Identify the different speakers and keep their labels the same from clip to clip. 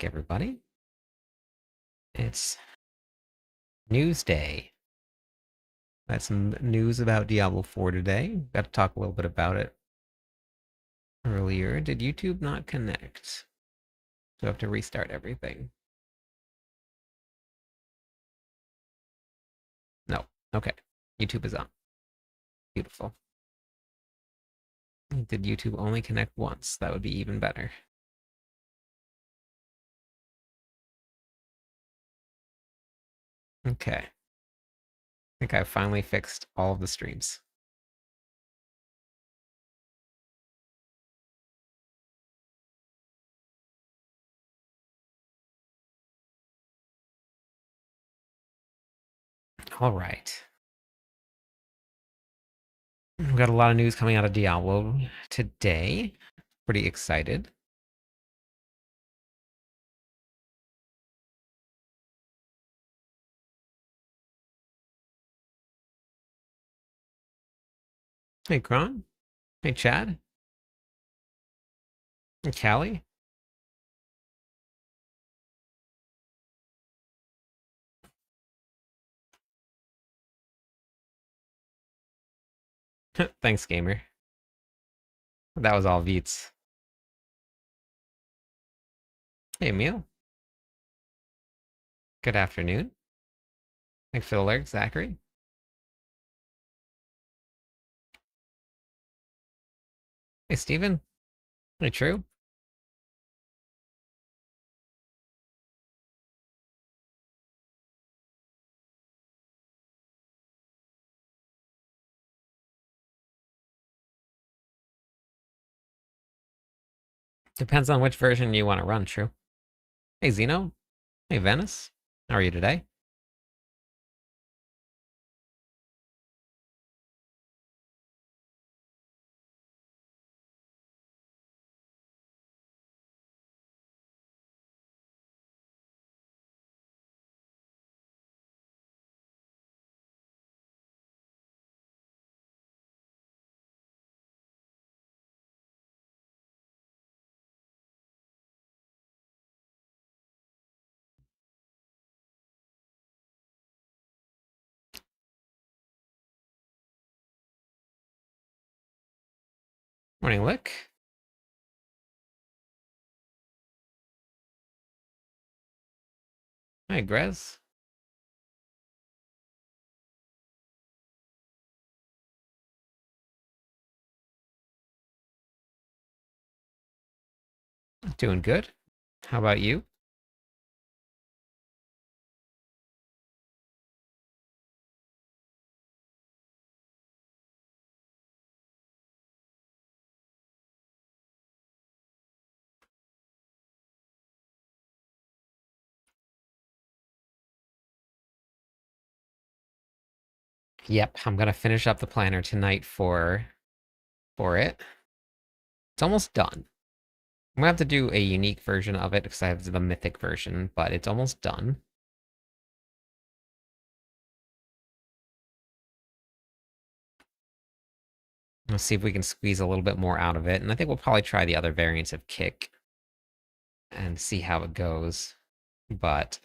Speaker 1: back, everybody. It's news day. Got some news about Diablo 4 today. Got to talk a little bit about it earlier. Did YouTube not connect? So I have to restart everything. No. Okay. YouTube is on. Beautiful. Did YouTube only connect once? That would be even better. Okay. I think I finally fixed all of the streams. All right. We've got a lot of news coming out of Diablo today. Pretty excited. Hey, Kron. Hey, Chad. Hey, Callie. Thanks, gamer. That was all Veets. Hey, Emil. Good afternoon. Thanks for the alert, Zachary. Hey, Steven. Hey, True. Depends on which version you want to run, True. Hey, Zeno. Hey, Venice. How are you today? Morning, Lick. Hi, Grez. Doing good. How about you? Yep, I'm gonna finish up the planner tonight for it. It's almost done. I'm gonna have to do a unique version of it because I have the mythic version, but it's almost done. Let's see if we can squeeze a little bit more out of it, and I think we'll probably try the other variants of Kick and see how it goes. But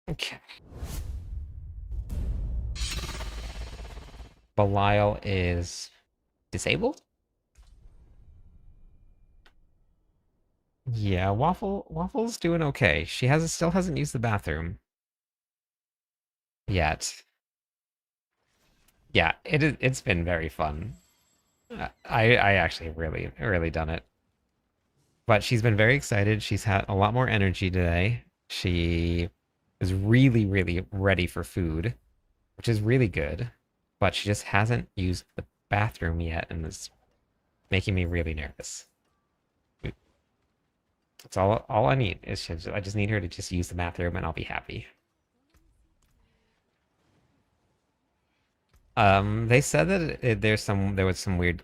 Speaker 1: okay. Belial is disabled? Yeah, Waffle's doing okay. She still hasn't used the bathroom yet. Yeah, it's been very fun. I actually really done it. But she's been very excited. She's had a lot more energy today. She is really ready for food, which is really good. But she just hasn't used the bathroom yet and is making me really nervous. That's all I need. I just need her to just use the bathroom and I'll be happy. They said that there was some weird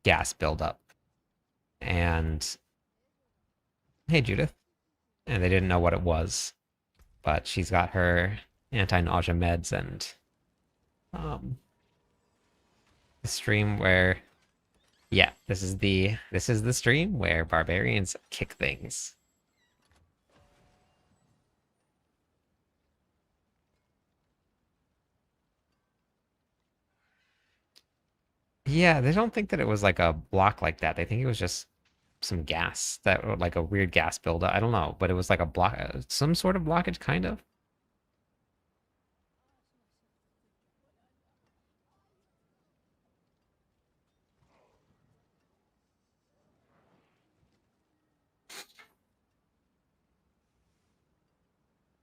Speaker 1: gas buildup. And hey, Judith. and they didn't know what it was. But she's got her anti-nausea meds and um, the stream where yeah, this is the stream where barbarians kick things. Yeah, they don't think that it was like a block like that. They think it was just some gas that like a weird gas buildup. I don't know, but it was like a block, some sort of blockage, kind of.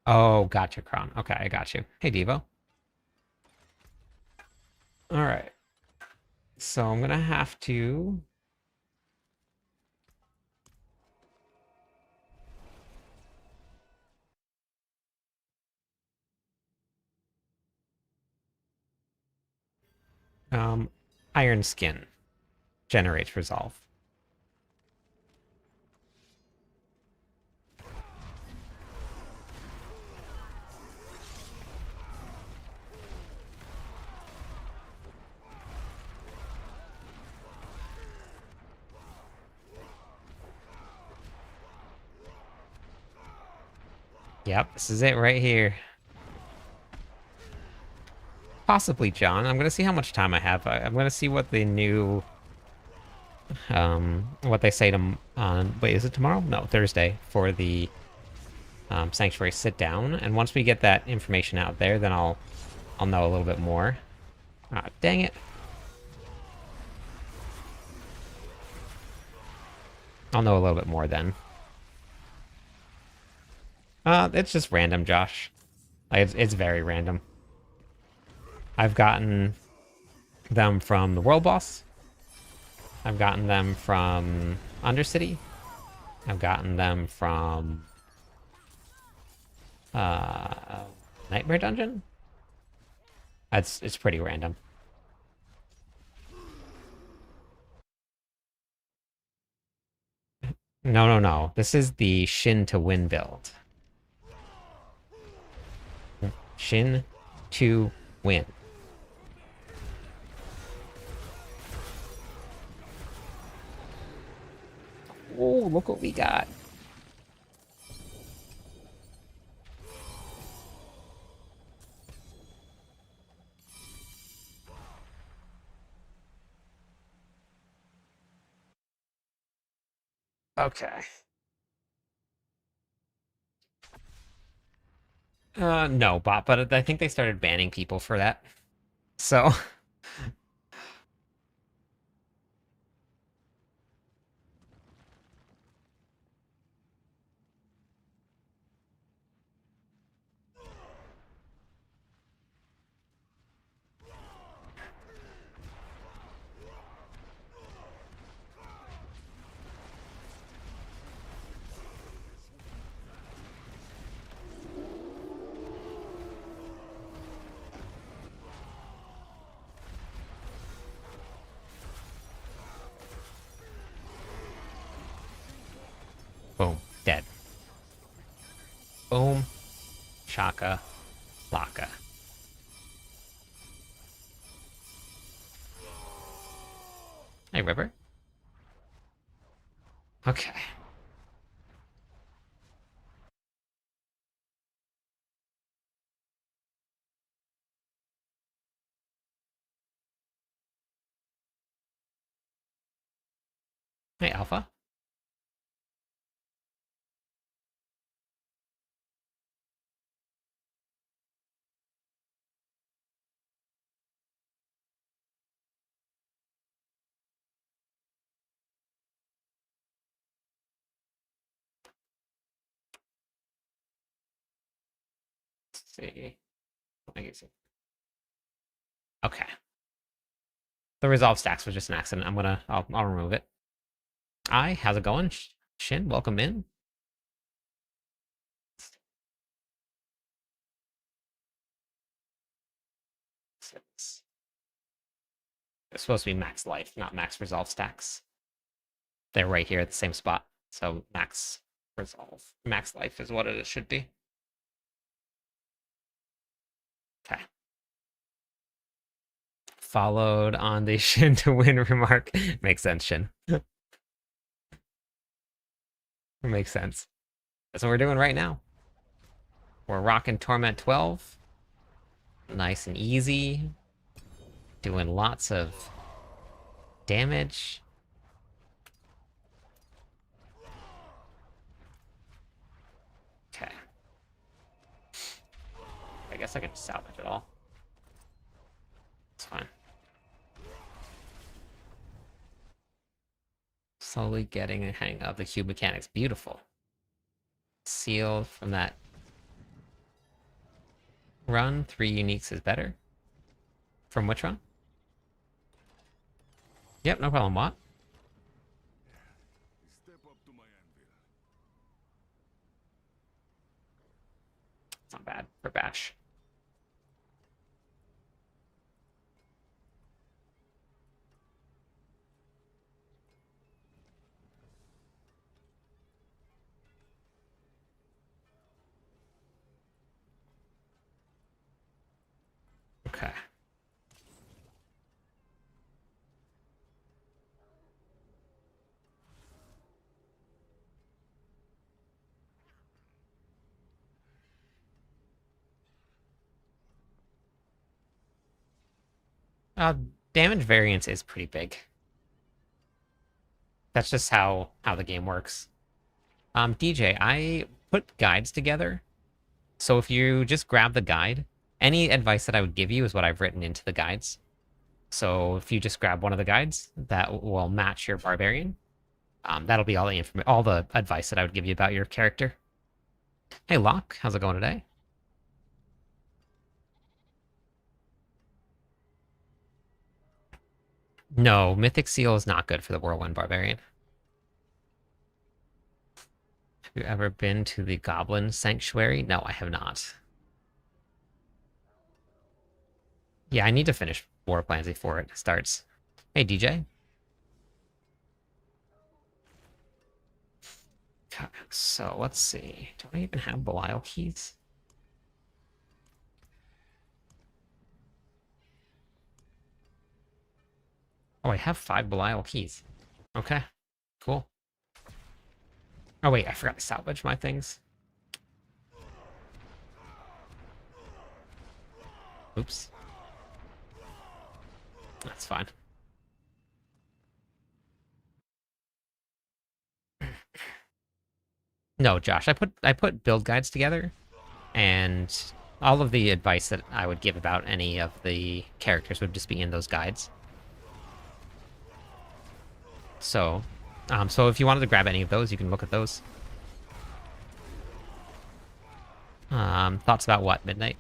Speaker 1: Oh, gotcha, Kron. Okay, I got you. Hey, Devo. All right. So I'm gonna have to um Iron Skin generates resolve. Yep, this is it right here. Possibly John. I'm gonna see how much time I have. I'm gonna see what the new what they say to on wait, is it tomorrow? No, Thursday for the sanctuary sit down. And once we get that information out there, then I'll know a little bit more. Ah, dang it. I'll know a little bit more then. It's just random, Josh. Like, it's very random. I've gotten them from the world boss. I've gotten them from Undercity. I've gotten them from Nightmare Dungeon. It's pretty random. No, no, no. This is the Shin2win build. Shin2win. Oh, look what we got. Okay. No, bot, but I think they started banning people for that. So, boom, dead. Boom, shaka, laka. Hey, Ripper. Okay. Hey, Alpha. Let's see. Let me see. Okay. The resolve stacks was just an accident. I'll remove it. Hi, how's it going? Shin, welcome in. It's supposed to be max life, not max resolve stacks. They're right here at the same spot. So max Resolve. Max life is what it should be. Okay. Followed on the Shin2win remark. Makes sense, Shin. Makes sense. That's what we're doing right now. We're rocking Torment 12. Nice and easy. Doing lots of damage. Okay. I guess I can salvage it all. It's fine. Slowly getting a hang of the cube mechanics. Beautiful. Seal from that run. 3 uniques is better. From which run? Yep, no problem. What? It's not bad for Bash. Okay. Uh, Damage variance is pretty big. That's just how the game works. DJ, I put guides together. So if you just grab the guide, any advice that I would give you is what I've written into the guides. So if you just grab one of the guides that will match your barbarian, that'll be all the advice that I would give you about your character. Hey Locke, how's it going today? No, Mythic Seal is not good for the Whirlwind Barbarian. Have you ever been to the Goblin Sanctuary? No, I have not. Yeah, I need to finish War Plans before it starts. Hey, DJ. So, let's see. Do I even have Belial keys? Oh, I have 5 Belial keys. Okay, cool. Oh, wait, I forgot to salvage my things. Oops. That's fine. No, Josh, I put build guides together, and all of the advice that I would give about any of the characters would just be in those guides. So, so if you wanted to grab any of those, you can look at those. Thoughts about what, Midnight?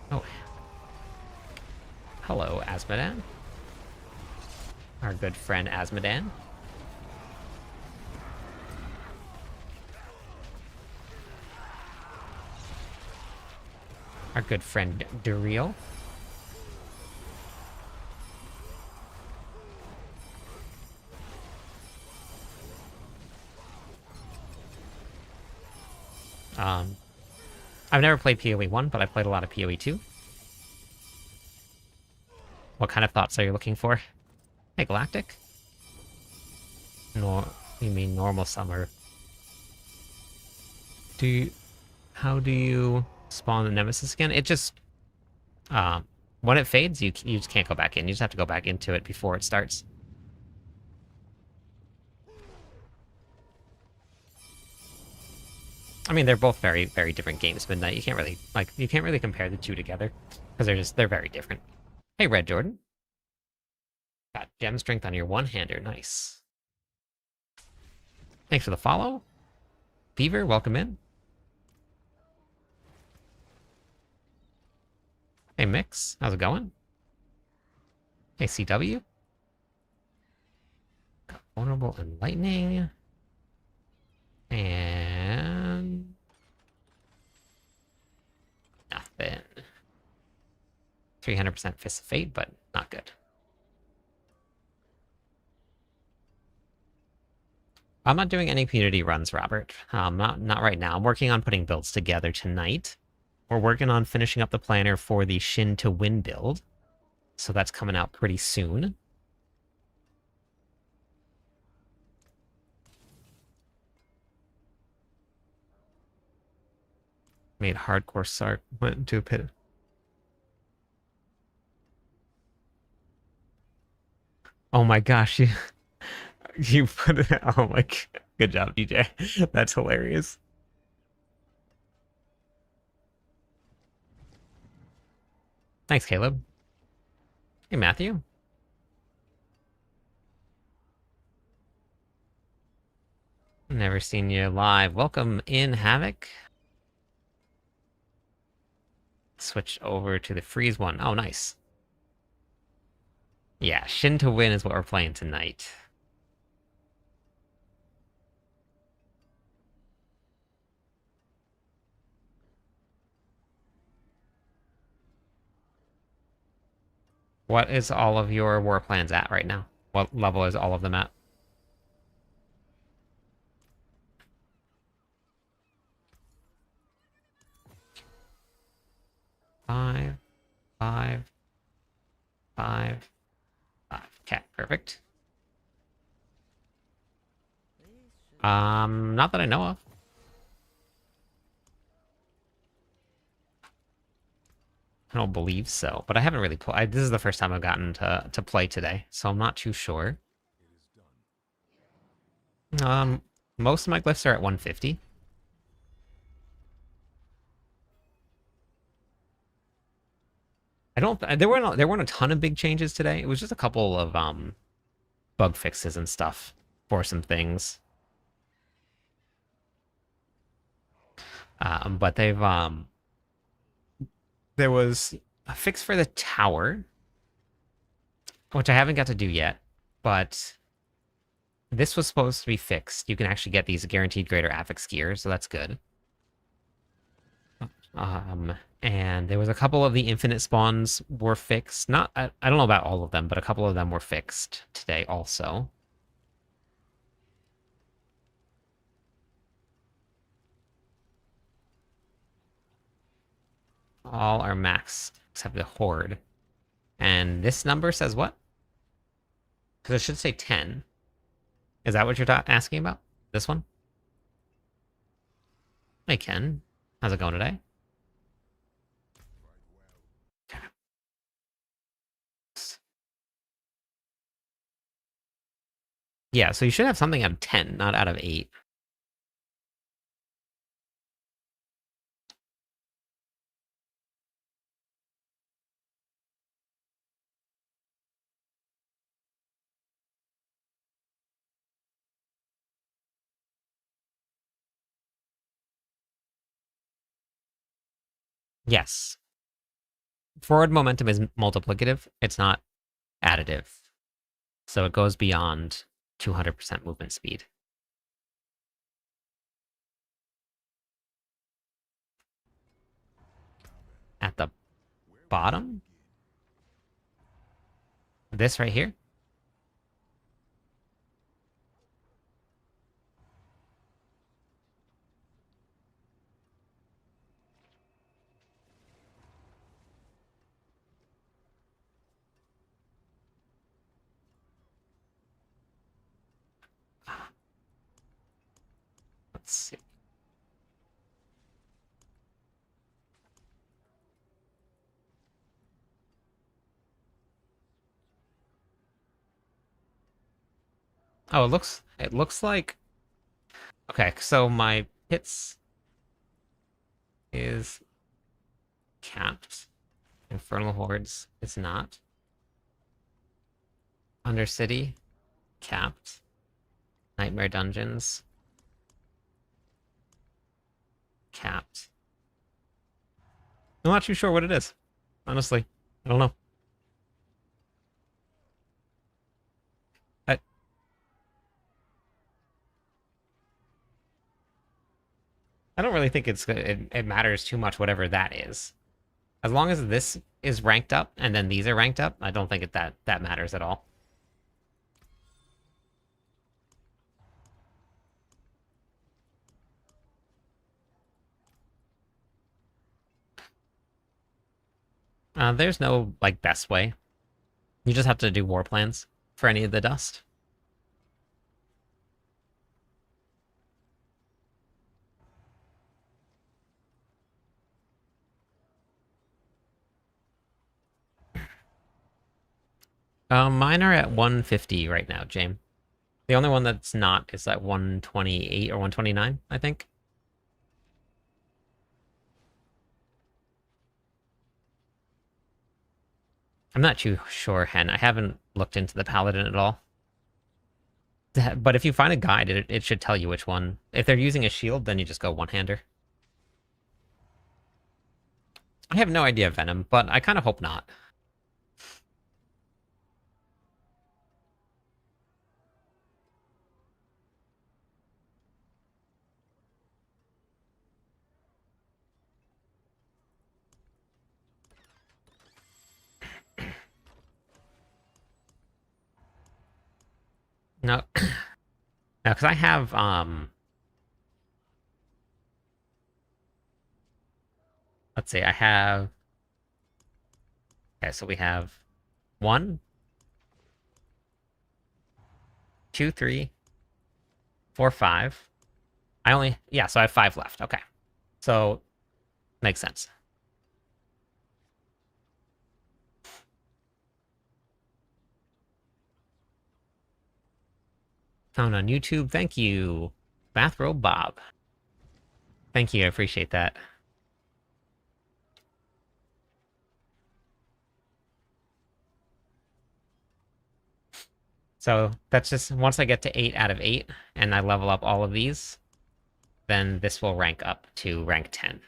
Speaker 1: Oh. Hello, Asmodan. Our good friend Asmodan. Our good friend Duriel. I've never played PoE 1, but I've played a lot of PoE 2. What kind of thoughts are you looking for? Hey, Galactic? No, you mean normal summer. How do you spawn the Nemesis again? It just, when it fades, you just can't go back in. You just have to go back into it before it starts. I mean, they're both very, very different games, Midnight. You can't really compare the two together because they're very different. Hey, Red Jordan. Got gem strength on your one-hander. Nice. Thanks for the follow. Beaver, welcome in. Hey, Mix. How's it going? Hey, CW. Got vulnerable and lightning. And nothing. 300% Fist of Fate, but not good. I'm not doing any community runs, Robert. Not right now. I'm working on putting builds together tonight. We're working on finishing up the planner for the Shin2win build. So that's coming out pretty soon. Made hardcore Sark went to a pit. Oh my gosh, you put it. Oh my, good job, DJ. That's hilarious. Thanks, Caleb. Hey, Matthew. Never seen you live. Welcome in, Havoc. Switch over to the freeze one. Oh, nice. Yeah, Shin2win is what we're playing tonight. What is all of your war plans at right now? What level is all of them at? Five, five, five, five. Okay, perfect. Not that I know of. I don't believe so, but I haven't really played. This is the first time I've gotten to play today, so I'm not too sure. Most of my glyphs are at 150. I don't. There weren't a ton of big changes today. It was just a couple of bug fixes and stuff for some things. But there was a fix for the tower, which I haven't got to do yet, but this was supposed to be fixed. You can actually get these guaranteed greater affix gear, so that's good. And there was a couple of the infinite spawns were fixed. I don't know about all of them, but a couple of them were fixed today also. All are maxed except the horde. And this number says what? Because it should say 10. Is that what you're asking about? This one? Hey, Ken. How's it going today? Yeah, so you should have something out of 10, not out of 8. Yes. Forward momentum is multiplicative. It's not additive. So it goes beyond 200% movement speed. At the bottom? This right here? Let's see. Oh, it looks like, okay, so my hits is capped. Infernal Hordes is not. Undercity, capped. Nightmare Dungeons, capped. I'm not too sure what it is. Honestly, I don't know. I, I don't really think it matters too much, whatever that is. As long as this is ranked up and then these are ranked up, I don't think that matters at all. There's no like best way. You just have to do war plans for any of the dust. Mine are at 150 right now, James. The only one that's not is at 128 or 129, I think. I'm not too sure, Hen. I haven't looked into the Paladin at all. But if you find a guide, it should tell you which one. If they're using a shield, then you just go one-hander. I have no idea, Venom, but I kind of hope not. No, no, because I have let's see, I have okay, so we have 1, 2, 3, 4, 5. I only yeah, so I have 5 left. Okay. So makes sense. Found on YouTube. Thank you. Bathrobe Bob. Thank you, I appreciate that. So that's just once I get to 8 out of 8 and I level up all of these, then this will rank up to rank 10.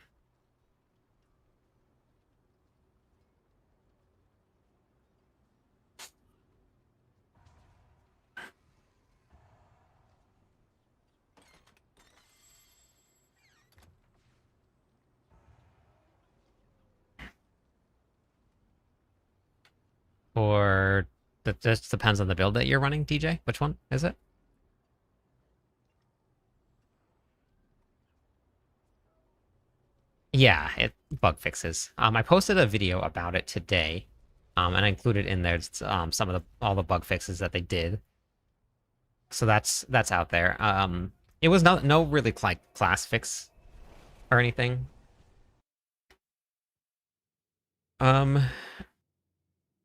Speaker 1: Or that just depends on the build that you're running, DJ. Which one is it? Yeah, it bug fixes. I posted a video about it today, and I included in there some of all the bug fixes that they did. So that's out there. It was no really like class fix or anything. Um,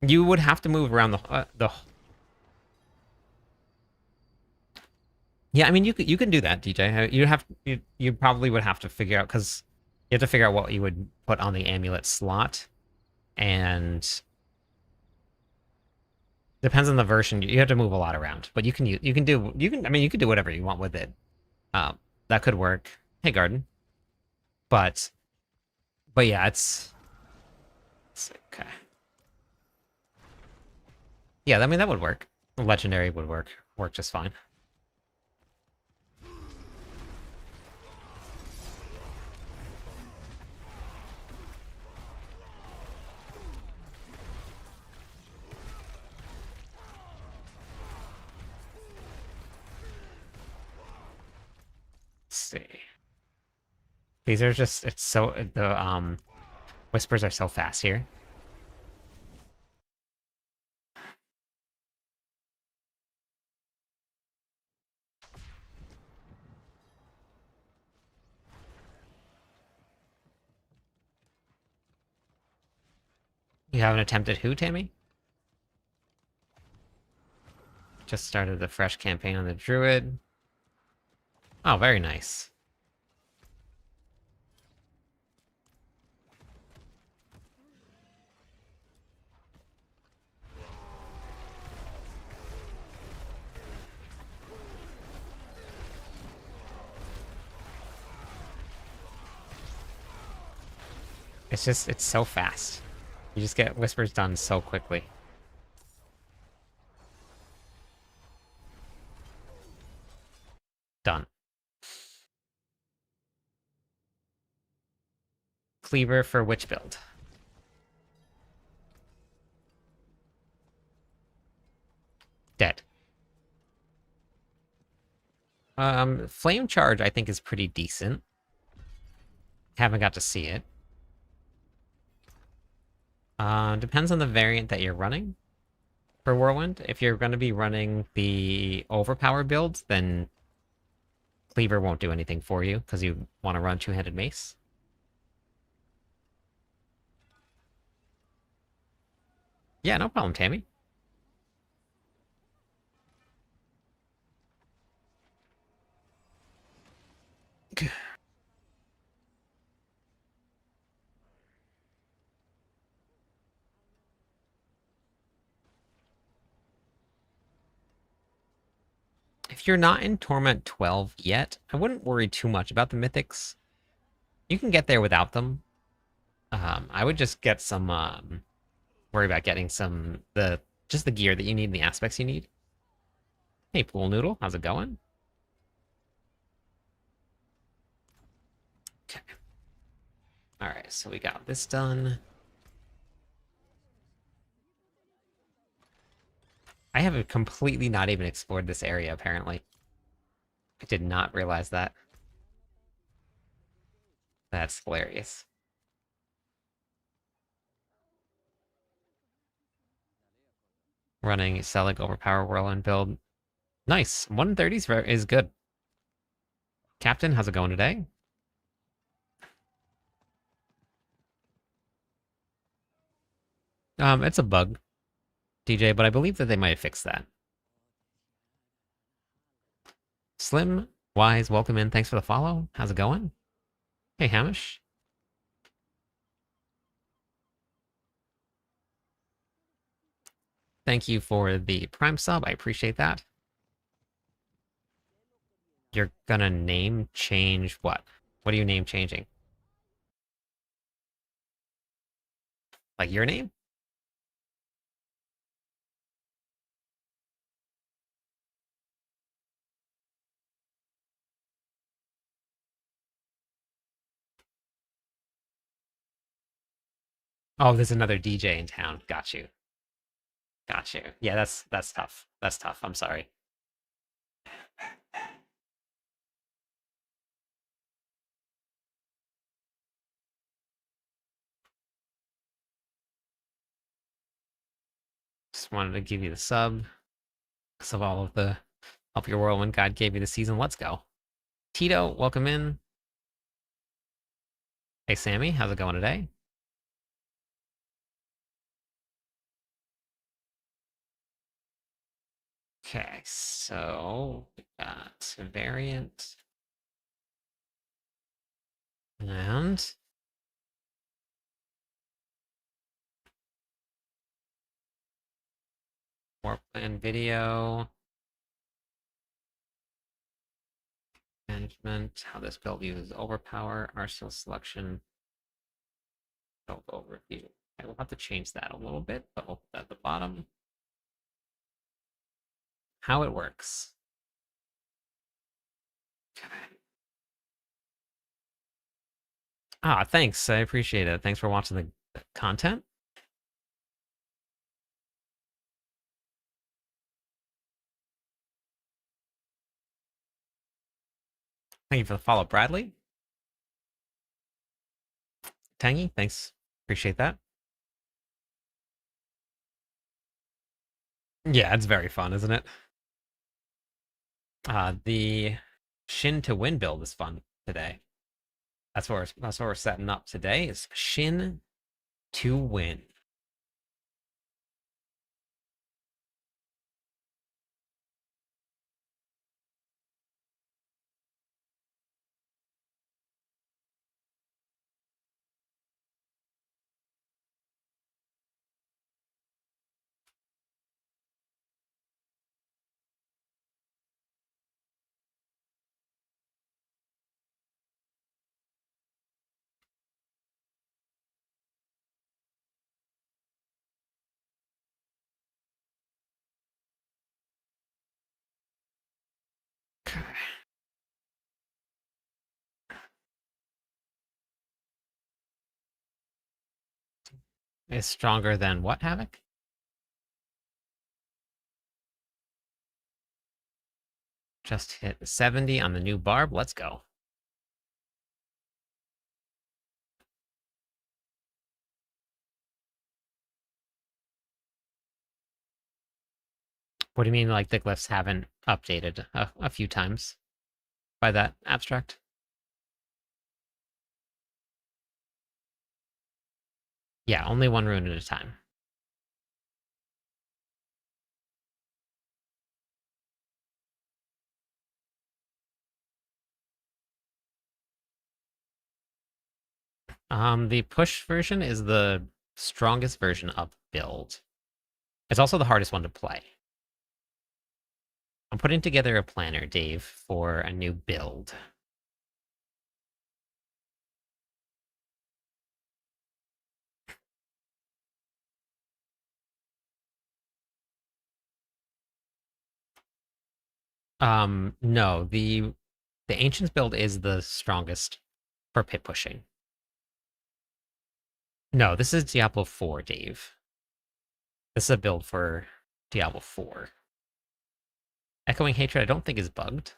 Speaker 1: you would have to move around the. Yeah, I mean you can do that, DJ. You probably would have to figure out because you have to figure out what you would put on the amulet slot, and depends on the version. You have to move a lot around, but I mean you can do whatever you want with it. That could work. Hey, Garden. But yeah, it's okay. Yeah, I mean that would work. Legendary would work just fine. Let's see. These are just it's so the whispers are so fast here. You haven't attempted who, Tammy? Just started a fresh campaign on the Druid. Oh, very nice. It's so fast. You just get whispers done so quickly. Done. Cleaver for which build? Dead. Flame Charge I think is pretty decent. Haven't got to see it. Depends on the variant that you're running for Whirlwind. If you're going to be running the overpower builds, then Cleaver won't do anything for you because you want to run two-handed mace. Yeah, no problem, Tammy. If you're not in Torment 12 yet, I wouldn't worry too much about the mythics. You can get there without them. I would just get some worry about getting some the just the gear that you need and the aspects you need. Hey, Pool Noodle, how's it going? Okay. All right, so we got this done. I have completely not even explored this area, apparently. I did not realize that. That's hilarious. Running Selig Overpower Whirlwind build. Nice. 130 is good. Captain, how's it going today? It's a bug, DJ, but I believe that they might have fixed that. Slim, Wise, welcome in. Thanks for the follow. How's it going? Hey, Hamish. Thank you for the Prime sub. I appreciate that. You're gonna name change what? What are you name changing? Like your name? Oh, there's another DJ in town. Got you. Got you. Yeah, that's tough. That's tough. I'm sorry. Just wanted to give you the sub because of all of the help your whirlwind god gave you the season. Let's go. Tito, welcome in. Hey Sammy, how's it going today? Okay, so we got variant and more plan video management. How this build uses overpower, arsenal selection, build overview. Okay, we'll have to change that a little bit, but we'll put that at the bottom. How it works. Okay. Ah, thanks. I appreciate it. Thanks for watching the content. Thank you for the follow, Bradley. Tangy, thanks. Appreciate that. Yeah, it's very fun, isn't it? The Shin2win build is fun today. That's what we're setting up today. Is Shin2win. Okay. Is stronger than what, Havoc? Just hit 70 on the new barb. Let's go. What do you mean, like the glyphs haven't updated a few times by that abstract? Yeah, only one rune at a time. The push version is the strongest version of build. It's also the hardest one to play. I'm putting together a planner, Dave, for a new build. No, the Ancients build is the strongest for pit pushing. No, this is Diablo 4, Dave. This is a build for Diablo 4. Echoing Hatred I don't think is bugged.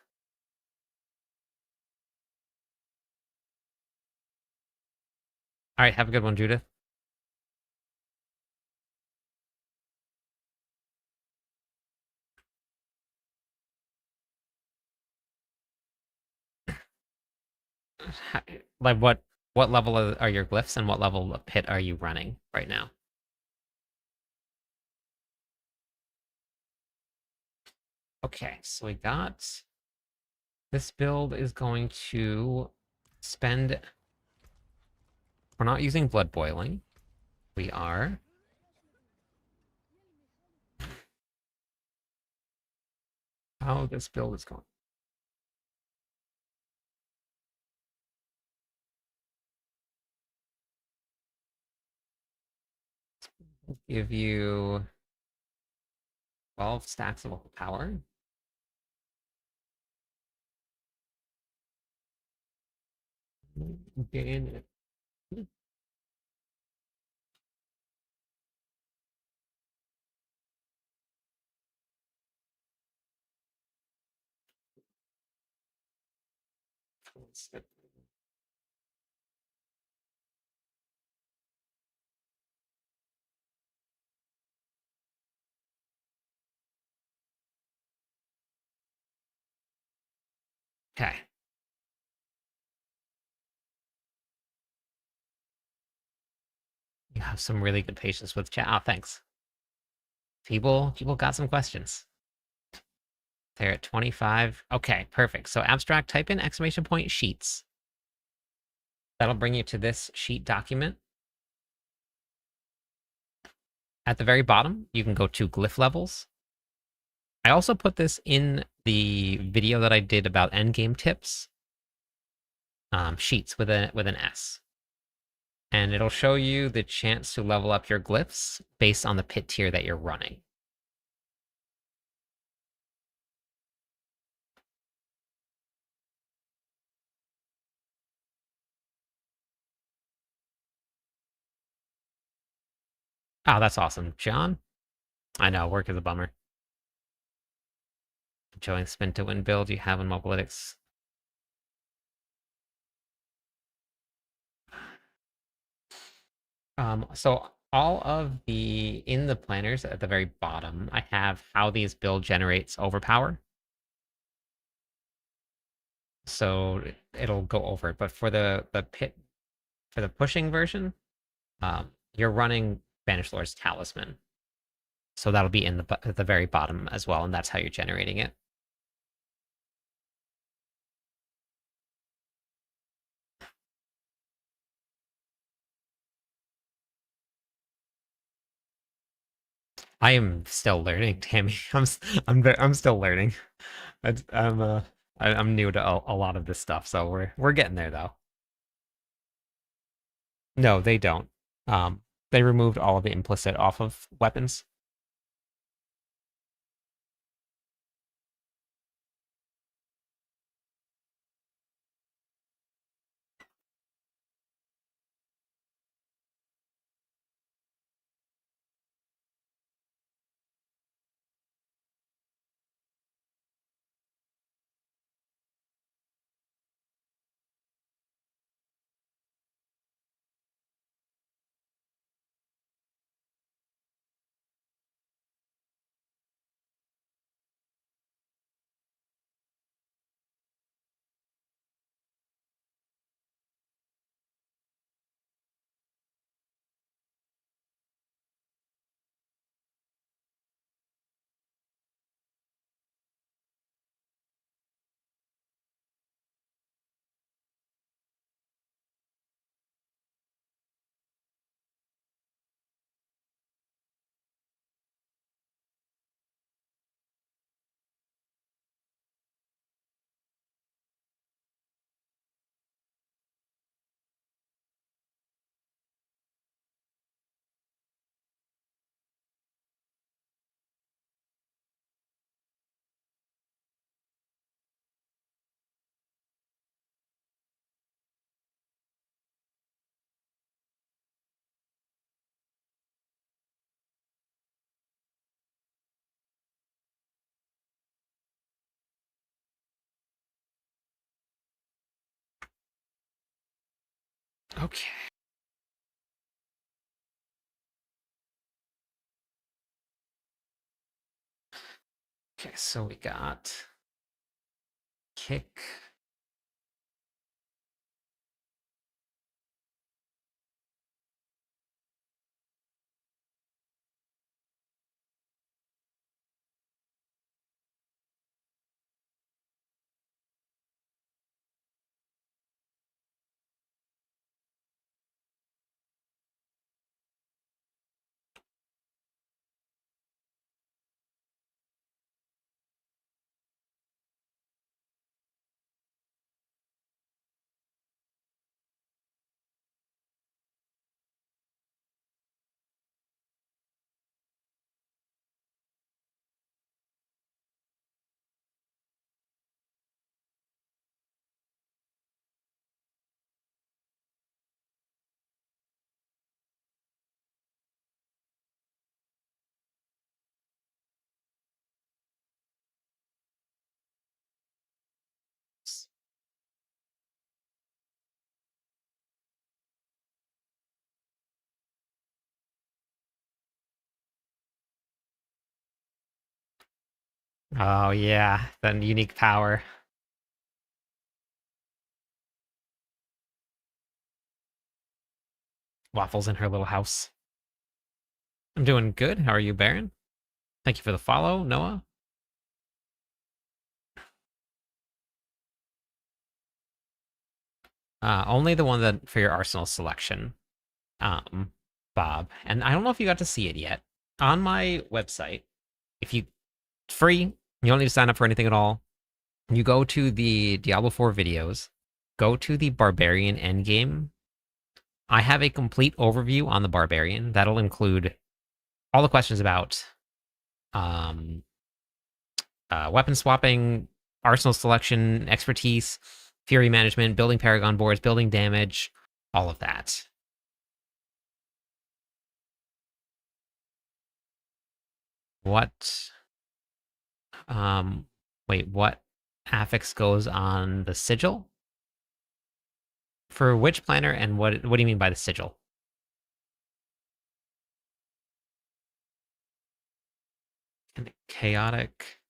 Speaker 1: Alright, have a good one, Judith. Like what level are your glyphs and what level of pit are you running right now? Okay, so we got this build is going to spend. We're not using blood boiling. We are. How this build is going. Give you 12 stacks of power. Gain it. Okay. You have some really good patience with chat. Oh, thanks. People got some questions. They're at 25. Okay, perfect. So abstract, type in exclamation point sheets. That'll bring you to this sheet document. At the very bottom, you can go to glyph levels. I also put this in the video that I did about endgame tips. Sheets with an S. And it'll show you the chance to level up your glyphs based on the pit tier that you're running. Oh, that's awesome. John? I know, work is a bummer. Enjoying Shin2win build you have in Mobilytics. So all of in the planners at the very bottom, I have how these build generates overpower. So it'll go over it. But for the pushing version, you're running Banished Lord's Talisman. So that'll be in at the very bottom as well, and that's how you're generating it. I am still learning, Tammy. I'm still learning. I'm new to a lot of this stuff, so we're getting there though. No, they don't. They removed all of the implicit off of weapons. Okay. Okay, so we got kick. Oh yeah, the unique power. Waffles in her little house. I'm doing good. How are you, Baron? Thank you for the follow, Noah. Only the one that for your Arsenal selection, um, Bob. And I don't know if you got to see it yet. On my website, if you free, you don't need to sign up for anything at all. You go to the Diablo 4 videos, go to the Barbarian endgame. I have a complete overview on the Barbarian that'll include all the questions about um, weapon swapping, arsenal selection, expertise, fury management, building Paragon boards, building damage, all of that. What? Um, wait, what affix goes on the sigil? For which planner, and what do you mean by the sigil? And chaotic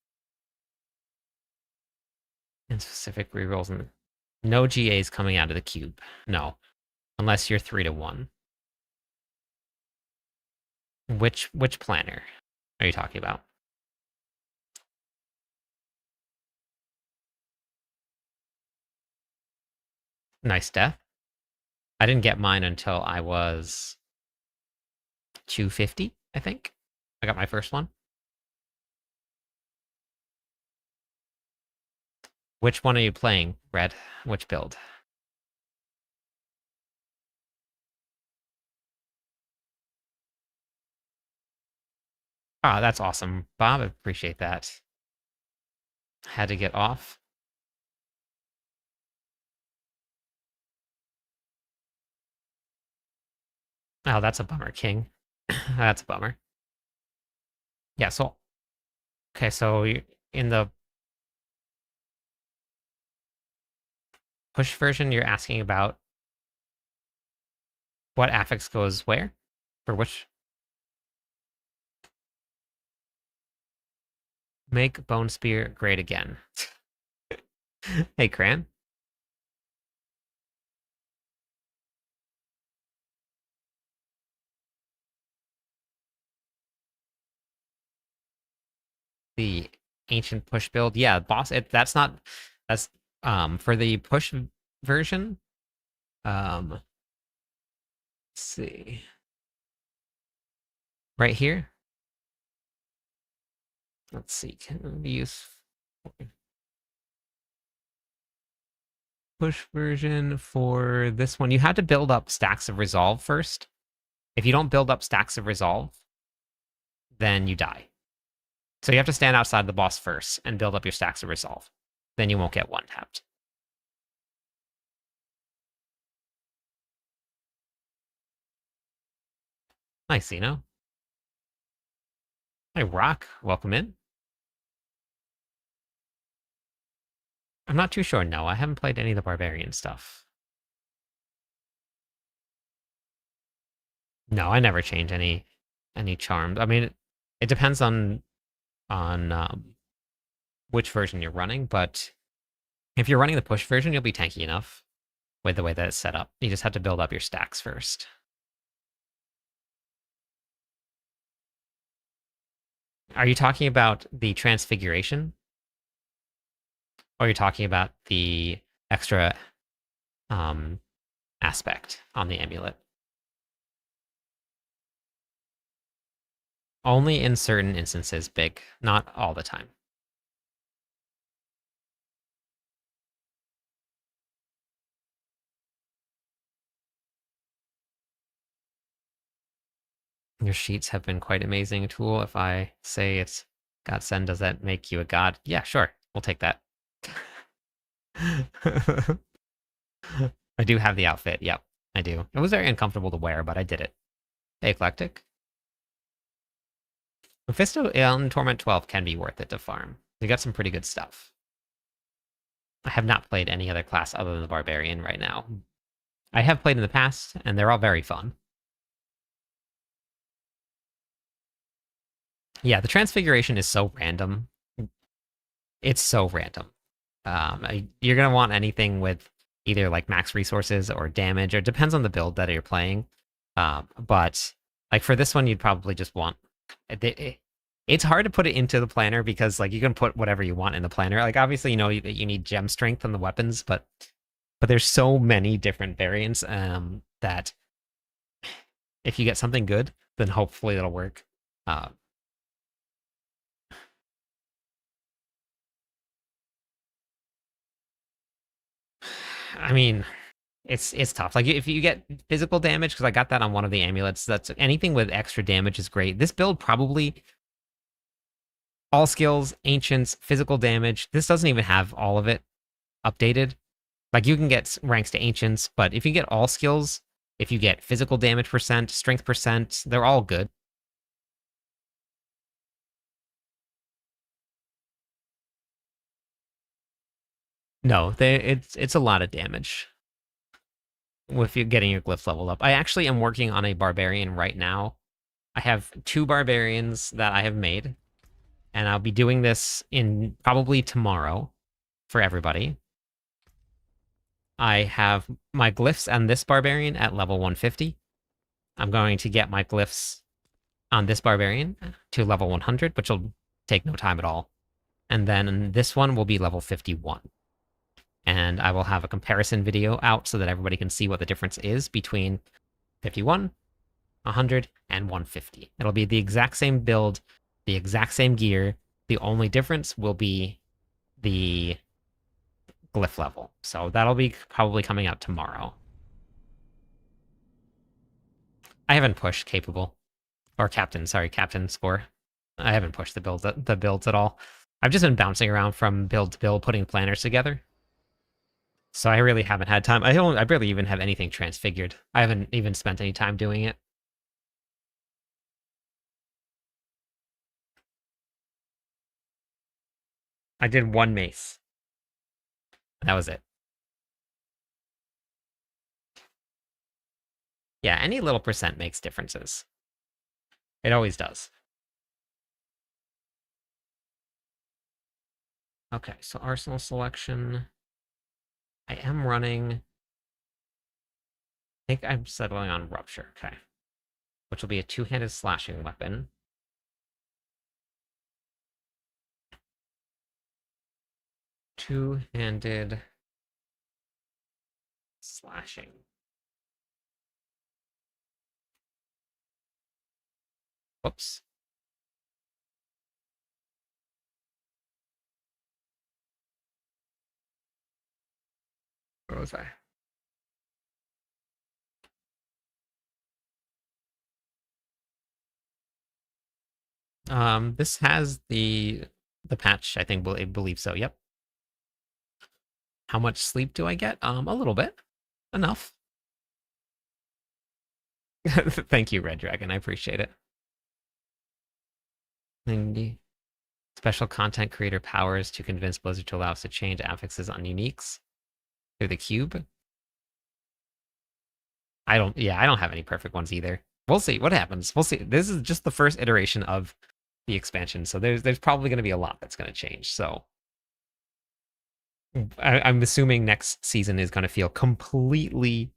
Speaker 1: and specific rerolls, and no GAs coming out of the cube. No, unless you're 3-1. Which planner are you talking about? Nice death. I didn't get mine until I was 250, I think. I got my first one. Which one are you playing, Red? Which build? Ah, that's awesome, Bob. I appreciate that. Had to get off. Oh, that's a bummer, King. That's a bummer. Yeah, so okay, so in the push version, you're asking about what affix goes where? For which? Make Bone Spear great again. Hey, Cran. The ancient push build. Yeah, boss. That's not. That's for the push version. Let's see. Right here. Let's see. Can we use push version for this one? You have to build up stacks of resolve first. If you don't build up stacks of resolve, then you die. So you have to stand outside the boss first and build up your stacks of resolve. Then you won't get one tapped. Nice, Zeno. Hey, Rock. Welcome in. I'm not too sure. No, I haven't played any of the barbarian stuff. No, I never change any charms. I mean, it depends on which version you're running, but if you're running the push version, you'll be tanky enough with the way that it's set up. You just have to build up your stacks first. Are you talking about the transfiguration? Or are you talking about the extra um, aspect on the amulet? Only in certain instances, big, not all the time. Your sheets have been quite amazing tool. If I say it's godsend, does that make you a god? Yeah, sure. We'll take that. I do have the outfit. Yep, I do. It was very uncomfortable to wear, but I did it. Hey, Eclectic. Mephisto and Torment 12 can be worth it to farm. You got some pretty good stuff. I have not played any other class other than the Barbarian right now. I have played in the past, and they're all very fun. Yeah, the Transfiguration is so random. It's so random. You're going to want anything with either like max resources or damage, or it depends on the build that you're playing. But like for this one, you'd probably just want... It's hard to put it into the planner because like you can put whatever you want in the planner. Like obviously, you know, you need gem strength on the weapons, but there's so many different variants that if you get something good, then hopefully it'll work. I mean, it's tough. Like if you get physical damage, because I got that on one of the amulets. That's anything with extra damage is great. This build probably all skills, ancients, physical damage. This doesn't even have all of it updated. Like you can get ranks to ancients, but if you get all skills, if you get physical damage percent, strength percent, they're all good. No, it's a lot of damage with you getting your glyphs leveled up. I actually am working on a barbarian right now. I have 2 barbarians that I have made, and I'll be doing this in probably tomorrow for everybody. I have my glyphs on this barbarian at level 150. I'm going to get my glyphs on this barbarian to level 100, which will take no time at all. And then this one will be level 51. And I will have a comparison video out so that everybody can see what the difference is between 51, 100, and 150. It'll be the exact same build, the exact same gear. The only difference will be the glyph level. So that'll be probably coming out tomorrow. I haven't pushed capable. Or captain, sorry, captain score. I haven't pushed the builds at all. I've just been bouncing around from build to build, putting planners together. So I really haven't had time. I barely even have anything transfigured. I haven't even spent any time doing it. I did 1 mace. That was it. Yeah, any little percent makes differences. It always does. Okay, so arsenal selection. I am running... I think I'm settling on Rupture, okay. Which will be a 2-handed slashing weapon. Two-handed slashing. Whoops. Where was I? This has the patch, I think, I believe so, yep. How much sleep do I get? A little bit. Enough. Thank you, Red Dragon. I appreciate it. And special content creator powers to convince Blizzard to allow us to change affixes on uniques through the cube. I don't have any perfect ones either. We'll see what happens. We'll see. This is just the first iteration of the expansion, so there's probably going to be a lot that's going to change. So I'm assuming next season is going to feel completely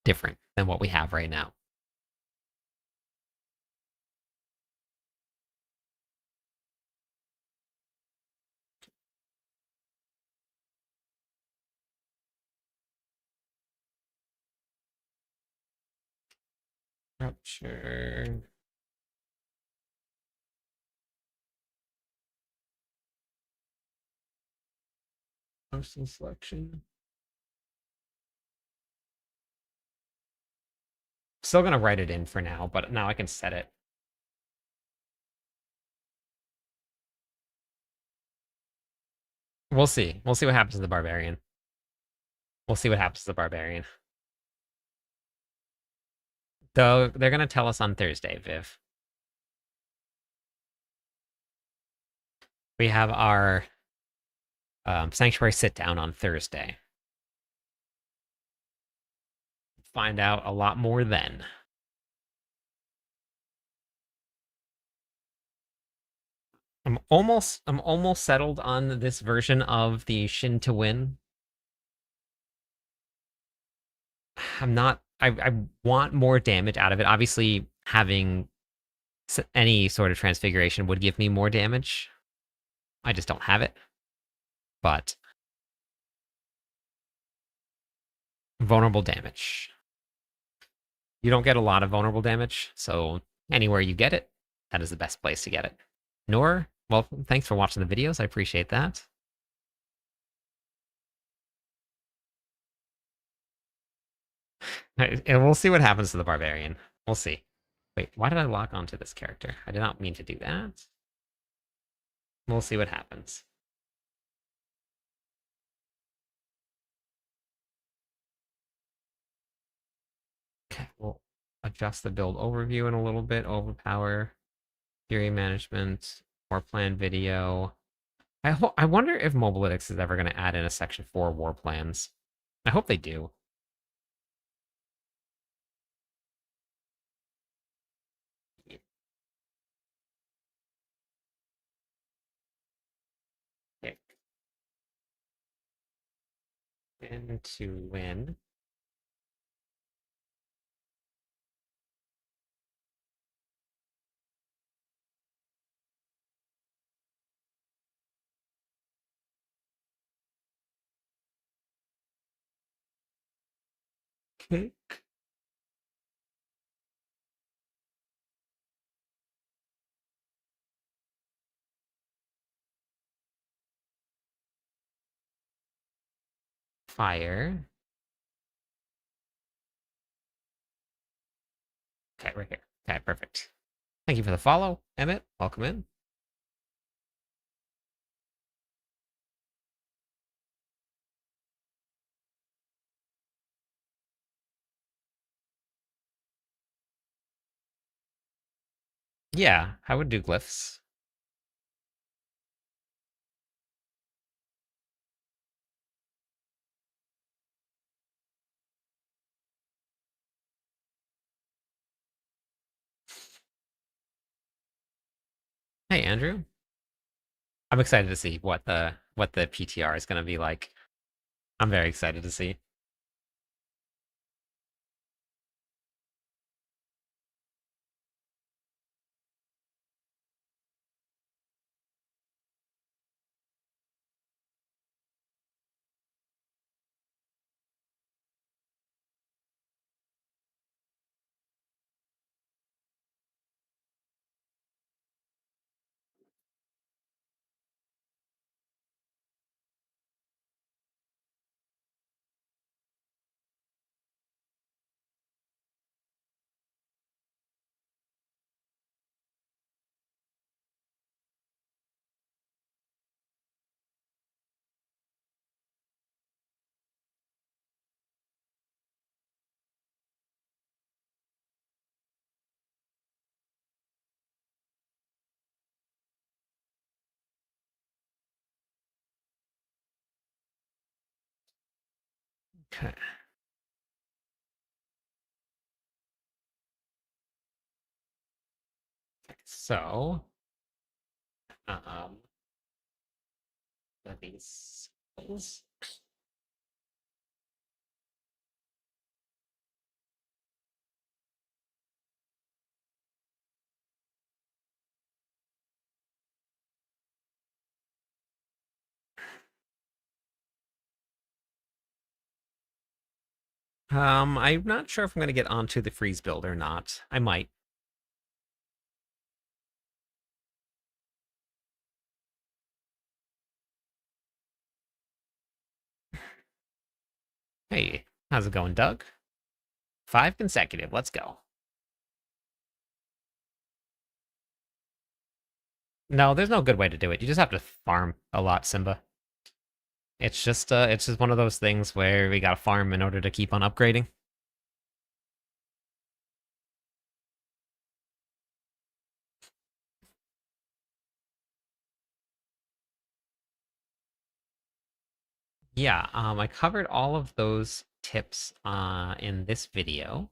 Speaker 1: different than what we have right now. Rupture. Person selection. Still gonna write it in for now, but now I can set it. We'll see. We'll see what happens to the barbarian. We'll see what happens to the barbarian. Though they're gonna tell us on Thursday, Viv. We have our sanctuary sit down on Thursday. Find out a lot more then. I'm almost settled on this version of the Shin2win. I'm not. I want more damage out of it. Obviously, having any sort of transfiguration would give me more damage. I just don't have it. But vulnerable damage. You don't get a lot of vulnerable damage, so anywhere you get it, that is the best place to get it. Nor, well, thanks for watching the videos. I appreciate that. And we'll see what happens to the barbarian. We'll see. Wait, why did I lock onto this character? I did not mean to do that. We'll see what happens. Okay, we'll adjust the build overview in a little bit. Overpower, theory management, war plan video. I wonder if Mobalytics is ever going to add in a section for war plans. I hope they do. Pick Shin2win. Okay. Fire. Okay, right here. Okay, perfect. Thank you for the follow, Emmett. Welcome in. Yeah, I would do glyphs. Hey, Andrew. I'm excited to see what the PTR is going to be like. I'm very excited to see. Okay. So, um, these things. I'm not sure if I'm gonna get onto the freeze build or not. I might. Hey, how's it going, Doug? 5 consecutive. Let's go. No, there's no good way to do it. You just have to farm a lot, Simba. It's just one of those things where we gotta farm in order to keep on upgrading. Yeah, I covered all of those tips in this video.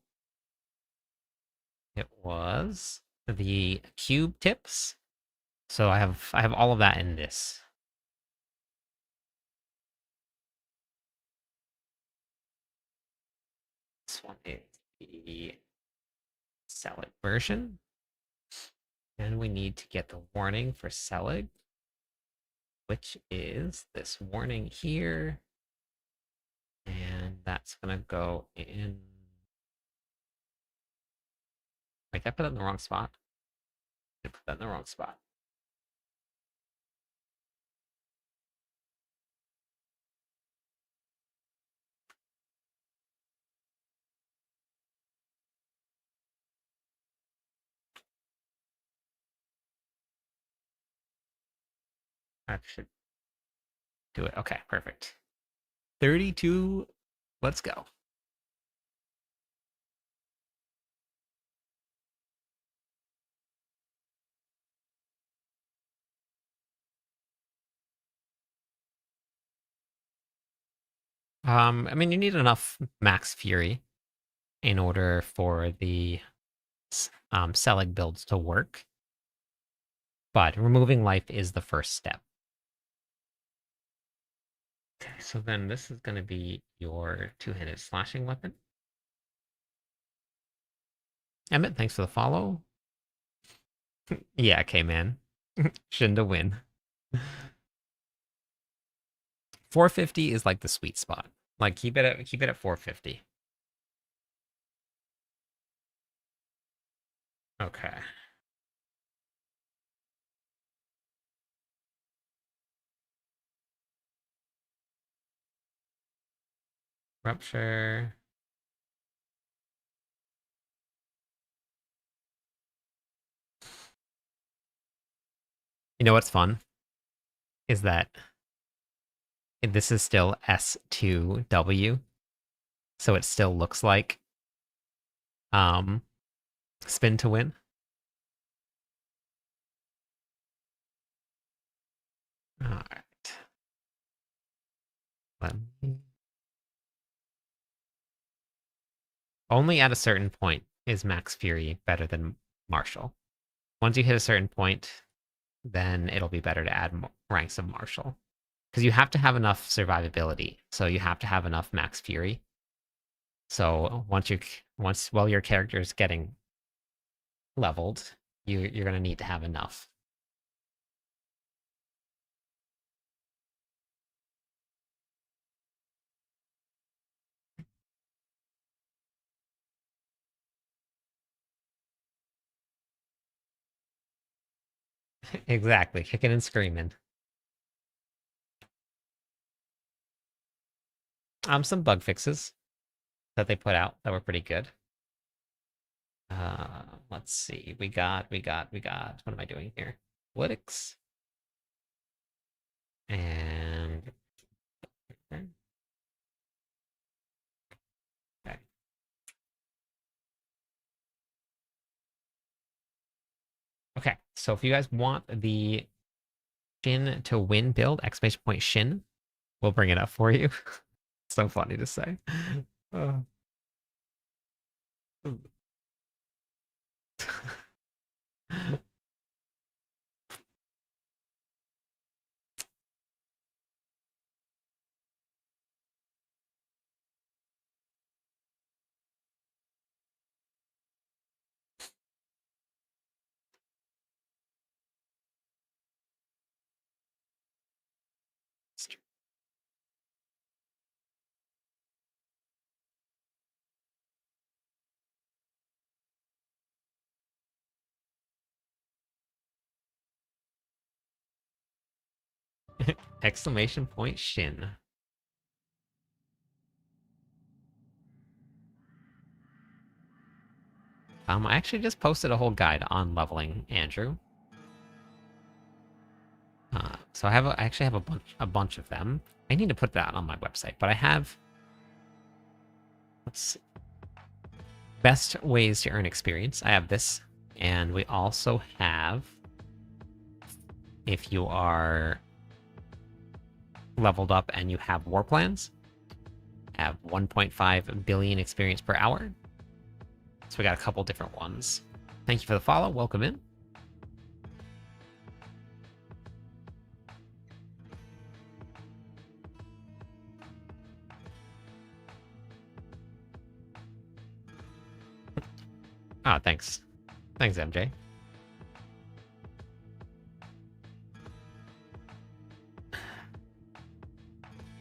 Speaker 1: It was the cube tips. So I have all of that in this. This one is the Selig version. And we need to get the warning for Selig, which is this warning here. And that's gonna go in. Wait, I put that in the wrong spot. I put that in the wrong spot. I should do it. Okay, perfect. 32. Let's go. I mean, you need enough max fury in order for the Selig builds to work, but removing life is the first step. Okay, so then this is going to be your two-handed slashing weapon. Emmett, thanks for the follow. Yeah, okay, man. Shin2win. 450 is like the sweet spot. Like keep it at 450. Okay. Rupture. You know what's fun? Is that this is still S2W, so it still looks like um spin to win. All right. Let me... Only at a certain point is Max Fury better than Marshall. Once you hit a certain point, then it'll be better to add ranks of Marshall. Because you have to have enough survivability, so you have to have enough Max Fury. So once while your character is getting leveled, you're gonna need to have enough. Exactly, kicking and screaming. Some bug fixes that they put out that were pretty good. Let's see. We got. What am I doing here? Analytics. And okay. Okay. Okay. So if you guys want the Shin2win build, exclamation point Shin, we'll bring it up for you. So funny to say. Uh. Exclamation point Shin. I actually just posted a whole guide on leveling Andrew. So I actually have a bunch of them. I need to put that on my website, but I have. Let's see. Best ways to earn experience. I have this, and we also have, if you are leveled up and you have war plans, have 1.5 billion experience per hour. So we got a couple different ones. Thank you for the follow. Welcome in. Ah, thanks. Thanks, MJ.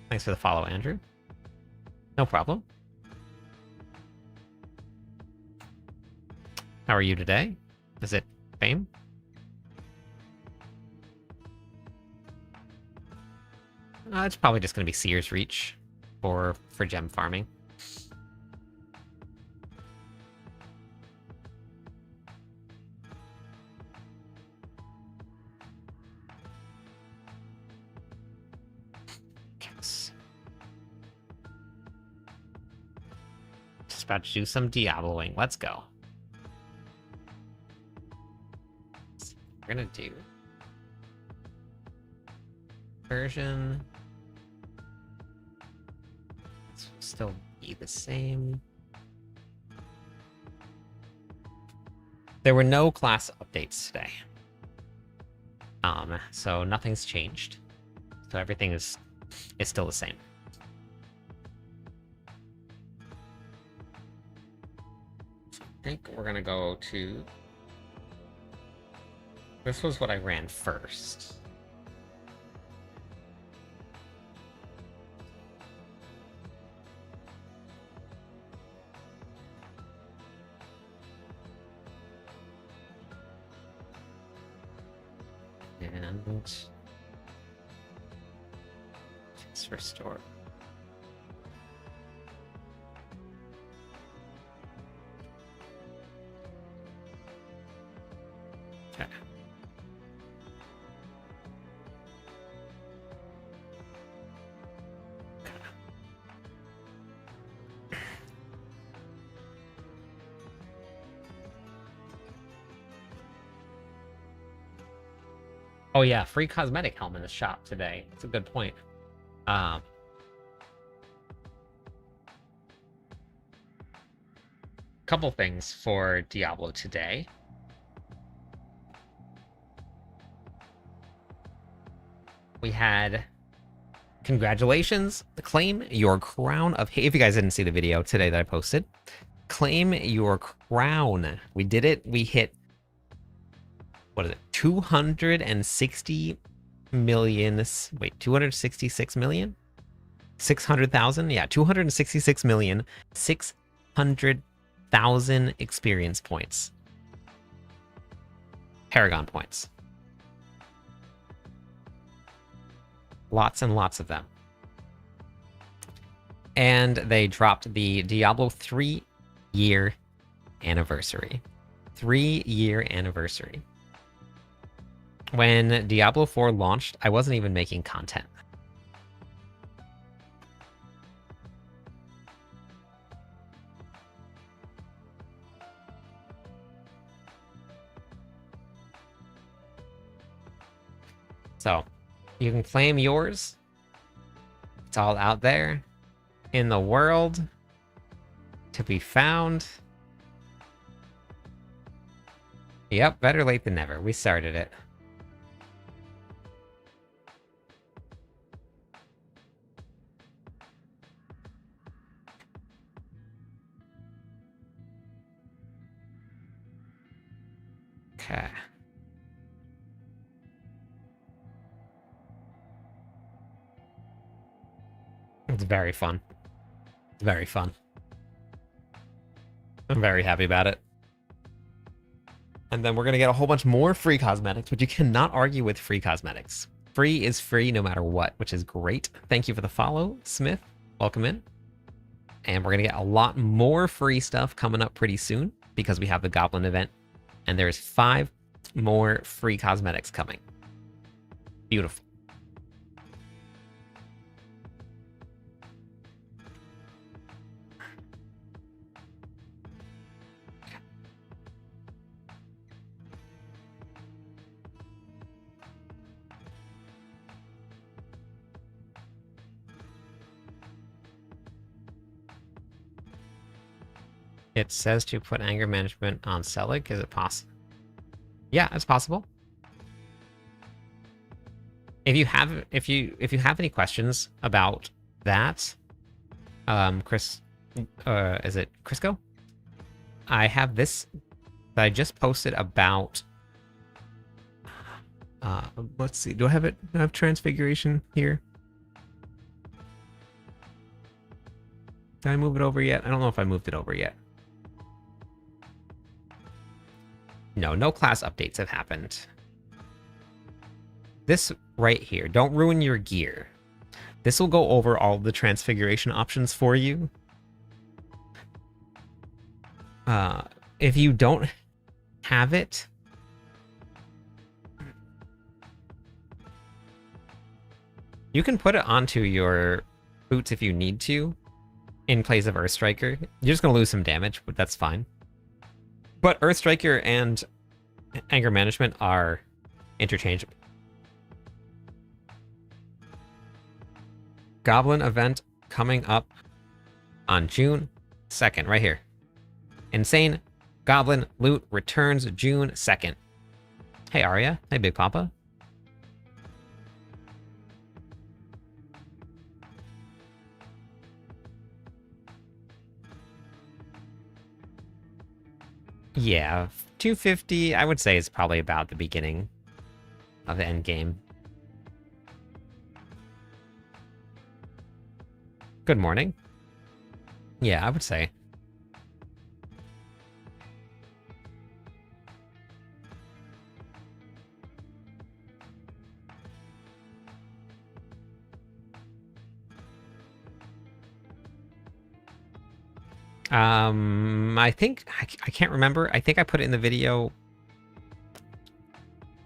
Speaker 1: Thanks for the follow, Andrew. No problem. How are you today? Is it fame? It's probably just going to be Sears Reach for gem farming. Yes. Just about to do some Diabloing. Let's go. We're gonna do version. This will still be the same. There were no class updates today. So nothing's changed. So everything is still the same. So I think we're gonna go to. This was what I ran first. And just restore. Okay. Oh yeah, free cosmetic helm in the shop today. That's a good point. Couple things for Diablo today. We had congratulations, claim your crown of hate. If you guys didn't see the video today that I posted, claim your crown. We did it. We hit, what is it, 260 million. Wait, 266 million? 600,000? Yeah, 266 million, 600,000 experience points. Paragon points. Lots and lots of them. And they dropped the Diablo 3-year anniversary. 3-year anniversary. When Diablo 4 launched, I wasn't even making content. So, you can claim yours. It's all out there in the world to be found. Yep, better late than never. We started it. Okay. It's very fun. It's very fun. I'm very happy about it. And then we're going to get a whole bunch more free cosmetics, which you cannot argue with free cosmetics. free is free no matter what, which is great. Thank you for the follow, Smith. Welcome in. And we're going to get a lot more free stuff coming up pretty soon because we have the Goblin event. And there's 5 more free cosmetics coming. Beautiful. It says to put anger management on Selig. Is it possible? Yeah, it's possible. If you have any questions about that, Chris, is it Crisco? I have this that I just posted about. Let's see. Do I have it? Do I have Transfiguration here? Did I move it over yet? I don't know if I moved it over yet. No class updates have happened. This right here, don't ruin your gear. This will go over all the transfiguration options for you. If you don't have it, you can put it onto your boots if you need to, in place of Earthstriker. You're just going to lose some damage, but that's fine. But Earthstriker and Anger Management are interchangeable. Goblin event coming up on June 2nd, right here. Insane Goblin loot returns June 2nd. Hey, Arya. Hey, Big Papa. Yeah, 250, I would say, is probably about the beginning of the end game. Good morning. Yeah, I would say. I think, I can't remember. I think I put it in the video.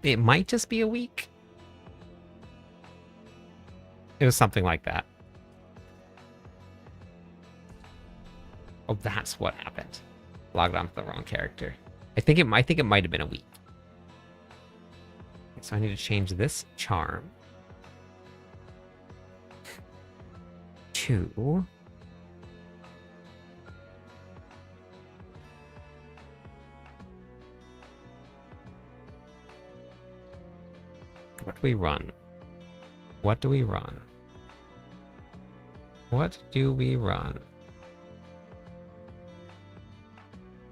Speaker 1: It might just be a week. It was something like that. Oh, that's what happened. Logged onto the wrong character. I think it might have been a week. So I need to change this charm to what do we run? What do we run? What do we run?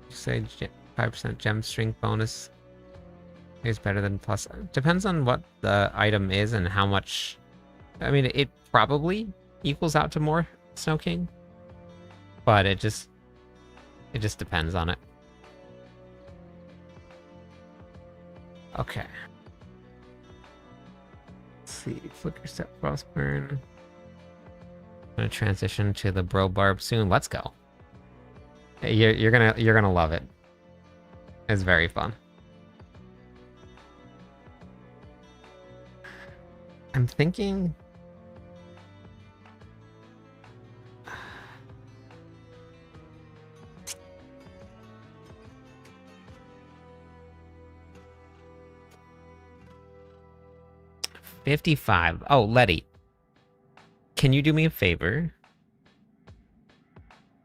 Speaker 1: You say 5% gem strength bonus is better than plus. Depends on what the item is and how much. I mean, it probably equals out to more Snow King, but it just depends on it. Okay. Let's see. Flicker step frostburn. I'm gonna transition to the bro barb soon. Let's go. You're gonna love it. It's very fun. I'm thinking. $55. Oh, Letty. Can you do me a favor?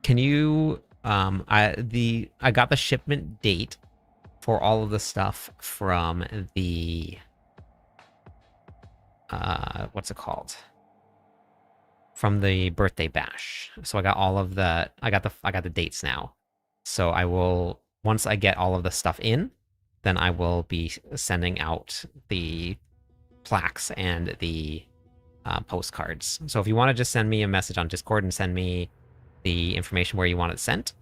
Speaker 1: Can you I got the shipment date for all of the stuff from the what's it called? From the birthday bash. So I got all of the I got the dates now. So I will, once I get all of the stuff in, then I will be sending out the plaques and the postcards. So if you want to just send me a message on Discord and send me the information where you want it sent.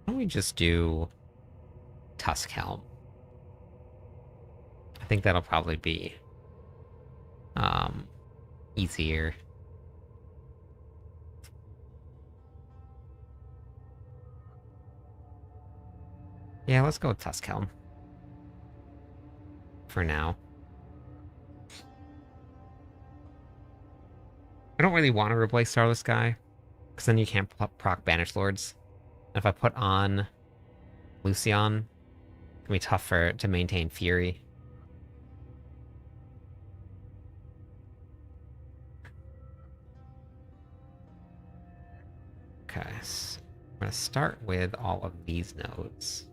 Speaker 1: Why don't we just do Tusk Helm. I think that'll probably be um, easier. Yeah, let's go with Tusk Helm for now. I don't really want to replace Starless Sky, because then you can't proc Banished Lords. And if I put on Lucian, it's gonna be tough to maintain Fury. Okay, so I'm gonna start with all of these nodes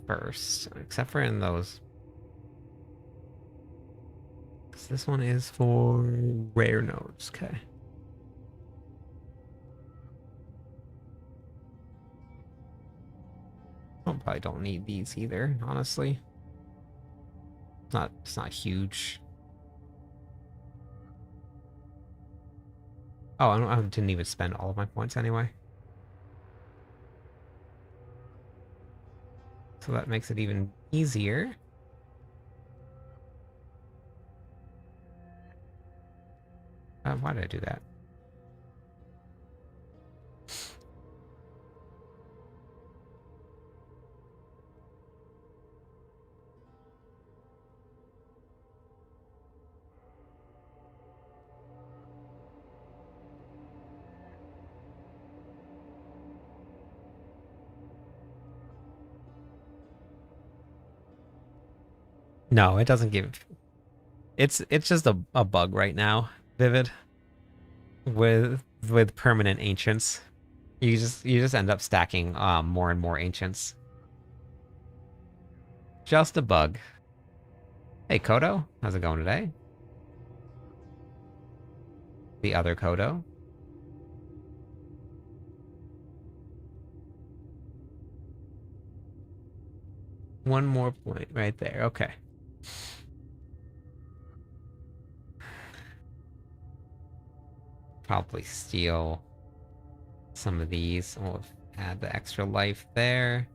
Speaker 1: first, except for in those. So this one is for rare nodes, okay. I probably don't need these either, honestly. It's not huge. Oh, I didn't even spend all of my points anyway. So that makes it even easier. Why did I do that? No, it doesn't give. It's just a bug right now, Vivid. With permanent ancients. You just end up stacking more and more ancients. Just a bug. Hey Kodo, how's it going today? The other Kodo. One more point right there. Okay. Probably steal some of these. We'll add the extra life there.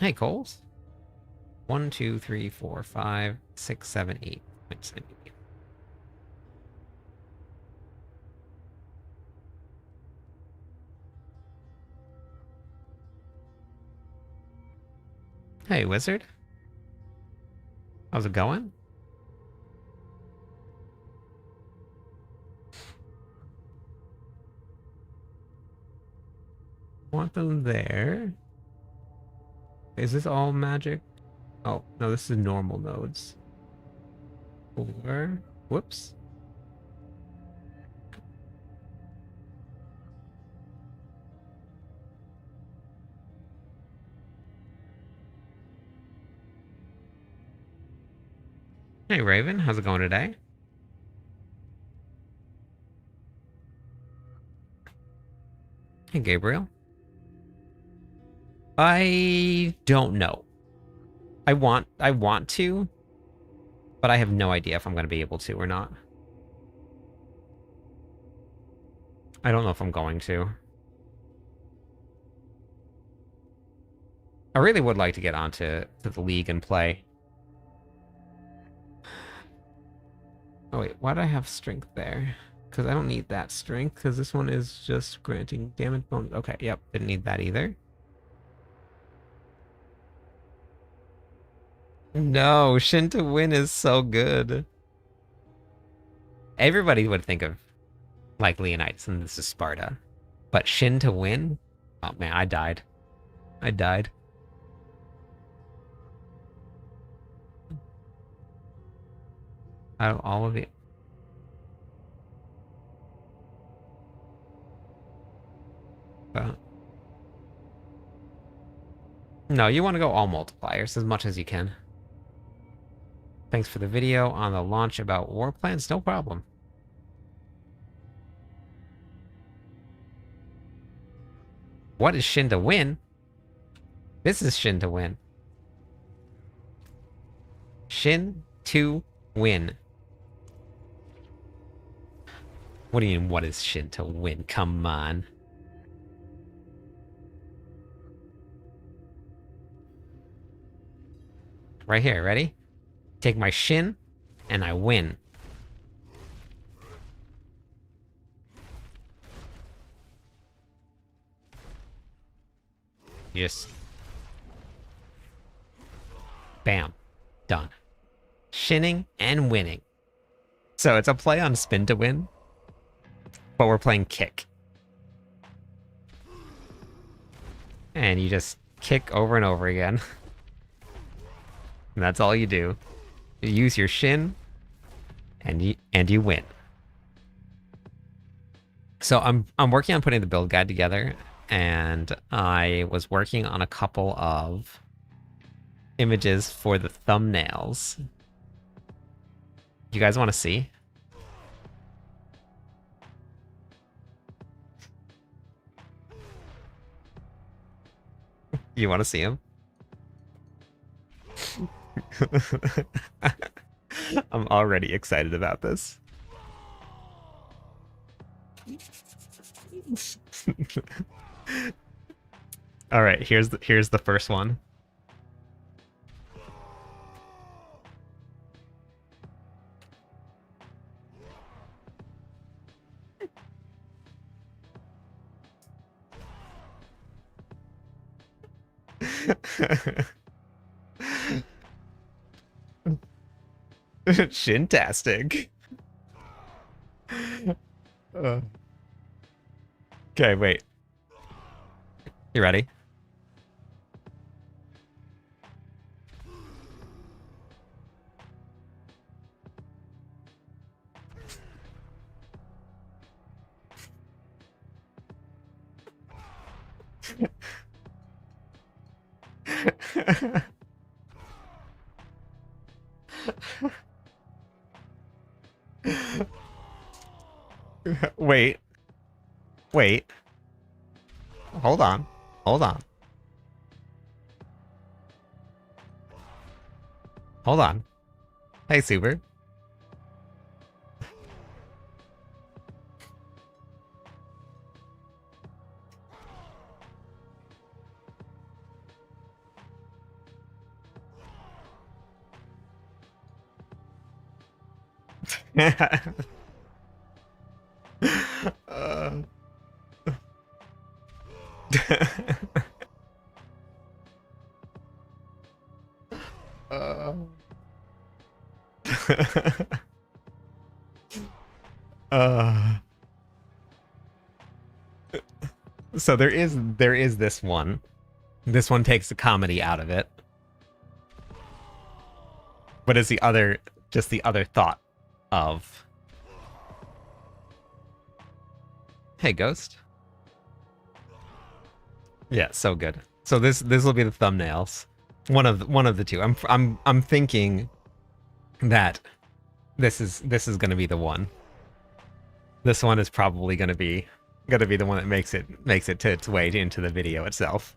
Speaker 1: Hey, Coles. 1, 2, 3, 4, 5, 6, 7, 8 points. Hey, Wizard. How's it going? Want them there. Is this all magic? Oh, no, this is normal nodes. Or, whoops. Hey, Raven, how's it going today? Hey, Gabriel. I don't know. I want to, but I have no idea if I'm going to be able to or not. I don't know if I'm going to. I really would like to get onto the league and play. Oh wait, why do I have strength there? Because I don't need that strength, because this one is just granting damage bonus. Okay, yep, didn't need that either. No, Shin2win is so good. Everybody would think of like Leonidas and this is Sparta. But Shin2win? Oh man, I died. I died. Out of all of it. No, you want to go all multipliers as much as you can. Thanks for the video on the launch about war plans. No problem. What is Shin2win? This is Shin2win. Shin2win. What do you mean, what is Shin2win? Come on. right here. Ready? Take my shin, and I win. Yes. Bam. Done. Shinning and winning. So it's a play on spin to win, but we're playing kick. And you just kick over and over again. And that's all you do. You use your shin, and you win. So I'm working on putting the build guide together, and I was working on a couple of images for the thumbnails. You guys want to see? You want to see them? I'm already excited about this. All right, here's the first one. Shintastic. Okay, wait. You ready? Wait. Wait. Hold on. Hold on. Hold on. Hey, Super. uh. uh. So there is this one. This one takes the comedy out of it. What is the other, just the other thought of... Hey, Ghost. Yeah, so good. So this will be the thumbnails. One of the two. I'm thinking that this is going to be the one. This one is probably going to be the one that makes it to its way into the video itself.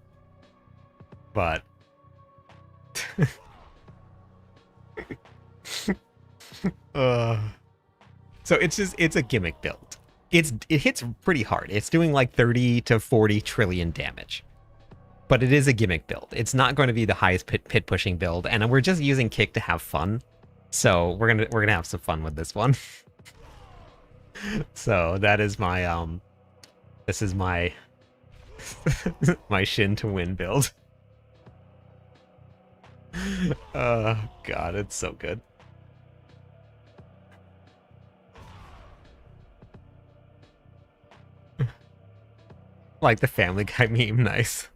Speaker 1: But so it's a gimmick build. It hits pretty hard. It's doing like 30 to 40 trillion damage. But it is a gimmick build. It's not going to be the highest pit pushing build, and we're just using kick to have fun. So we're gonna have some fun with this one. So that is my this is my my Shin2win build. God, it's so good. Like the Family Guy meme, nice.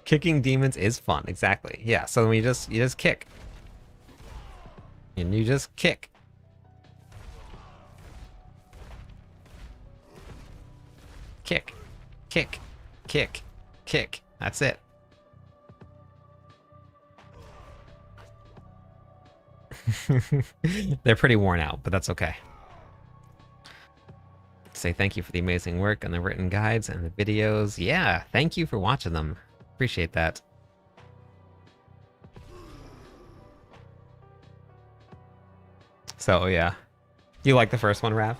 Speaker 1: Kicking demons is fun, exactly. Yeah, so you just kick. And you just kick. Kick. Kick. Kick. Kick. That's it. They're pretty worn out, but that's okay. Say thank you for the amazing work on the written guides and the videos. Yeah, thank you for watching them. Appreciate that. So yeah, you like the first one, Rav?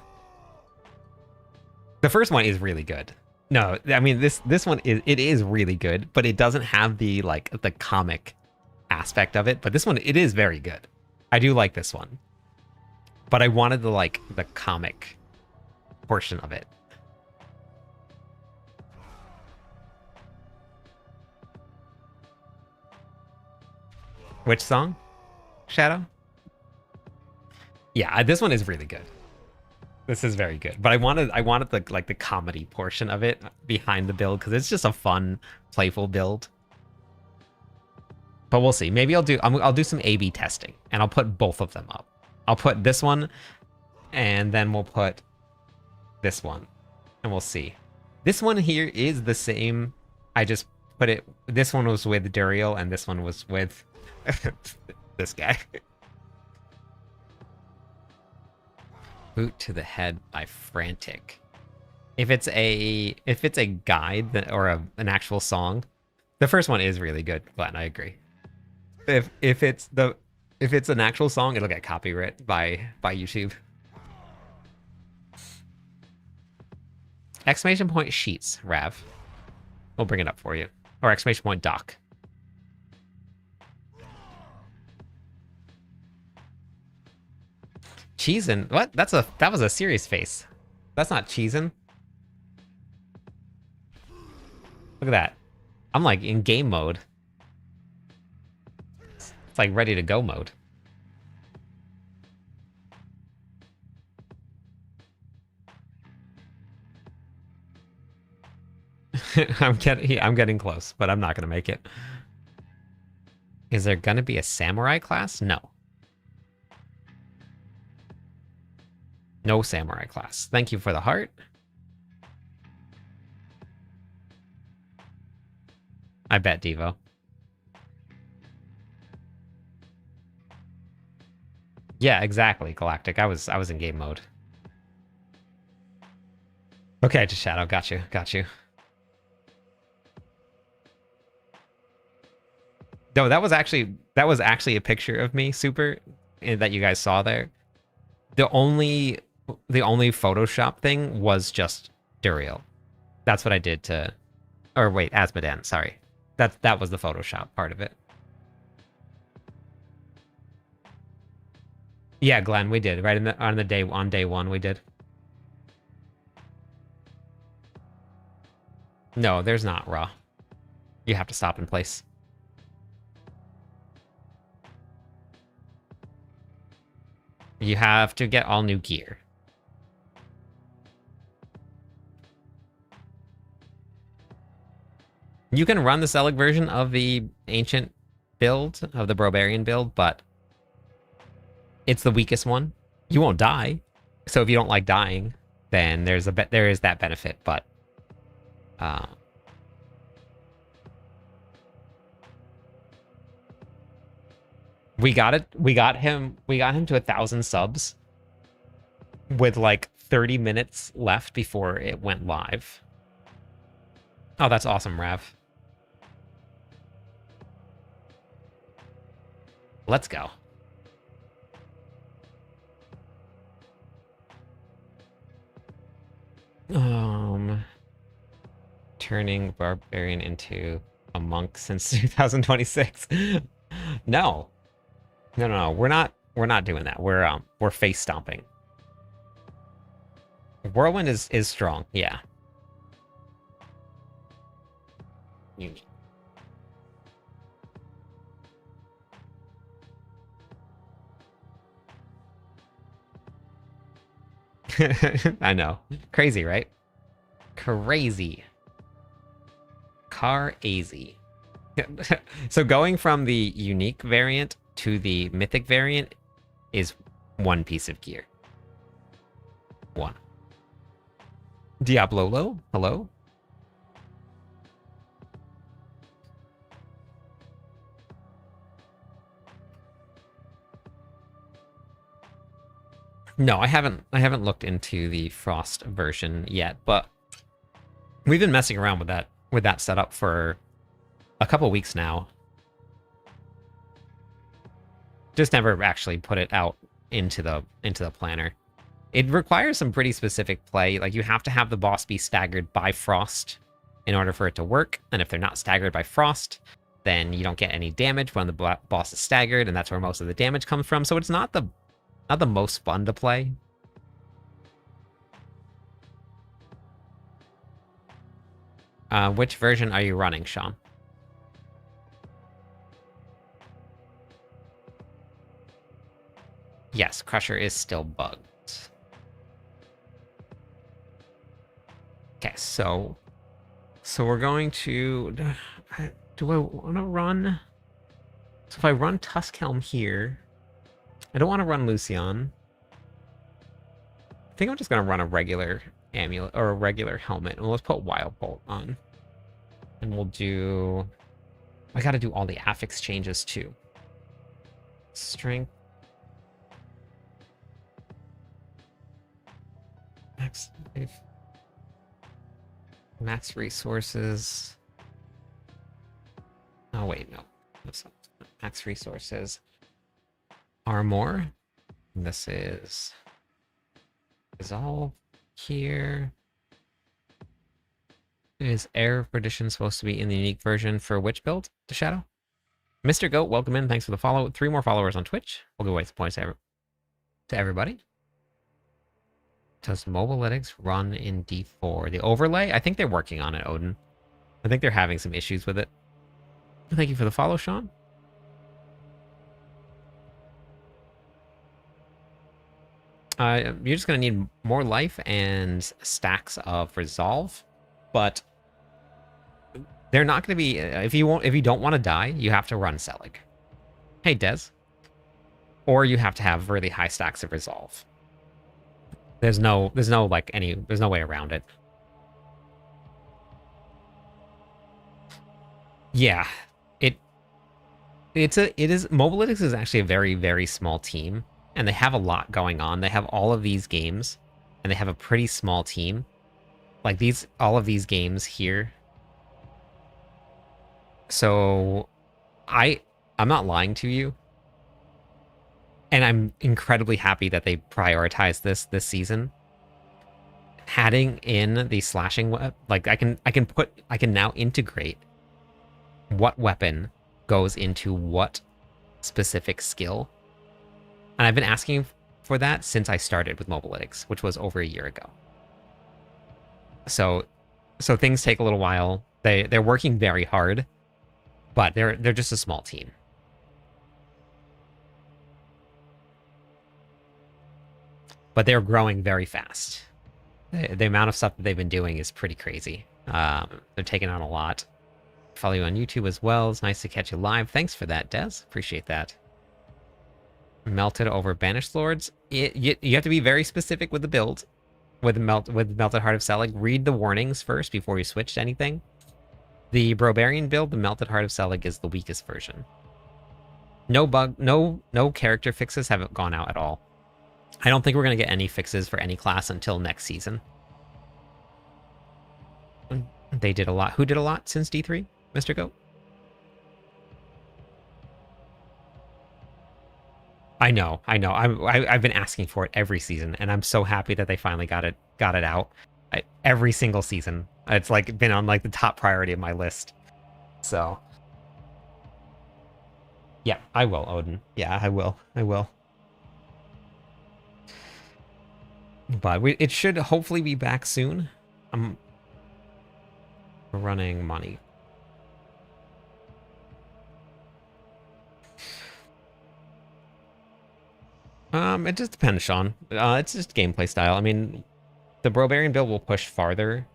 Speaker 1: The first one is really good. No, I mean this one is really good, but it doesn't have the the comic aspect of it, but this one, it is very good. I do like this one. But I wanted the comic portion of it. Which song? Shadow? Yeah, this one is really good. This is very good. But I wanted the comedy portion of it behind the build because it's just a fun, playful build. But we'll see. Maybe I'll do some A/B testing and I'll put both of them up. I'll put this one and then we'll put this one and we'll see. This one here is the same. I just put it. This one was with Duriel and this one was with this guy. Boot to the head by Frantic. If it's a guide that, or an actual song, the first one is really good. Glenn, I agree. If it's an actual song, it'll get copyright by YouTube. Exclamation point sheets, Rav. We'll bring it up for you. Or exclamation point doc. Cheesin'? What? That was a serious face. That's not cheesin'. Look at that. I'm like in game mode. It's like ready to go mode. I'm getting close, but I'm not gonna make it. Is there gonna be a samurai class? No. No samurai class. Thank you for the heart. I bet, Devo. Yeah, exactly, Galactic. I was in game mode. Okay, just Shadow. Got you. Got you. No, that was actually a picture of me, Super, that you guys saw there. The only Photoshop thing was just Duriel. That's what I did to, or wait, Asmodan. Sorry, that was the Photoshop part of it. Yeah, Glenn, we did right on day one. We did. No, there's not raw. You have to stop in place. You have to get all new gear. You can run the Selig version of the ancient build, of the Brobarian build, but it's the weakest one. You won't die. So if you don't like dying, then there is that benefit, but we got him to 1,000 subs with like 30 minutes left before it went live. Oh, that's awesome, Rav. Let's go. Turning Barbarian into a monk since 2026. No. No. We're not doing that. We're face stomping. Whirlwind is strong, yeah. I know. Crazy, right? Crazy. Car-azy. So going from the unique variant to the mythic variant is one piece of gear. One. Diablolo, hello? No, I haven't looked into the Frost version yet, but we've been messing around with that setup for a couple weeks now. Just never actually put it out into the planner. It requires some pretty specific play. Like, you have to have the boss be staggered by Frost in order for it to work, and if they're not staggered by Frost, then you don't get any damage when the boss is staggered, and that's where most of the damage comes from. So it's not the most fun to play. Which version are you running, Sean? Yes, Crusher is still bugged. Okay, so we're going to... Do I want to run... So if I run Tuskhelm here... I don't want to run Lucian. I think I'm just going to run a regular amulet, or a regular helmet. And let's put Wild Bolt on. And we'll do... I got to do all the affix changes too. Strength. Max resources. Oh, wait, no. Max resources are more. This is all here. Is Air of Perdition supposed to be in the unique version for which build? The Shadow? Mr. Goat, welcome in. Thanks for the follow. 3 more followers on Twitch. We'll go away some points to everybody. Does Mobalytics run in D4? The overlay? I think they're working on it, Odin. I think they're having some issues with it. Thank you for the follow, Sean. You're just going to need more life and stacks of resolve, but they're not going to be... if you don't want to die, you have to run Selig. Hey, Dez. Or you have to have really high stacks of resolve. There's no way around it. Yeah, it is Mobalytics is actually a very, very small team, and they have a lot going on. They have all of these games, and they have a pretty small team. Like all of these games here. So I'm not lying to you. And I'm incredibly happy that they prioritized this season. Adding in the slashing, like I can now integrate what weapon goes into what specific skill. And I've been asking for that since I started with Mobalytics, which was over a year ago. So things take a little while. They're working very hard, but they're just a small team. But they're growing very fast. The amount of stuff that they've been doing is pretty crazy. They're taking on a lot. Follow you on YouTube as well. It's nice to catch you live. Thanks for that, Des. Appreciate that. Melted over Banished Lords. You have to be very specific with the build. With Melted Heart of Selig. Read the warnings first before you switch to anything. The Brobarian build, the Melted Heart of Selig, is the weakest version. No character fixes haven't gone out at all. I don't think we're going to get any fixes for any class until next season. They did a lot. Who did a lot since D3, Mr. Goat? I know. I've been asking for it every season, and I'm so happy that they finally got it out. Every single season. It's like been on like the top priority of my list. So yeah, I will, Odin. Yeah, I will. But it should hopefully be back soon. We're running money. It just depends, Sean. It's just gameplay style. I mean, the Brobarian build will push farther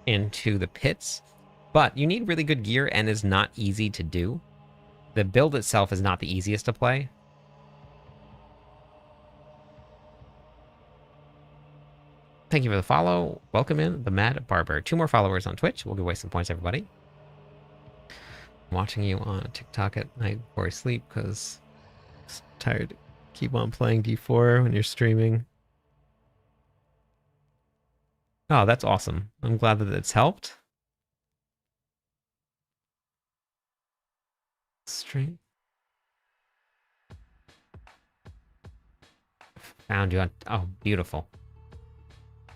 Speaker 1: into the pits, but you need really good gear and is not easy to do. The build itself is not the easiest to play. Thank you for the follow. Welcome in, the Mad Barber. 2 more followers on Twitch. We'll give away some points, everybody. I'm watching you on TikTok at night before I sleep because I'm tired. Keep on playing D4 when you're streaming. Oh, that's awesome. I'm glad that it's helped. Strength. Found you on... Oh, beautiful.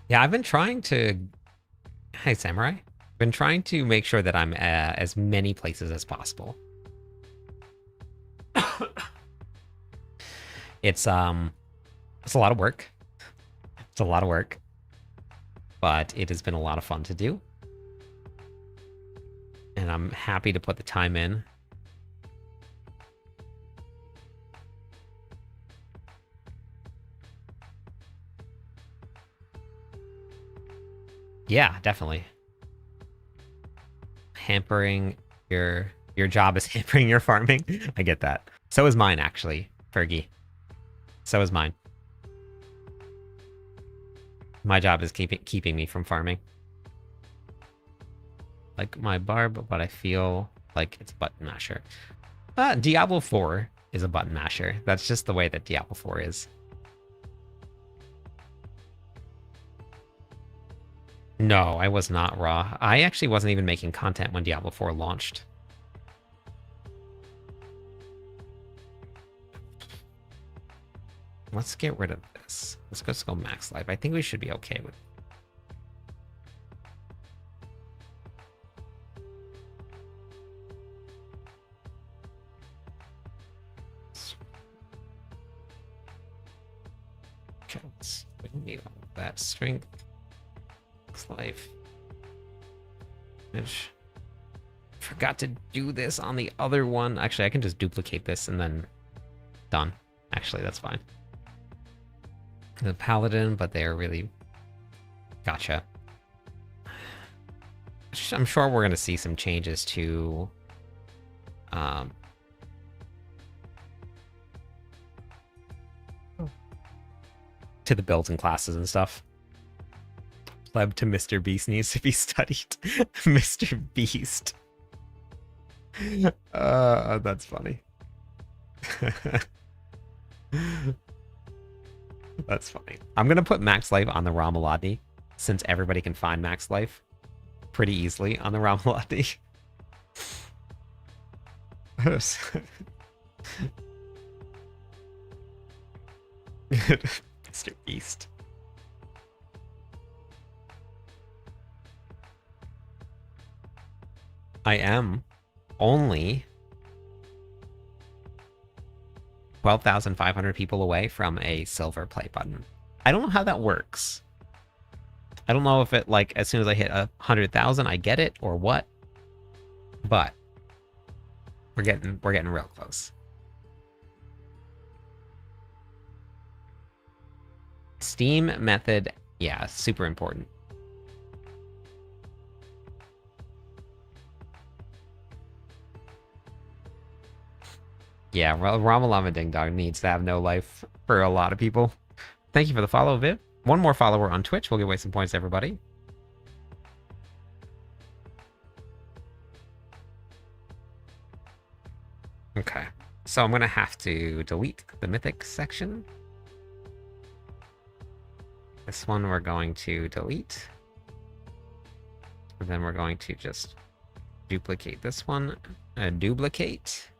Speaker 1: Yeah, I've been trying to... Hey, Samurai. Been trying to make sure that I'm as many places as possible. It's a lot of work. It's a lot of work, but it has been a lot of fun to do. And I'm happy to put the time in. Yeah, definitely. Hampering your job is hampering your farming. I get that. So is mine, actually, Fergie. So is mine. My job is keeping me from farming. Like my barb, but I feel like it's button masher. Diablo 4 is a button masher. That's just the way that Diablo 4 is. No, I was not raw. I actually wasn't even making content when Diablo 4 launched. Let's get rid of this. Let's go max life. I think we should be okay with it. Okay, we need all that strength. Max life. Forgot to do this on the other one. Actually, I can just duplicate this and then done. Actually, that's fine. The paladin, but they're really... Gotcha. I'm sure we're going to see some changes to... to the builds and classes and stuff. Pleb to Mr. Beast needs to be studied. Mr. Beast. That's funny. That's funny. I'm gonna put max life on the Ramaladi, since everybody can find max life pretty easily on the Ramaladi. Mr. Beast. I am only 12,500 people away from a silver play button. I don't know how that works. I don't know if it, like, as soon as I hit 100,000, I get it or what. But we're getting real close. Steam method, yeah, super important. Yeah, Ramalama Ding Dong needs to have no life for a lot of people. Thank you for the follow, Viv. One more follower on Twitch. We'll give away some points to everybody. Okay, so I'm going to have to delete the mythic section. This one we're going to delete. And then we're going to just duplicate this one. Duplicate.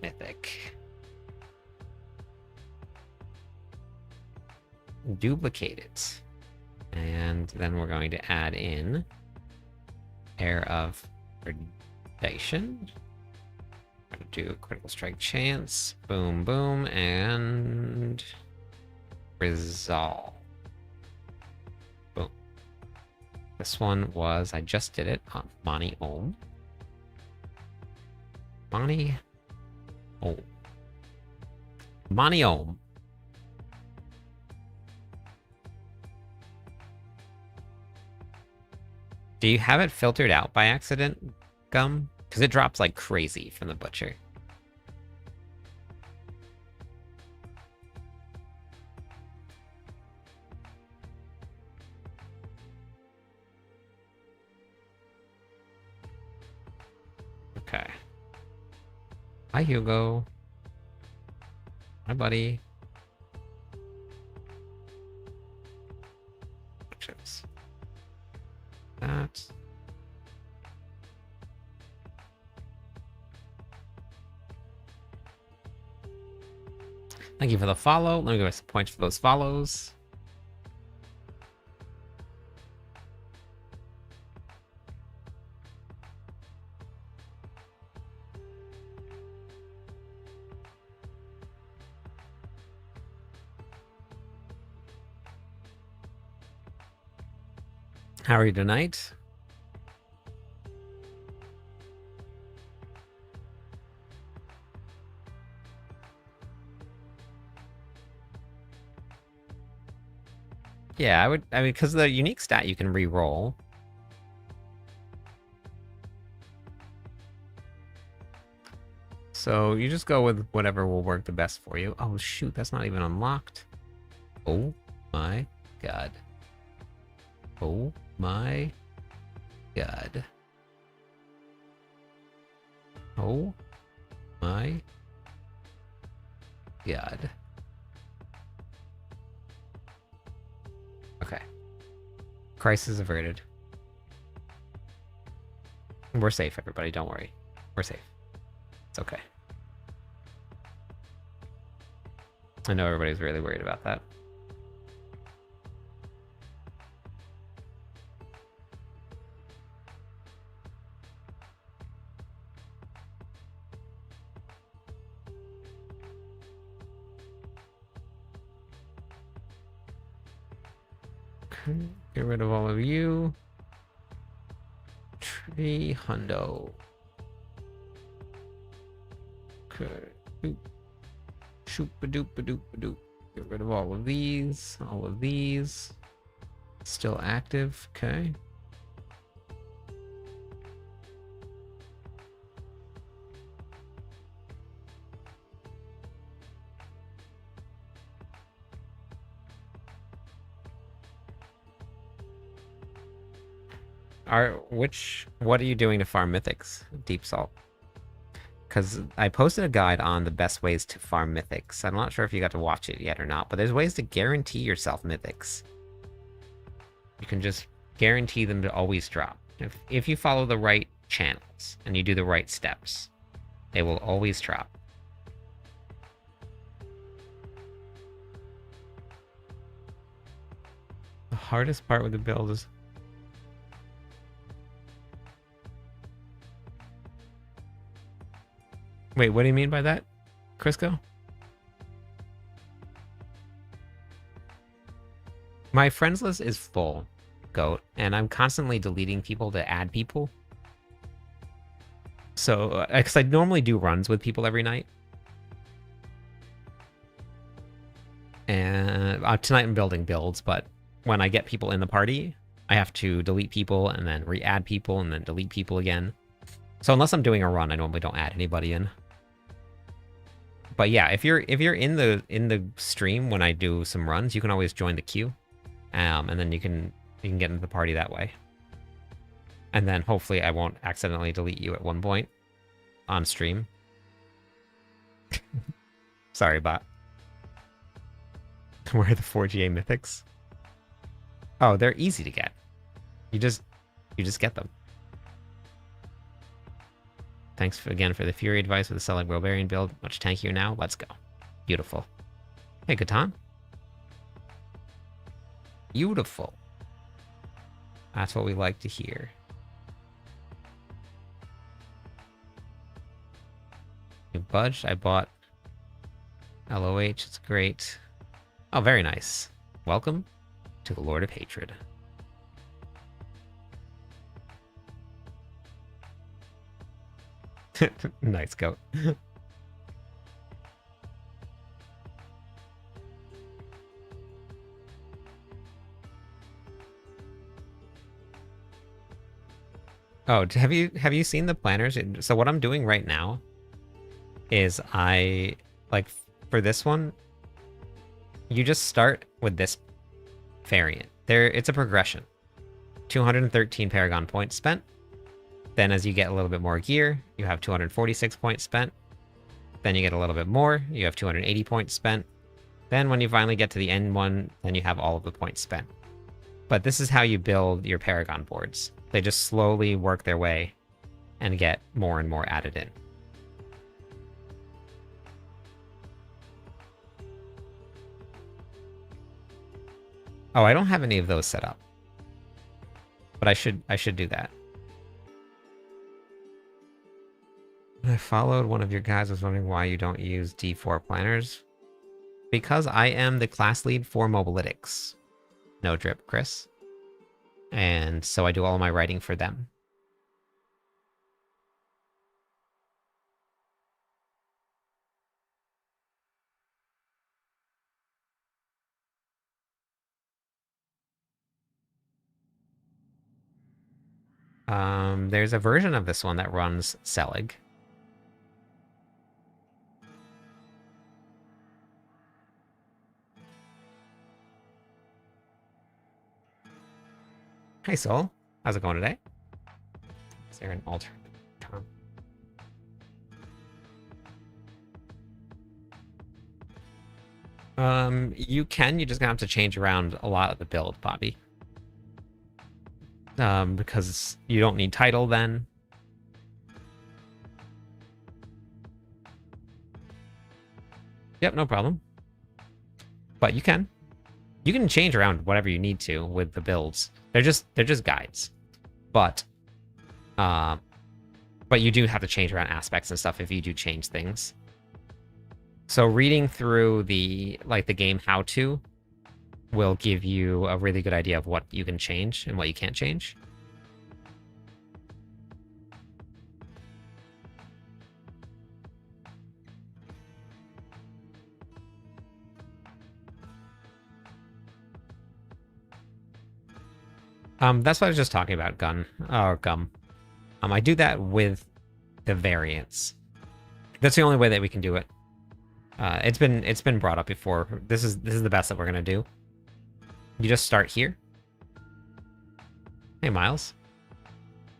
Speaker 1: Mythic. Duplicate it. And then we're going to add in Air of Predation. We're going to do critical strike chance. Boom, boom, and resolve. Boom. This one was, I just did it on Mani Om. Mani Om. Mani Om. Do you have it filtered out by accident, Gum? Because it drops like crazy from the butcher. Okay. Hi, Hugo. Hi, buddy. Chips. That. Thank you for the follow. Let me give us some points for those follows. How are you tonight? Yeah, I mean, because the unique stat you can re-roll. So you just go with whatever will work the best for you. Oh shoot, that's not even unlocked. Oh my god. Oh my god. Oh my god. Okay. Crisis averted. We're safe, everybody. Don't worry. We're safe. It's okay. I know everybody's really worried about that. Get rid of all of you. Tree hundo. Okay. Shoop a doop a doop a doop. Get rid of all of these. All of these. Still active. Okay. What are you doing to farm mythics, Deep Salt? Because I posted a guide on the best ways to farm mythics. I'm not sure if you got to watch it yet or not, but there's ways to guarantee yourself mythics. You can just guarantee them to always drop. If you follow the right channels and you do the right steps, they will always drop. The hardest part with the build is... Wait, what do you mean by that, Crisco? My friends list is full, Goat, and I'm constantly deleting people to add people. So, because I normally do runs with people every night. And tonight I'm building builds, but when I get people in the party, I have to delete people and then re-add people and then delete people again. So unless I'm doing a run, I normally don't add anybody in. But yeah, if you're in the stream when I do some runs, you can always join the queue, and then you can get into the party that way. And then hopefully I won't accidentally delete you at one point on stream. Sorry, bot. Where are the 4GA mythics? Oh, they're easy to get. You just get them. Thanks again for the Fury advice with the Select Barbarian build. Much tankier now. Let's go. Beautiful. Hey, Catan. Beautiful. That's what we like to hear. You budged. I bought LOH. It's great. Oh, very nice. Welcome to the Lord of Hatred. Nice, Goat. Oh, have you seen the planners? So what I'm doing right now is for this one, you just start with this variant. It's a progression. 213 Paragon points spent. Then as you get a little bit more gear, you have 246 points spent. Then you get a little bit more, you have 280 points spent. Then when you finally get to the end one, then you have all of the points spent. But this is how you build your Paragon boards. They just slowly work their way and get more and more added in. Oh, I don't have any of those set up. But I should do that. I followed one of your guys. Was wondering why you don't use D4 planners. Because I am the class lead for Mobalytics. No drip, Chris. And so I do all my writing for them. There's a version of this one that runs Selig. Hey, Soul. How's it going today? Is there an alternate term? You can. You're just gonna have to change around a lot of the build, Bobby. Because you don't need title then. Yep, no problem. But you can. You can change around whatever you need to with the builds. They're just guides. But you do have to change around aspects and stuff if you do change things. So reading through the game how-to will give you a really good idea of what you can change and what you can't change. That's what I was just talking about, gum. I do that with the variants. That's the only way that we can do it. It's been brought up before. This is the best that we're gonna do. You just start here. Hey, Miles.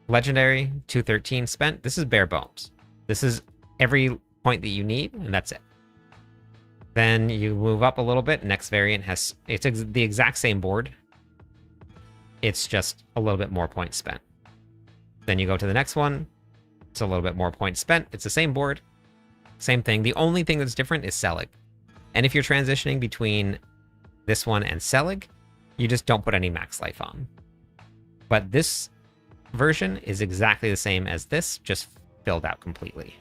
Speaker 1: Legendary 213 spent. This is bare bones. This is every point that you need, and that's it. Then you move up a little bit. Next variant has the exact same board. It's just a little bit more points spent. Then you go to the next one. It's a little bit more points spent. It's the same board. Same thing. The only thing that's different is Selig. And if you're transitioning between this one and Selig, you just don't put any max life on. But this version is exactly the same as this, just filled out completely.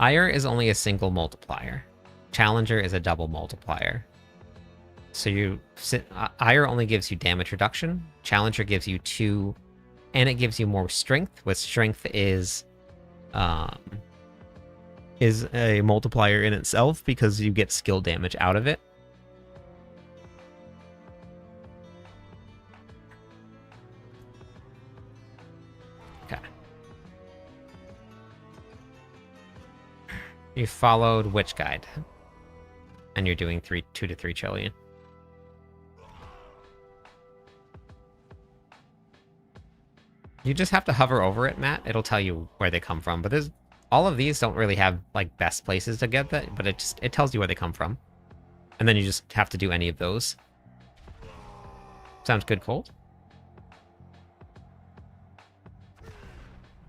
Speaker 1: Ire is only a single multiplier. Challenger is a double multiplier. So Ire only gives you damage reduction. Challenger gives you 2, and it gives you more strength. With strength is a multiplier in itself because you get skill damage out of it. Okay. You followed which guide? And you're doing 2 to 3 trillion. You just have to hover over it, Matt. It'll tell you where they come from. But all of these don't really have like best places to get that, but it tells you where they come from. And then you just have to do any of those. Sounds good, Colt.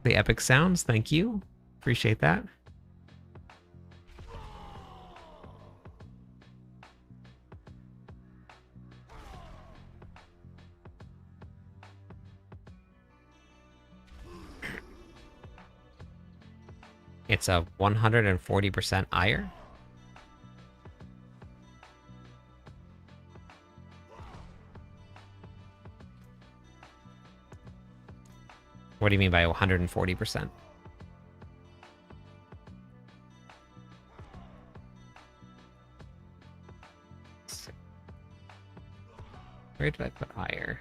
Speaker 1: The epic sounds, thank you. Appreciate that. It's a 140% ire. What do you mean by 140%? Where did I put ire?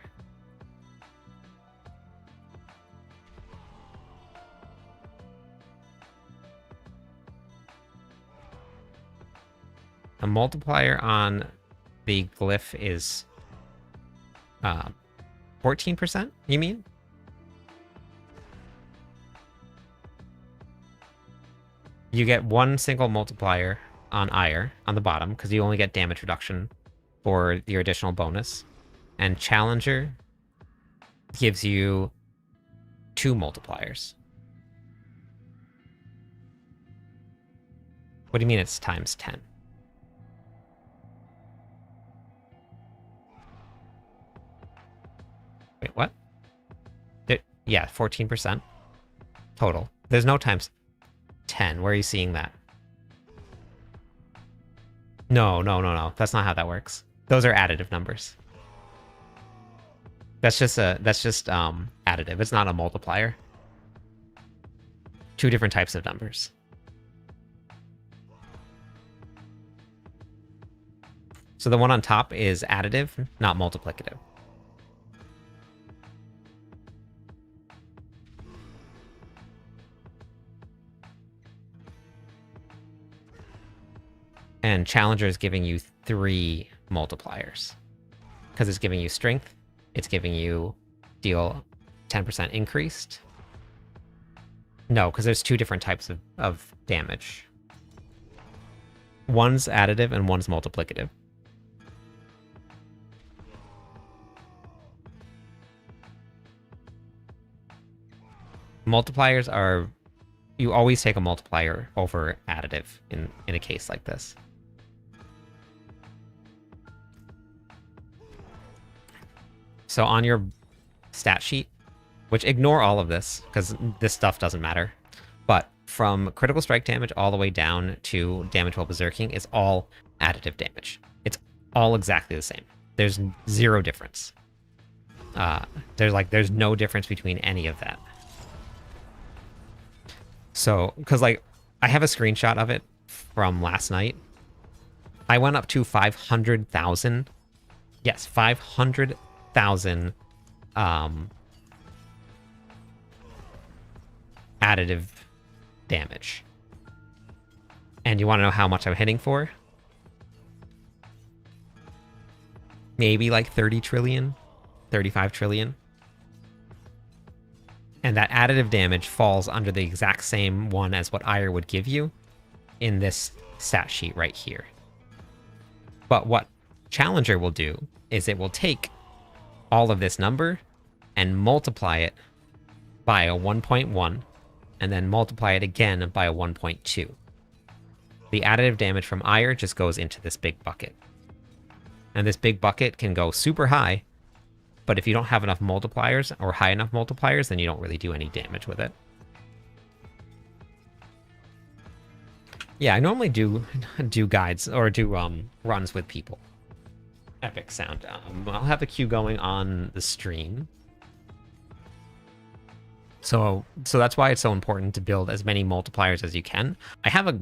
Speaker 1: A multiplier on the glyph is 14%, you mean? You get 1 single multiplier on ire on the bottom because you only get damage reduction for your additional bonus. And Challenger gives you 2 multipliers. What do you mean it's times 10? Wait, what? Yeah, 14% total. There's no times 10. Where are you seeing that? No, no, no, no. That's not how that works. Those are additive numbers. That's just additive. It's not a multiplier. Two different types of numbers. So the one on top is additive, not multiplicative. And Challenger is giving you 3 multipliers. Because it's giving you strength, it's giving you deal 10% increased. No, because there's 2 different types of damage. One's additive and one's multiplicative. Multipliers are... You always take a multiplier over additive in a case like this. So on your stat sheet, which ignore all of this, because this stuff doesn't matter, but from critical strike damage all the way down to damage while berserking is all additive damage. It's all exactly the same. There's 0 difference. There's no difference between any of that. So, because like, I have a screenshot of it from last night. I went up to 500,000. Yes, 500,000 additive damage. And you want to know how much I'm hitting for? Maybe like 30 trillion, 35 trillion. And that additive damage falls under the exact same one as what Ire would give you in this stat sheet right here. But what Challenger will do is it will take all of this number and multiply it by a 1.1 and then multiply it again by a 1.2. The additive damage from Ire just goes into this big bucket. And this big bucket can go super high, but if you don't have enough multipliers or high enough multipliers, then you don't really do any damage with it. Yeah, I normally do guides or do runs with people. Epic sound. I'll have the queue going on the stream. So that's why it's so important to build as many multipliers as you can. I have a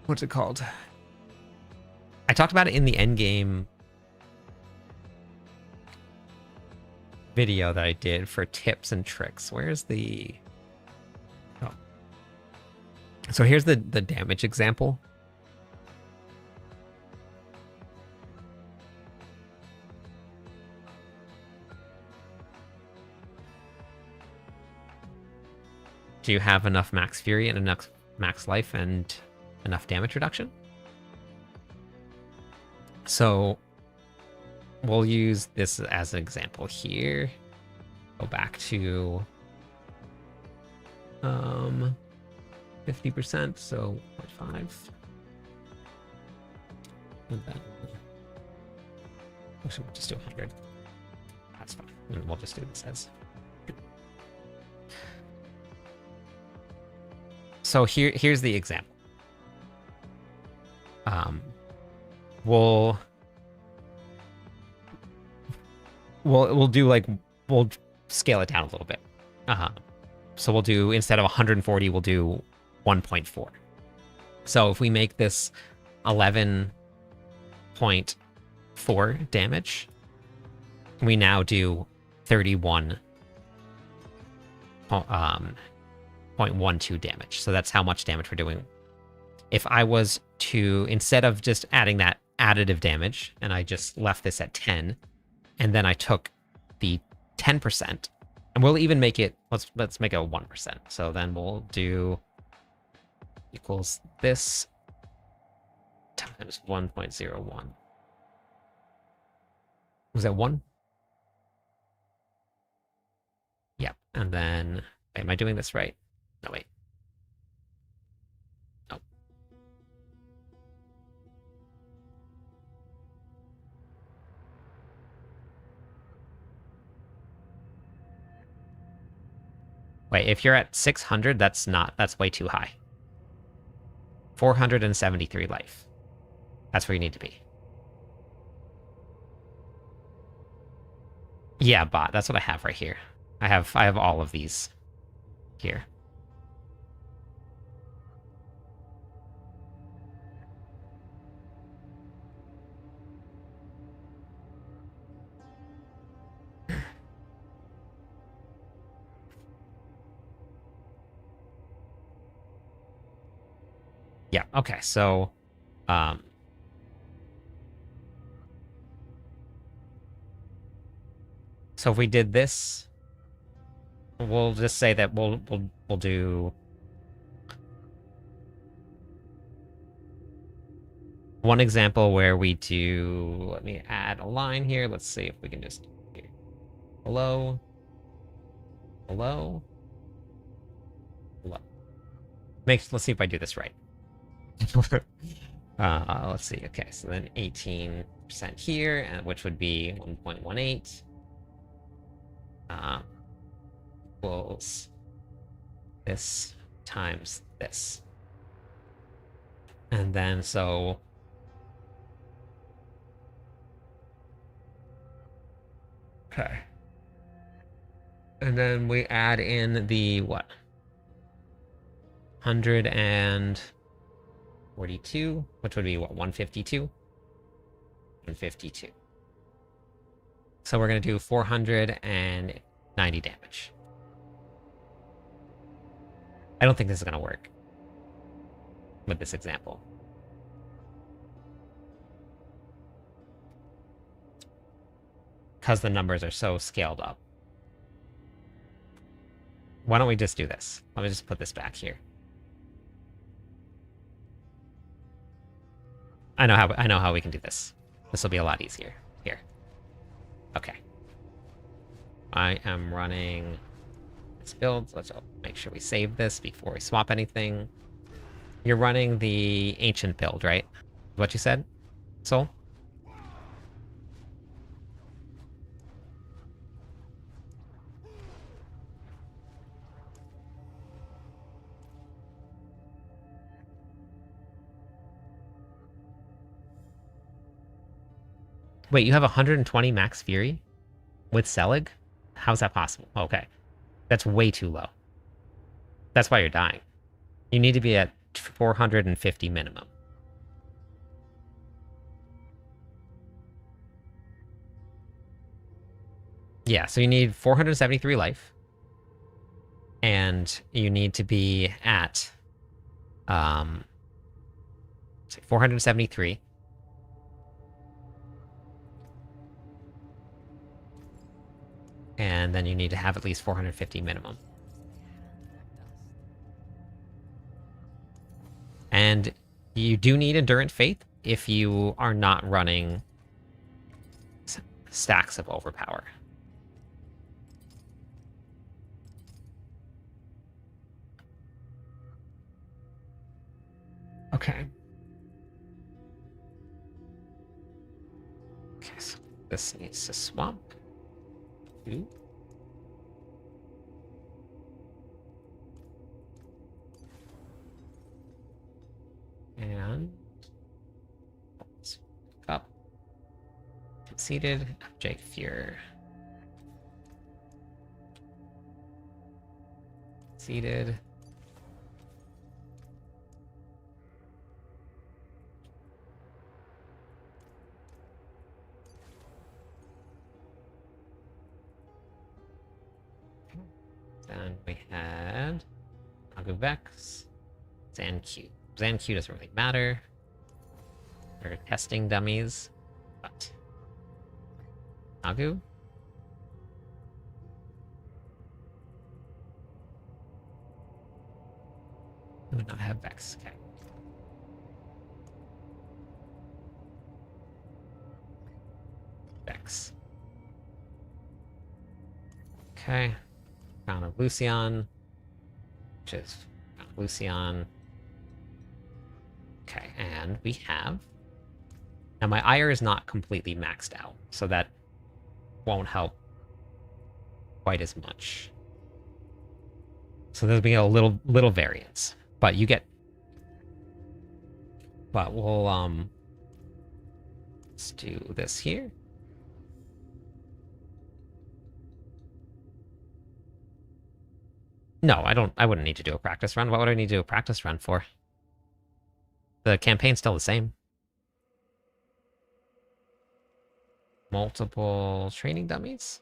Speaker 1: what's it called? I talked about it in the endgame video that I did for tips and tricks. Where's the... Oh. So here's the damage example. Do you have enough max fury and enough max life and enough damage reduction? So we'll use this as an example here. Go back to 50%, so 0.5. And then we'll just do 100. That's fine. And we'll just do this as... So here's the example. We'll do like, we'll scale it down a little bit. So we'll do, instead of 140, we'll do 1.4. So if we make this 11.4 damage, we now do 31.12 damage. So that's how much damage we're doing. If I was to, instead of just adding that additive damage, and I just left this at 10, and then I took the 10%, and we'll even make it, let's make it a 1%. So then we'll do equals this times 1.01. Was that 1? Yep. And then, am I doing this right? No, wait. Oh. Wait, if you're at 600, that's way too high. 473 life. That's where you need to be. Yeah, bot. That's what I have right here. I have all of these here. Yeah, okay, so so if we did this, we'll just say that we'll do one example where we do, let me add a line here. Let's see if we can just hello, hello, hello. Let's see if I do this right. Let's see. Okay, so then 18% here, which would be 1.18 equals this times this. And then so okay. And then we add in the what? 142, which would be what, 152? 152. So we're going to do 490 damage. I don't think this is going to work with this example. Because the numbers are so scaled up. Why don't we just do this? Let me just put this back here. I know how we can do this. This will be a lot easier. Here. Okay. I am running this build. Let's make sure we save this before we swap anything. You're running the ancient build, right? What you said, Soul? Wait, you have 120 max fury with Selig? How's that possible? Okay. That's way too low. That's why you're dying. You need to be at 450 minimum. Yeah, so you need 473 life. And you need to be at 473. And then you need to have at least 450 minimum. And you do need Endurant Faith if you are not running stacks of Overpower. Okay. Okay, so this needs to swap. Ooh. And let's pick up. Conceded. Jake Fuhr. Conceded. Then we had Nagu Vex, Zanq. Zanq doesn't really matter. We're testing dummies, but Nagu. I would not have Vex. Okay. Vex. Okay. Crown of Lucian, which is Crown of Lucian. Okay, and we have... Now my ire is not completely maxed out, so that won't help quite as much. So there'll be a little variance, but you get. But we'll let's do this here. No, I don't. I wouldn't need to do a practice run. What would I need to do a practice run for? The campaign's still the same. Multiple training dummies.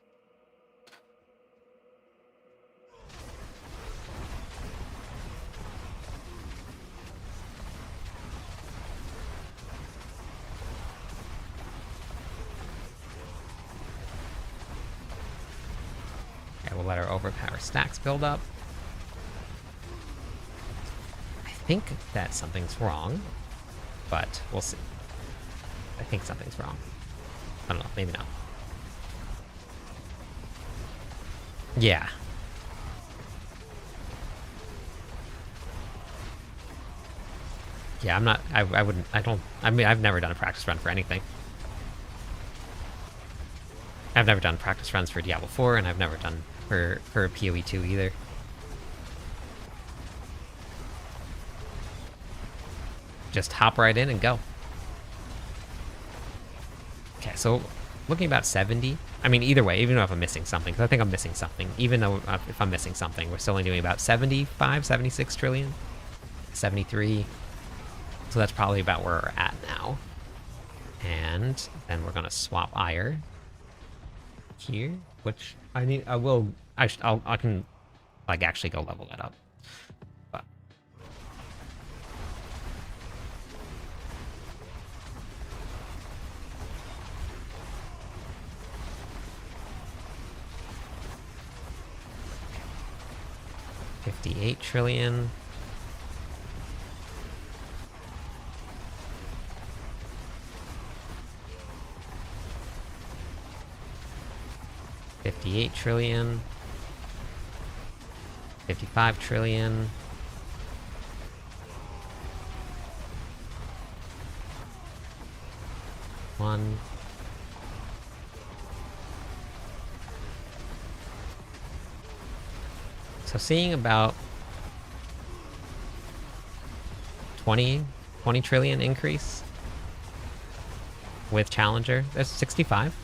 Speaker 1: Okay, we'll let our overpower stacks build up. I think that something's wrong, but we'll see. I think something's wrong. I don't know, maybe not. Yeah. Yeah, I'm not, I wouldn't, I mean, I've never done a practice run for anything. I've never done practice runs for Diablo 4, and I've never done for PoE 2 either. Just hop right in and go. Okay, so looking about 70. I mean, either way, even if I'm missing something, because I think I'm missing something. Even though if I'm missing something, we're still only doing about 75, 76 trillion, 73. So that's probably about where we're at now. And then we're gonna swap ire here, which I can like actually go level that up. But $58 trillion. $58 trillion. 55 trillion. One. So seeing about 20 trillion increase with Challenger. There's 65.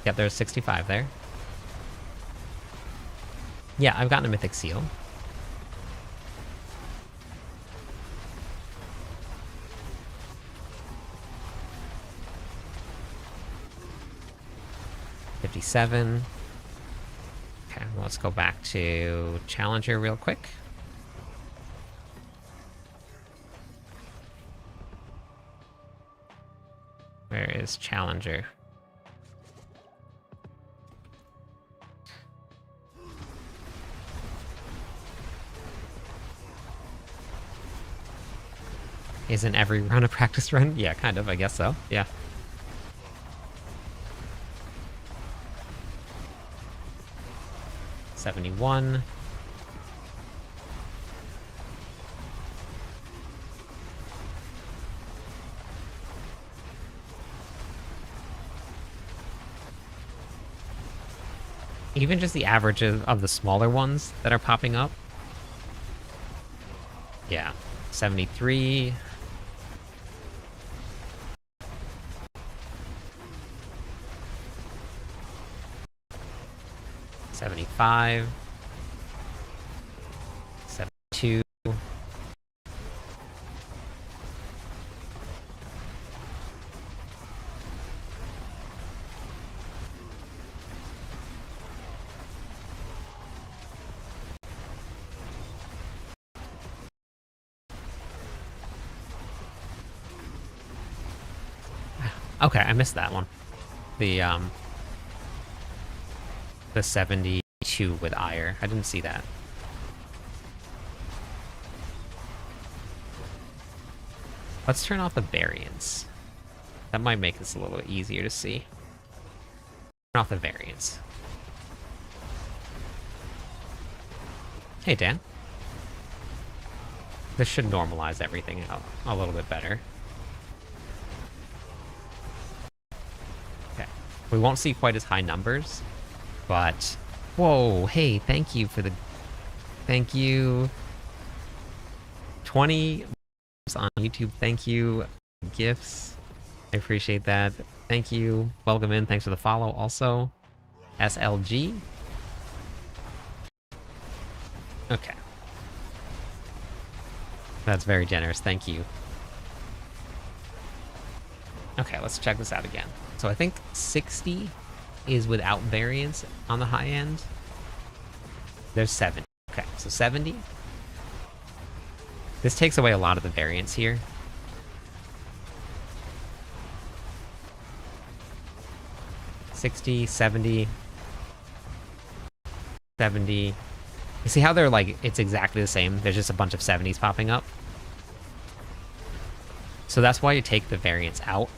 Speaker 1: Yep, there's 65 there. Yeah, I've gotten a Mythic Seal. $57. Okay, well, let's go back to Challenger real quick. Where is Challenger? Isn't every run a practice run? Yeah, kind of, I guess so. Yeah. $71. Even just the average of the smaller ones that are popping up. Yeah. 73. $75. 72. Okay, I missed that one. The 72 with ire. I didn't see that. Let's turn off the variance. That might make this a little easier to see. Turn off the variance. Hey, Dan. This should normalize everything out a little bit better. Okay. We won't see quite as high numbers, But, whoa, hey, thank you for the, thank you. 20 on YouTube, thank you. Gifts, I appreciate that. Thank you. Welcome in, thanks for the follow also. SLG. Okay. That's very generous, thank you. Okay, let's check this out again. So I think 60 is without variance on the high end. There's 70. Okay, so 70. This takes away a lot of the variance here. $60, $70, $70. You see how they're like, it's exactly the same. There's just a bunch of 70s popping up. So that's why you take the variance out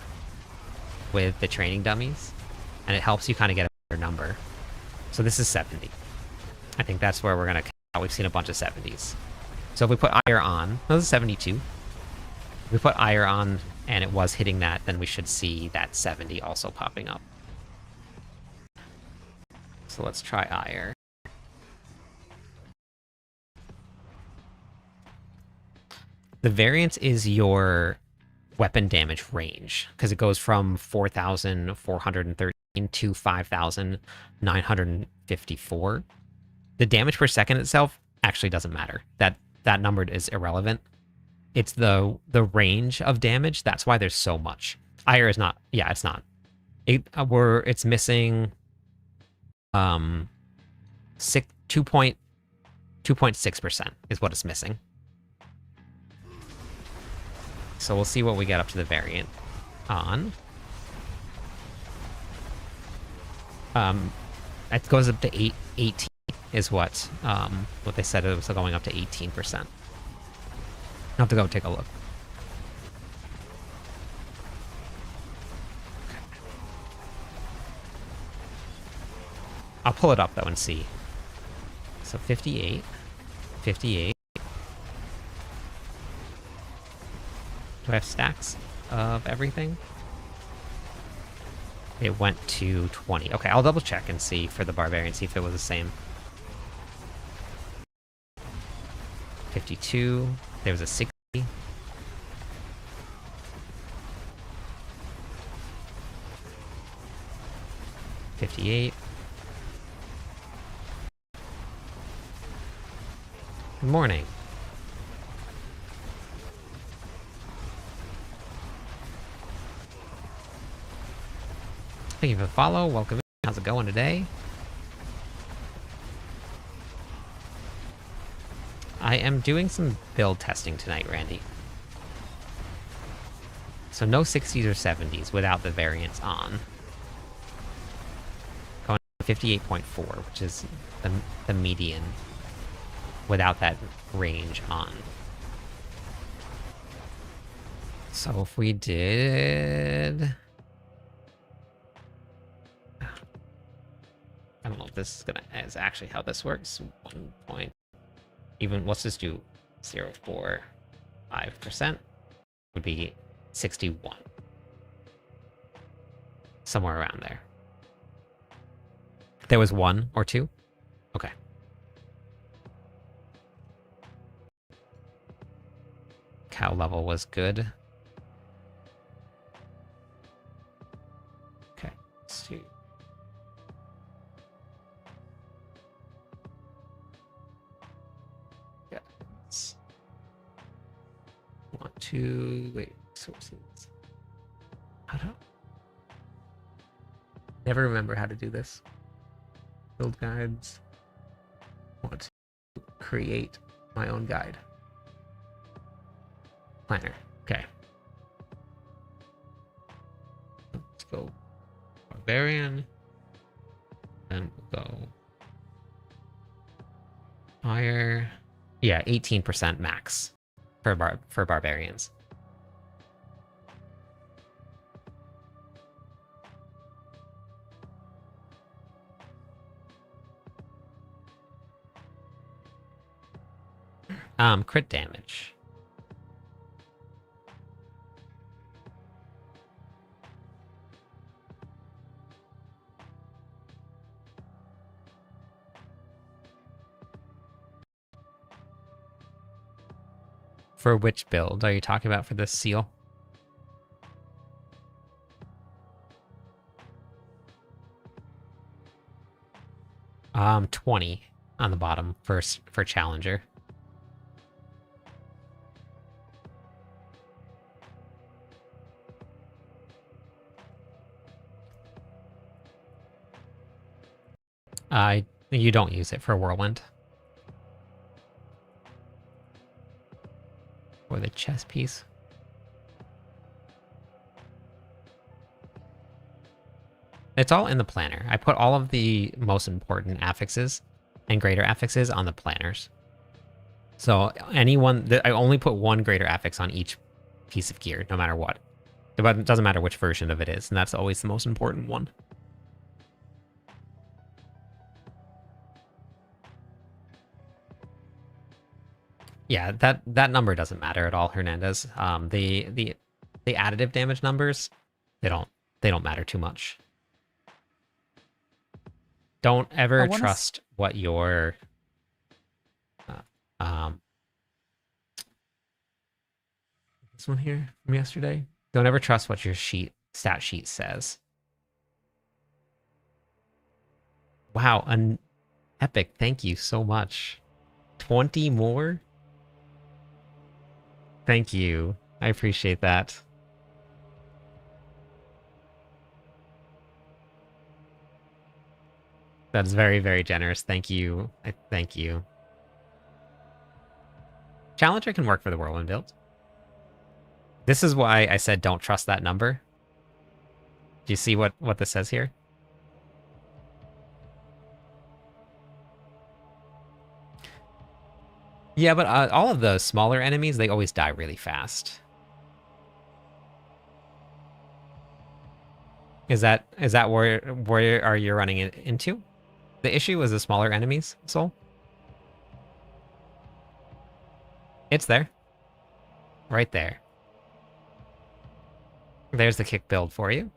Speaker 1: with the training dummies, and it helps you kind of get a better number. So this is 70. I think that's where we're going to cut out. We've seen a bunch of 70s. So if we put IR on, oh, this is 72. If we put IR on and it was hitting that, then we should see that 70 also popping up. So let's try IR. The variance is your weapon damage range, because it goes from 4,413 to 5,954. The damage per second itself actually doesn't matter. That number is irrelevant. It's the range of damage. That's why there's so much. IR is not. Yeah, it's not. It's missing 2.6% is what it's missing. So we'll see what we get up to the variant on. It goes up to 18 is what they said. It was going up to 18%. I'll have to go take a look. I'll pull it up though and see. So 58, 58. Do I have stacks of everything? It went to 20. Okay, I'll double check and see for the barbarian, see if it was the same. 52. There was a 60. 58. Good morning. Thank you for the follow. Welcome in. How's it going today? I am doing some build testing tonight, Randy. So no 60s or 70s without the variants on. Going to 58.4, which is the median without that range on. So if we did... I don't know if this is actually how this works. 1 point. Even, let's just do 0.45%. Would be 61. Somewhere around there. There was 1 or 2? Okay. Cow level was good. Okay, let's see. Want to wait, sources. I don't never remember how to do this. Build guides. Want to create my own guide. Planner. Okay. Let's go barbarian. Then we'll go higher. Yeah, 18% max for barbarians. Crit damage. For which build are you talking about for this seal? 20 on the bottom first for Challenger. You don't use it for Whirlwind. Or the chess piece. It's all in the planner. I put all of the most important affixes and greater affixes on the planners. So I only put one greater affix on each piece of gear, no matter what. It doesn't matter which version of it is, and that's always the most important one. Yeah, that number doesn't matter at all, Hernandez. The additive damage numbers, they don't matter too much. Don't ever trust what your this one here from yesterday. Don't ever trust what your stat sheet says. Wow, an epic! Thank you so much. 20 more. Thank you. I appreciate that. That's very, very generous. Thank you. Thank you. Challenger can work for the Whirlwind build. This is why I said don't trust that number. Do you see what this says here? Yeah, but all of the smaller enemies, they always die really fast. Is that where are you running it into? The issue is the smaller enemies, Soul? It's there. Right there. There's the kick build for you.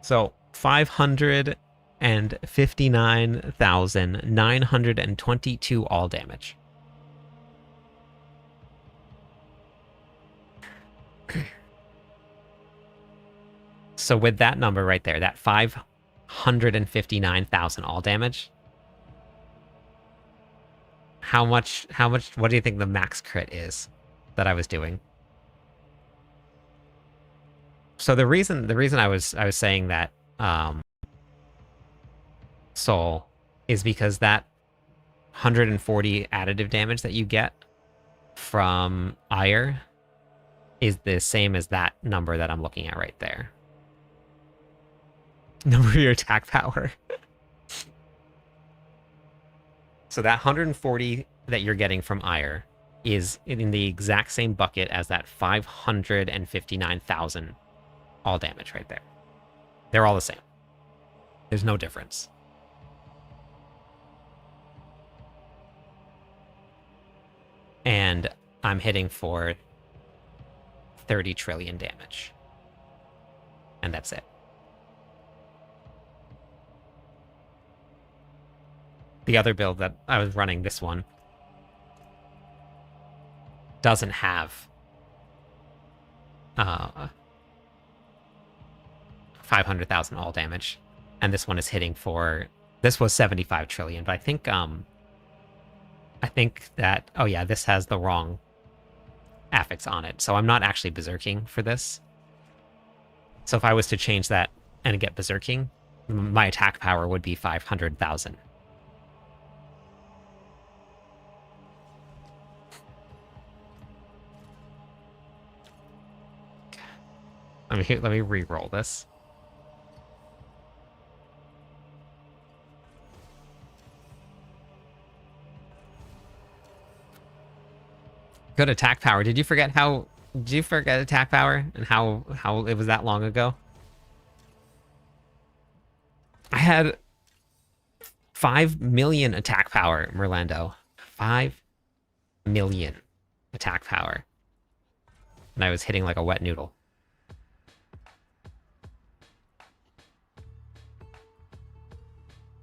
Speaker 1: So 559,922 all damage. So with that number right there, that 559,000 all damage, how much, what do you think the max crit is that I was doing? So the reason I was saying that Soul is because that 140 additive damage that you get from Ire is the same as that number that I'm looking at right there. Number of your attack power. So that 140 that you're getting from Ire is in the exact same bucket as that 559,000 all damage right there. They're all the same. There's no difference. And I'm hitting for 30 trillion damage. And that's it. The other build that I was running, this one, doesn't have 500,000 all damage, and this one is hitting for, this was 75 trillion, but I think that, oh yeah, this has the wrong affix on it, so I'm not actually berserking for this. So if I was to change that and get berserking, my attack power would be 500,000. Let me re-roll this. Good attack power. Did you forget attack power and how it was that long ago? I had 5 million attack power, Merlando. 5 million attack power. And I was hitting like a wet noodle.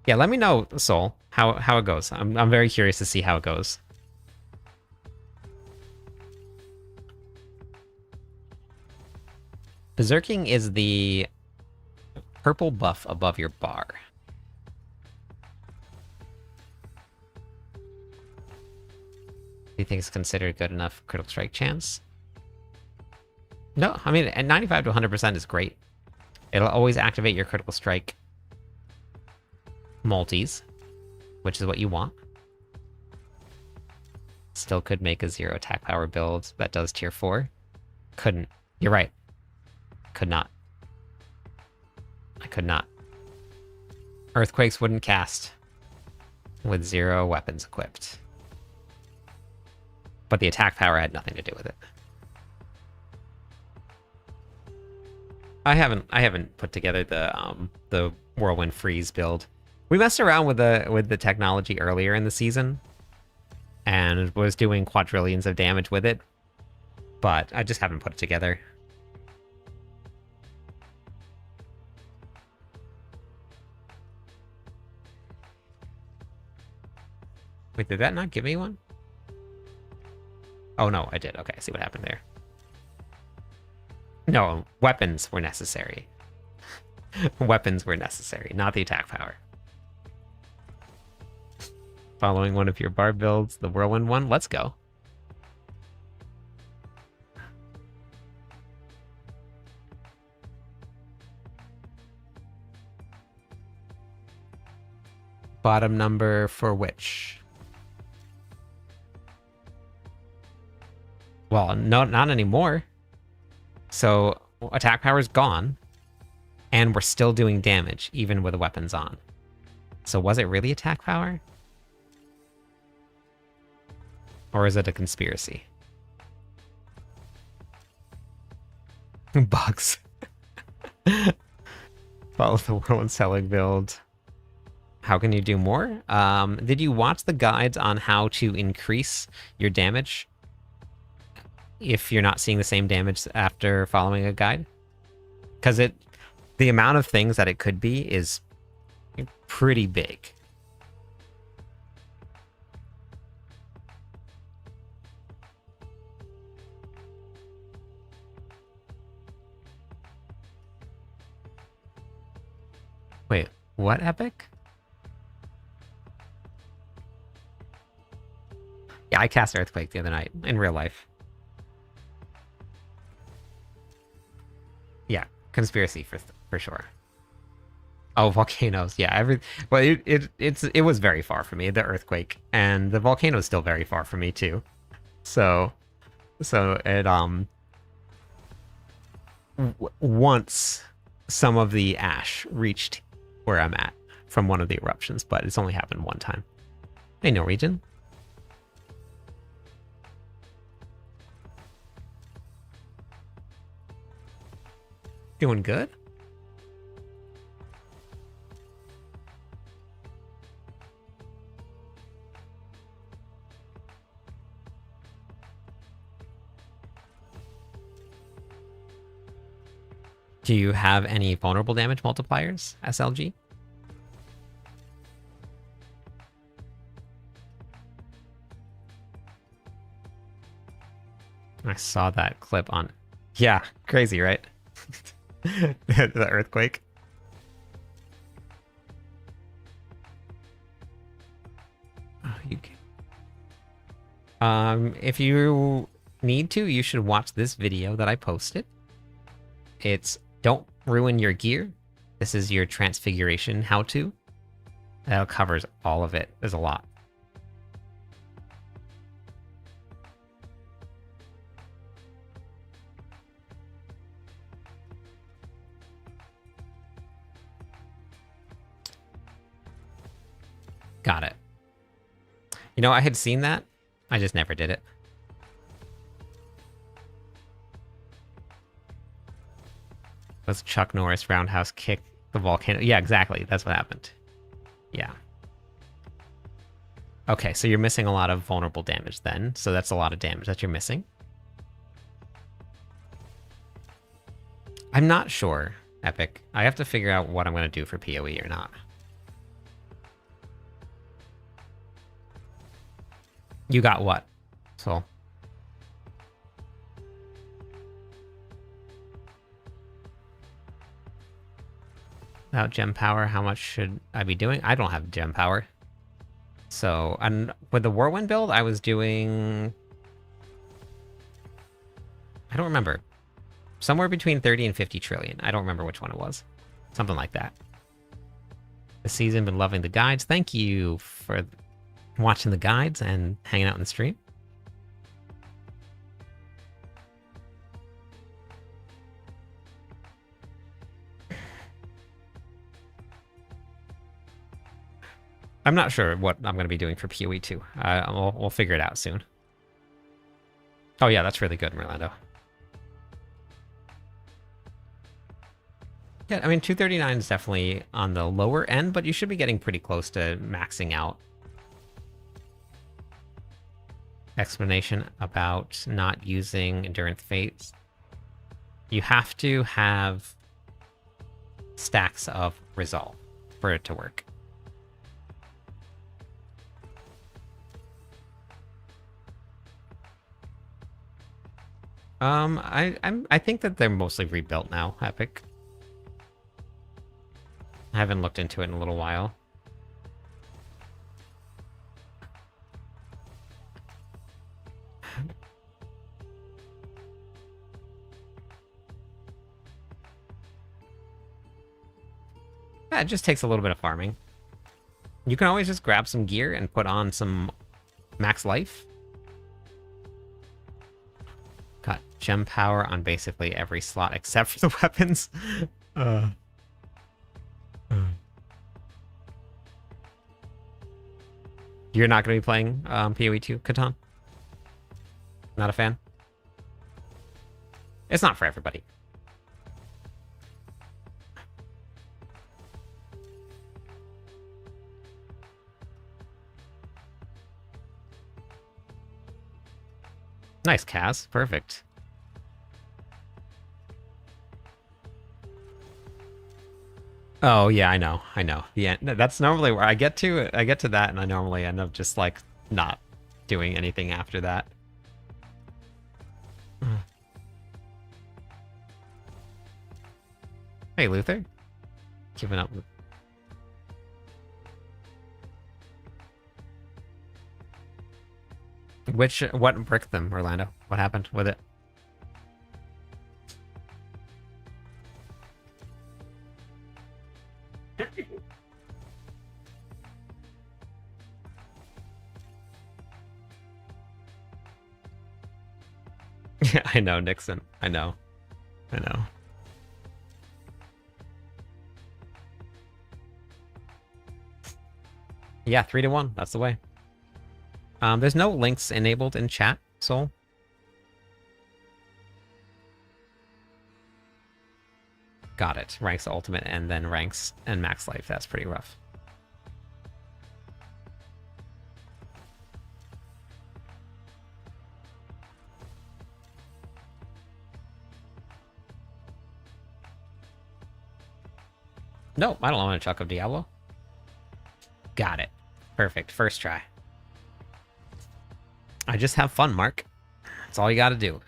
Speaker 1: Yeah, let me know, Soul, how it goes. I'm very curious to see how it goes. Berserking is the purple buff above your bar. Do you think it's considered good enough critical strike chance? No, I mean, at 95 to 100% is great. It'll always activate your critical strike multis, which is what you want. Still could make a 0 attack power build that does tier 4. Couldn't. You're right. Could not. I could not. Earthquakes wouldn't cast with 0 weapons equipped. But the attack power had nothing to do with it. I haven't put together the Whirlwind Freeze build. We messed around with the technology earlier in the season, and was doing quadrillions of damage with it, but I just haven't put it together. Wait, did that not give me one? Oh no, I did. Okay, I see what happened there. No, weapons were necessary. Weapons were necessary, not the attack power. Following one of your bar builds, the Whirlwind one, let's go. Bottom number for which? Well, no, not anymore. So attack power is gone, and we're still doing damage, even with the weapons on. So was it really attack power? Or is it a conspiracy? Bugs. Follow the Whirlwind selling build. How can you do more? Did you watch the guides on how to increase your damage if you're not seeing the same damage after following a guide? Because the amount of things that it could be is pretty big. Wait, what epic? Yeah, I cast Earthquake the other night in real life. Yeah, conspiracy for sure. Oh, volcanoes. Yeah, well, it was very far from me, the earthquake, and the volcano is still very far from me too. So it once some of the ash reached where I'm at from one of the eruptions, but it's only happened one time. Hey, Norwegian. Doing good? Do you have any vulnerable damage multipliers, SLG? I saw that clip on... Yeah, crazy, right? The earthquake. Oh, you can... if you need to, you should watch this video that I posted. It's Don't Ruin Your Gear. This is your transfiguration how-to. That covers all of it. There's a lot. Got it. You know, I had seen that. I just never did it. Was Chuck Norris roundhouse kick the volcano? Yeah, exactly. That's what happened. Yeah. Okay, so you're missing a lot of vulnerable damage then. So that's a lot of damage that you're missing. I'm not sure, Epic. I have to figure out what I'm going to do for PoE or not. You got what? So Without gem power, how much should I be doing? I don't have gem power. So, and with the Whirlwind build, I was doing... I don't remember. Somewhere between 30 and 50 trillion. I don't remember which one it was. Something like that. This season, been loving the guides. Thank you for watching the guides and hanging out in the stream. I'm not sure what I'm going to be doing for PoE 2. We'll figure it out soon. Oh yeah, that's really good, Merlando. Yeah, I mean, 239 is definitely on the lower end, but you should be getting pretty close to maxing out. Explanation about not using Endurance Fates. You have to have stacks of Resolve for it to work. I think that they're mostly rebuilt now, Epic. I haven't looked into it in a little while. Yeah, it just takes a little bit of farming. You can always just grab some gear and put on some max life. Got gem power on basically every slot except for the weapons. You're not going to be playing PoE 2, Catan? Not a fan? It's not for everybody. Nice, Kaz. Perfect. Oh, yeah, I know. Yeah, that's normally where I get to. I get to that, and I normally end up just, like, not doing anything after that. Hey, Luther. Keeping up with... What bricked them, Orlando? What happened with it? Yeah, I know, Nixon. I know. Yeah, 3-1. That's the way. There's no links enabled in chat, Soul. Got it. Ranks ultimate and then ranks and max life. That's pretty rough. No, I don't want a Chuck of Diablo. Got it. Perfect. First try. I just have fun, Mark. That's all you gotta do.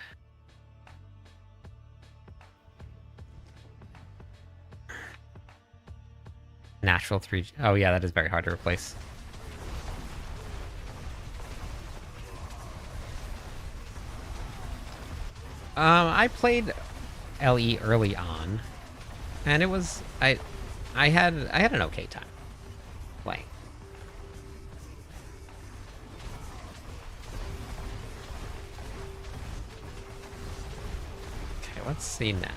Speaker 1: Natural 3... Oh yeah, that is very hard to replace. I played LE early on, and it was... I had an okay time playing. Okay, let's see now.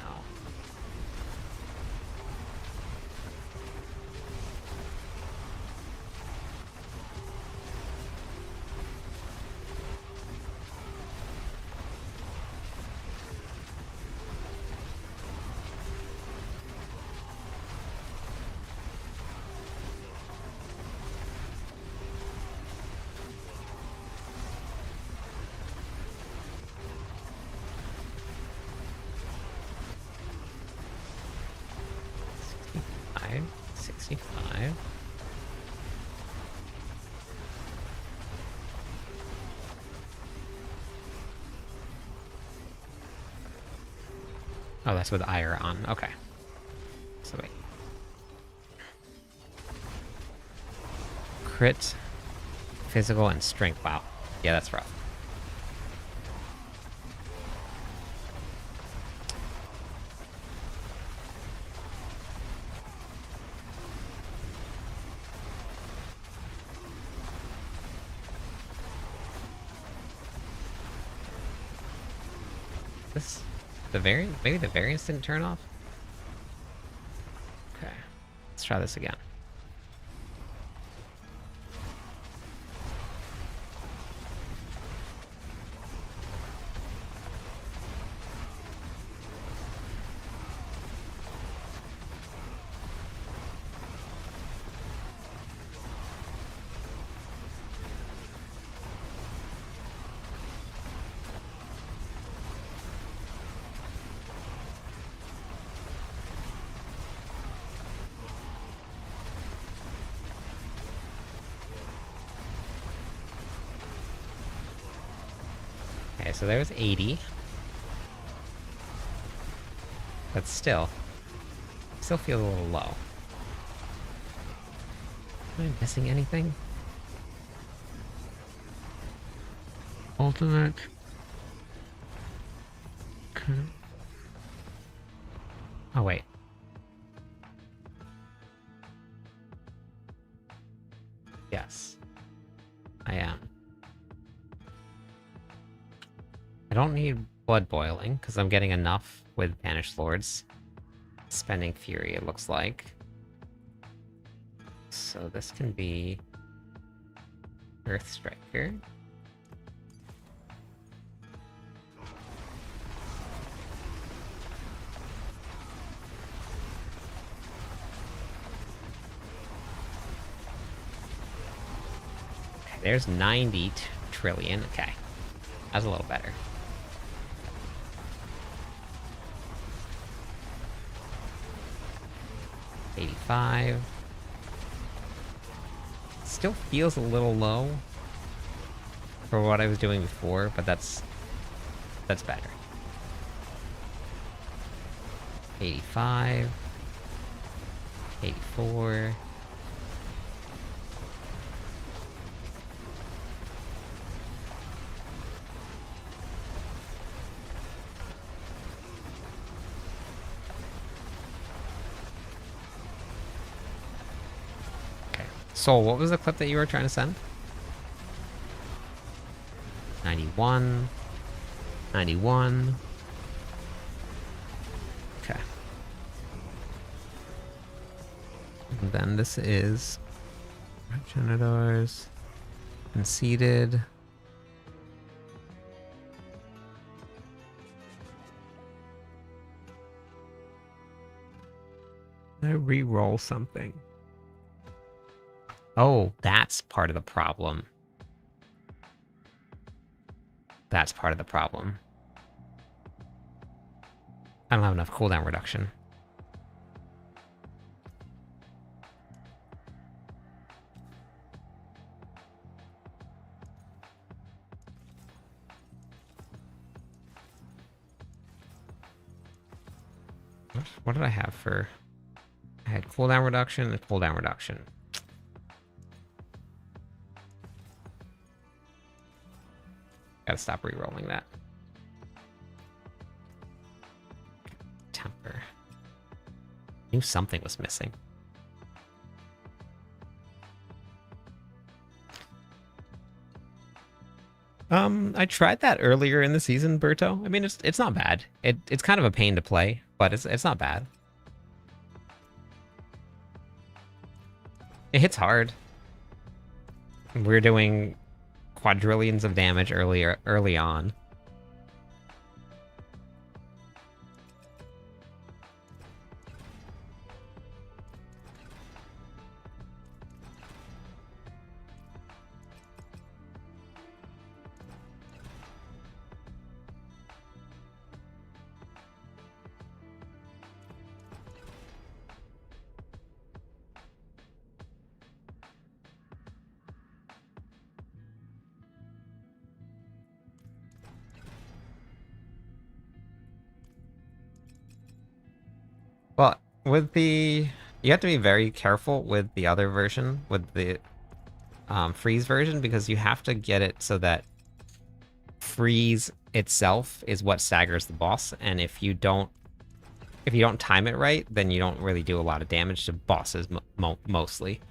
Speaker 1: Oh, that's with Ire on. Okay. So wait. crit, physical, and strength. Wow. Yeah, that's rough. This, maybe the variance didn't turn off? Okay, let's try this again. Okay, so there was 80. But still feels a little low. Am I missing anything? Ultimate. Okay. Oh, wait. Yes. I am. I don't need blood boiling, because I'm getting enough with Banished Lords. Spending Fury, it looks like. So this can be Earth Striker. Okay, there's 90 trillion. Okay. That's a little better. $85. Still feels a little low for what I was doing before, but that's better. 85. 84. Soul, what was the clip that you were trying to send? 91. 91. Okay. And then this is Progenitors. Conceded. I re-roll something. Oh, that's part of the problem. That's part of the problem. I don't have enough cooldown reduction. What did I have for... I had cooldown reduction and cooldown reduction. Gotta stop re-rolling that. Temper. Knew something was missing. I tried that earlier in the season, Berto. I mean, it's not bad. It's kind of a pain to play, but it's not bad. It hits hard. We're doing quadrillions of damage early on. Well, with the... You have to be very careful with the other version, with the freeze version because you have to get it so that freeze itself is what staggers the boss, and if you don't time it right, then you don't really do a lot of damage to bosses mostly.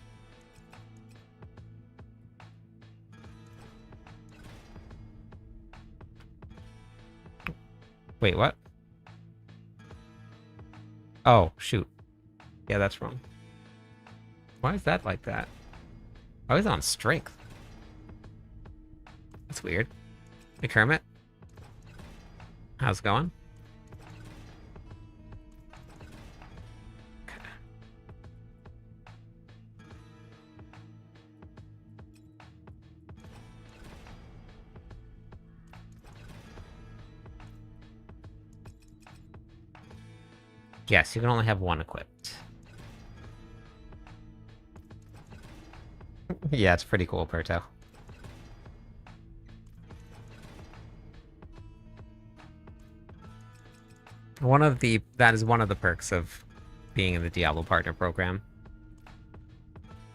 Speaker 1: Wait, what? Oh, shoot. Yeah, that's wrong. Why is that like that? I was on strength. That's weird. Hey, Kermit. How's it going? Yes, you can only have one equipped. Yeah, it's pretty cool, Perto. That is one of the perks of being in the Diablo Partner Program.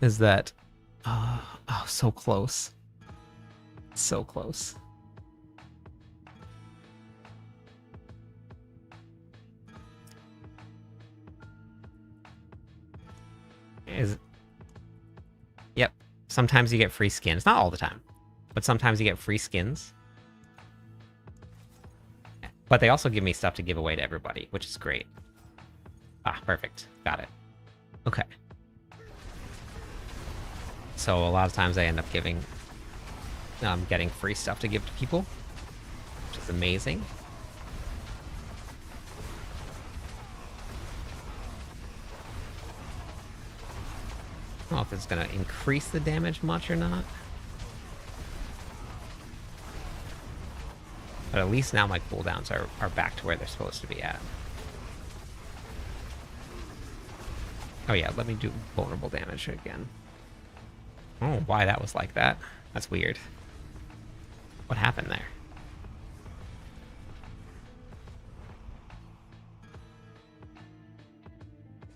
Speaker 1: Is that... oh, so close. So close. Yep. Sometimes you get free skins. Not all the time, but sometimes you get free skins. But they also give me stuff to give away to everybody, which is great. Ah, perfect. Got it. Okay. So a lot of times I end up getting free stuff to give to people, which is amazing. I don't know if it's going to increase the damage much or not. But at least now my cooldowns are back to where they're supposed to be at. Oh yeah, let me do vulnerable damage again. Oh, why that was like that? That's weird. What happened there?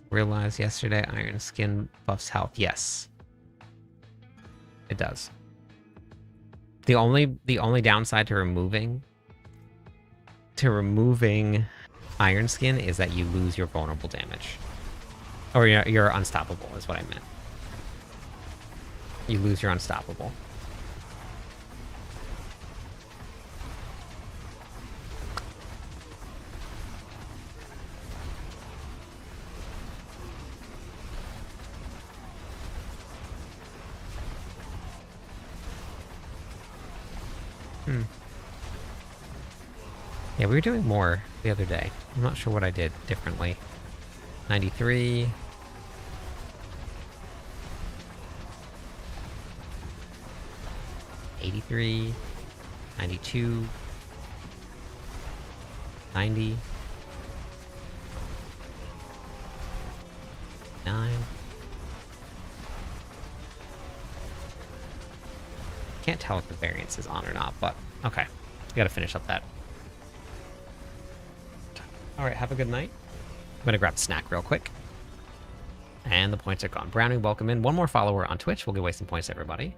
Speaker 1: Realized yesterday iron skin buffs health. Yes. It does. The only downside to removing iron skin is that you lose your vulnerable damage. Or you're unstoppable is what I meant. You lose your unstoppable. Yeah, we were doing more the other day. I'm not sure what I did differently. 93. $83, 92, 90, 9. Can't tell if the variance is on or not, but okay. We gotta finish up that. Alright, have a good night. I'm gonna grab a snack real quick. And the points are gone. Brownie, welcome in. One more follower on Twitch. We'll give away some points to everybody.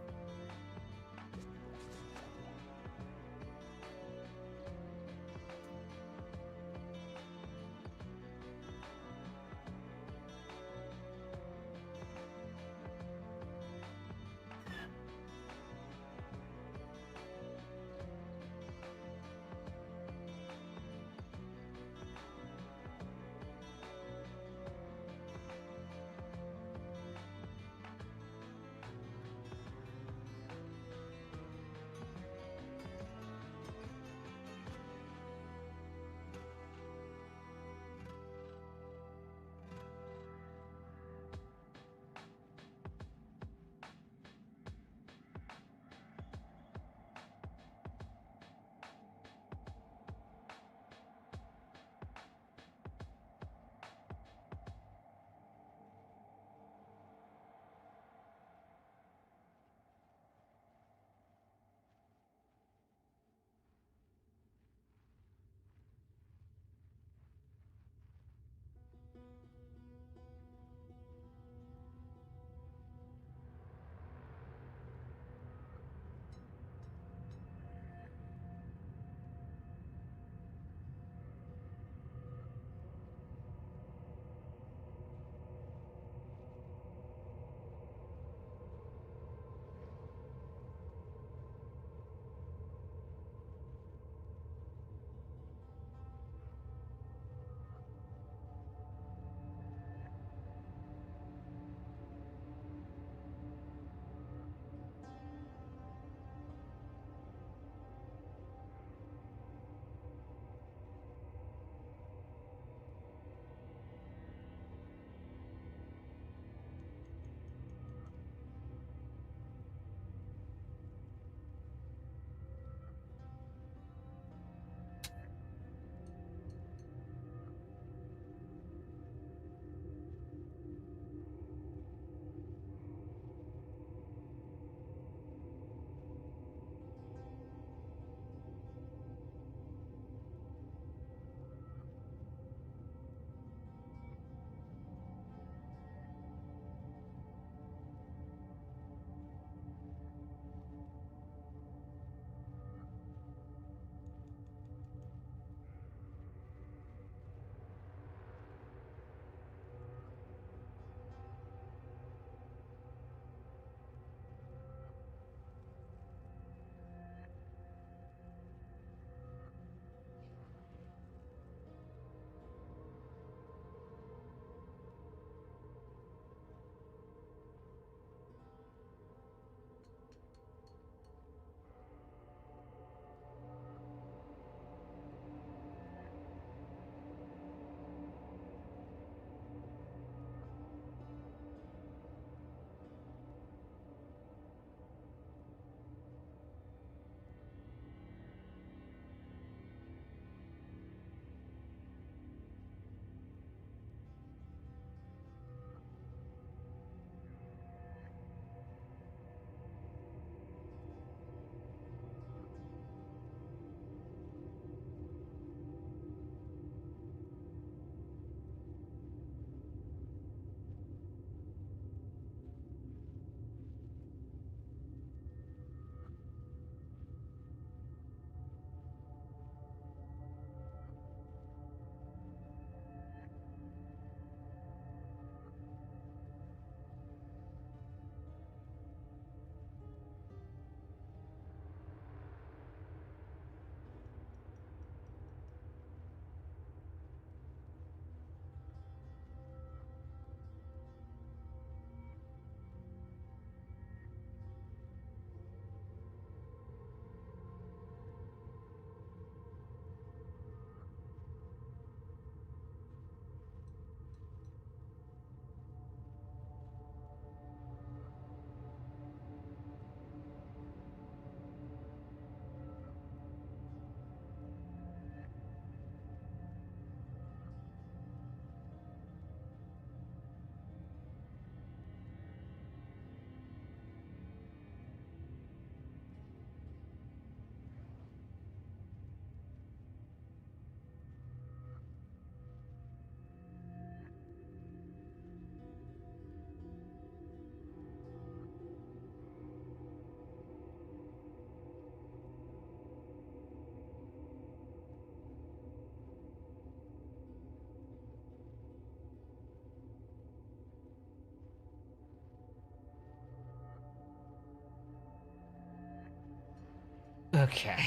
Speaker 1: Okay.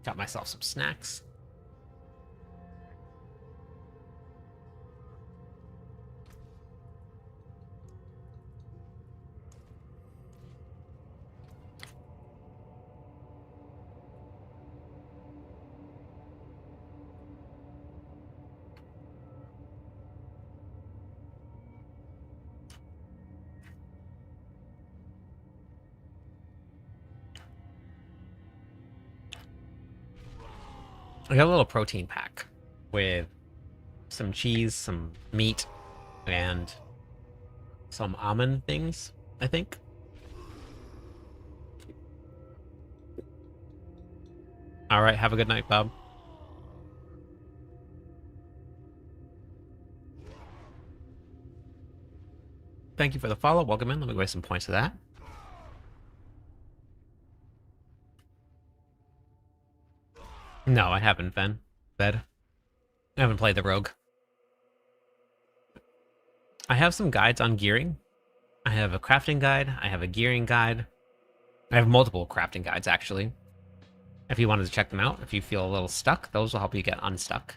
Speaker 1: Got myself some snacks. I got a little protein pack with some cheese, some meat, and some almond things, I think. All right, have a good night, Bob. Thank you for the follow. Welcome in. Let me waste some points to that. No, I haven't, Ben. Bed. I haven't played the rogue. I have some guides on gearing. I have a crafting guide. I have a gearing guide. I have multiple crafting guides, actually. If you wanted to check them out, if you feel a little stuck, those will help you get unstuck.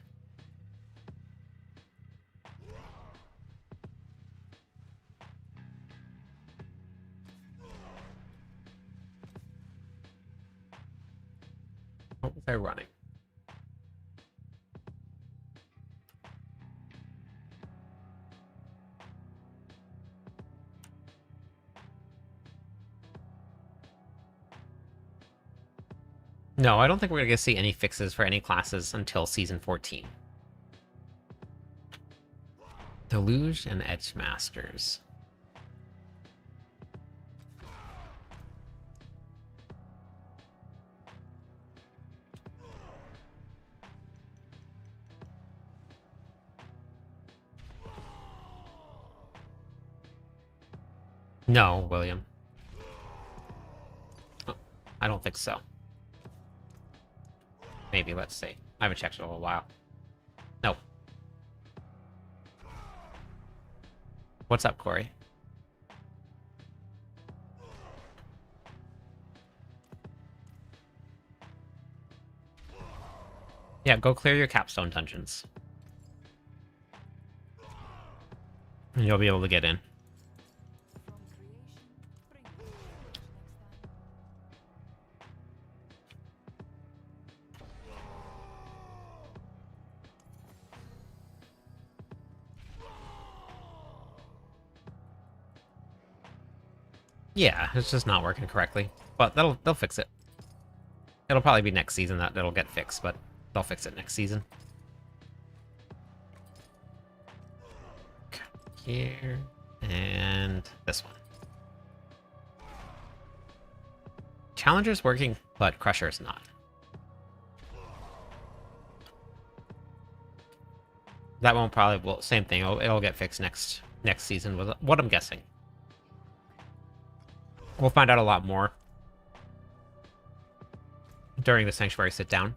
Speaker 1: What was I running? No, I don't think we're going to see any fixes for any classes until Season 14. Deluge and Edge Masters. No, William. Oh, I don't think so. Maybe, let's see. I haven't checked in a little while. No. What's up, Corey? Yeah, go clear your capstone dungeons. And you'll be able to get in. Yeah, it's just not working correctly. But they'll fix it. It'll probably be next season that it'll get fixed, but they'll fix it next season. Here and this one. Challenger's working, but Crusher's not. That won't probably, well, same thing. It'll get fixed next season with what I'm guessing. We'll find out a lot more during the Sanctuary sit down.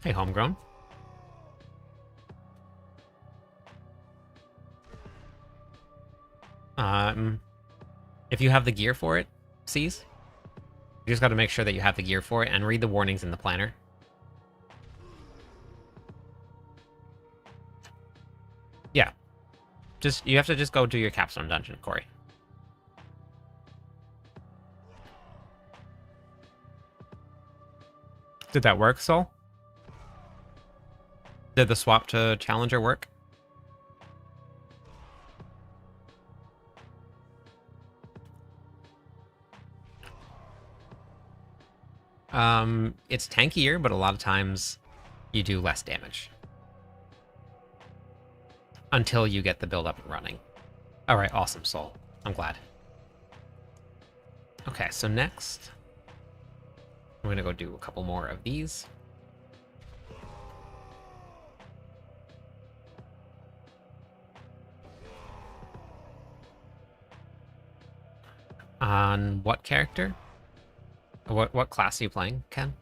Speaker 1: Hey, Homegrown. If you have the gear for it, C's, you just got to make sure that you have the gear for it and read the warnings in the planner. Yeah. You have to just go do your capstone dungeon, Corey. Did that work, Soul? Did the swap to Challenger work? It's tankier, but a lot of times you do less damage. Until you get the build up and running. Alright, awesome, Soul. I'm glad. Okay, so next, I'm gonna go do a couple more of these. On what character? What class are you playing, Ken?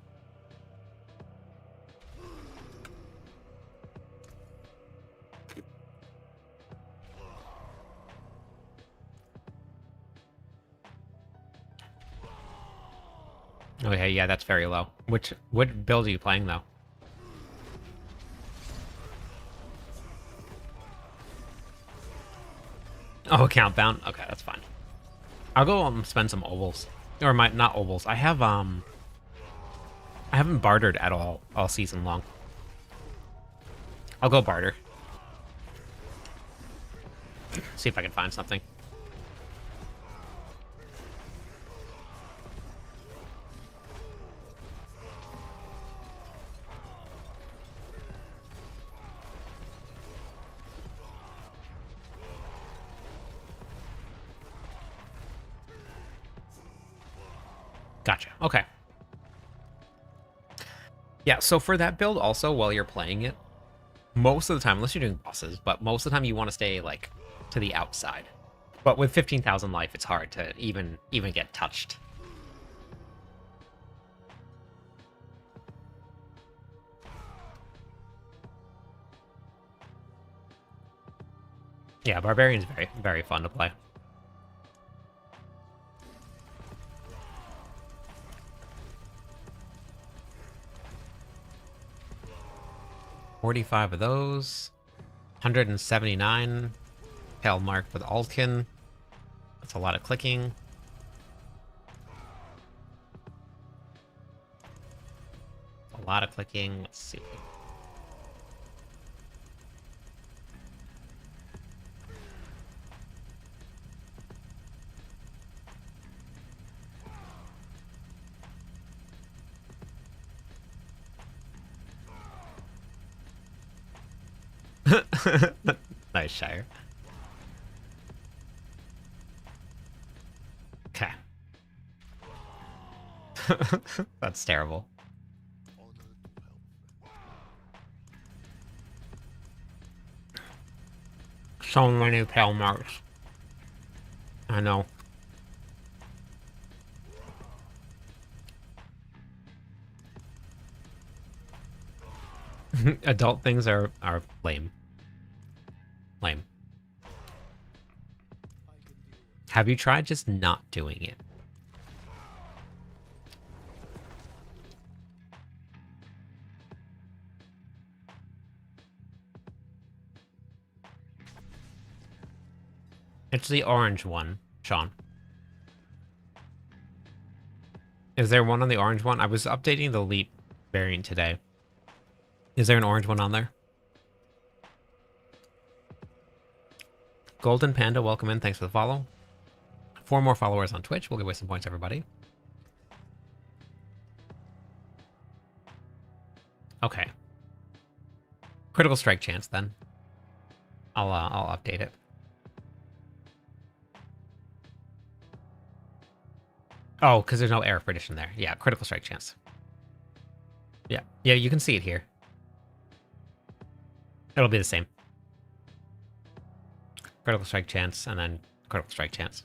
Speaker 1: Okay, yeah, that's very low. What build are you playing though? Oh, account bound. Okay, that's fine. I'll go spend some ovals, or not ovals. I haven't bartered at all season long. I'll go barter. See if I can find something. Gotcha. Okay. Yeah, so for that build also, while you're playing it, most of the time, unless you're doing bosses, but most of the time you want to stay, like, to the outside. But with 15,000 life, it's hard to even get touched. Yeah, Barbarian's very, very fun to play. $45 of those. 179. Pale Mark with Altkin. That's a lot of clicking. A lot of clicking. Let's see. Nice, Shire. Okay. That's terrible. So many pale marks. I know. Adult things are lame. Lame. Have you tried just not doing it? It's the orange one, Sean. Is there one on the orange one? I was updating the Leap variant today. Is there an orange one on there? Golden Panda, welcome in. Thanks for the follow. 4 more followers on Twitch. We'll give away some points, everybody. Okay. Critical strike chance, then. I'll update it. Oh, because there's no error prediction there. Yeah, critical strike chance. Yeah, you can see it here. It'll be the same. Critical strike chance, and then critical strike chance.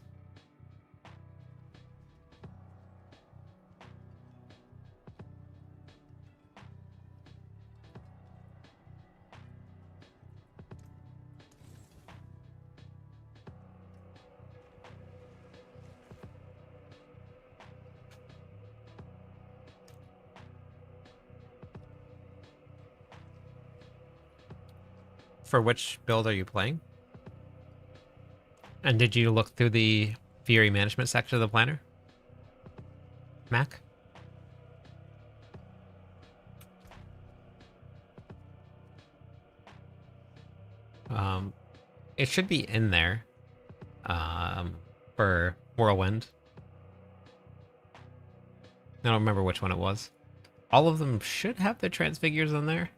Speaker 1: For which build are you playing? And did you look through the Fury management section of the planner? Mac? It should be in there. For Whirlwind. I don't remember which one it was. All of them should have their transfigures in there.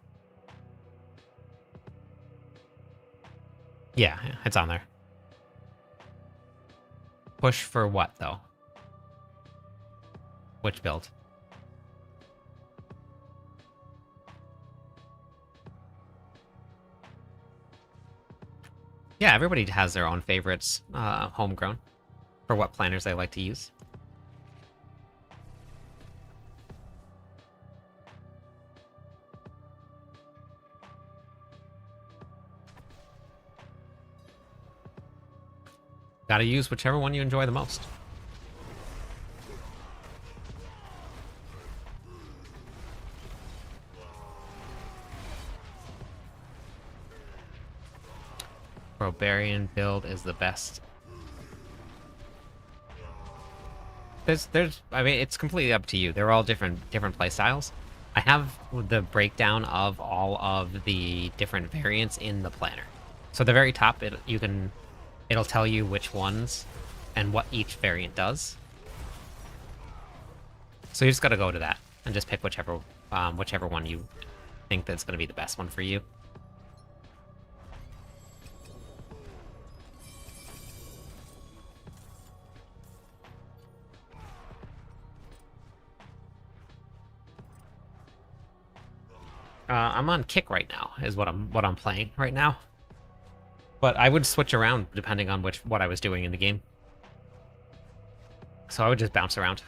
Speaker 1: Yeah, it's on there. Push for what, though? Which build? Yeah, everybody has their own favorites, homegrown, for what planners they like to use. Gotta use whichever one you enjoy the most. Barbarian build is the best. I mean, it's completely up to you. They're all different play styles. I have the breakdown of all of the different variants in the planner. So at the very top, it'll tell you which ones and what each variant does. So you just got to go to that and just pick whichever one you think that's going to be the best one for you. I'm on kick right now, is what I'm playing right now. But I would switch around depending on what I was doing in the game. So I would just bounce around.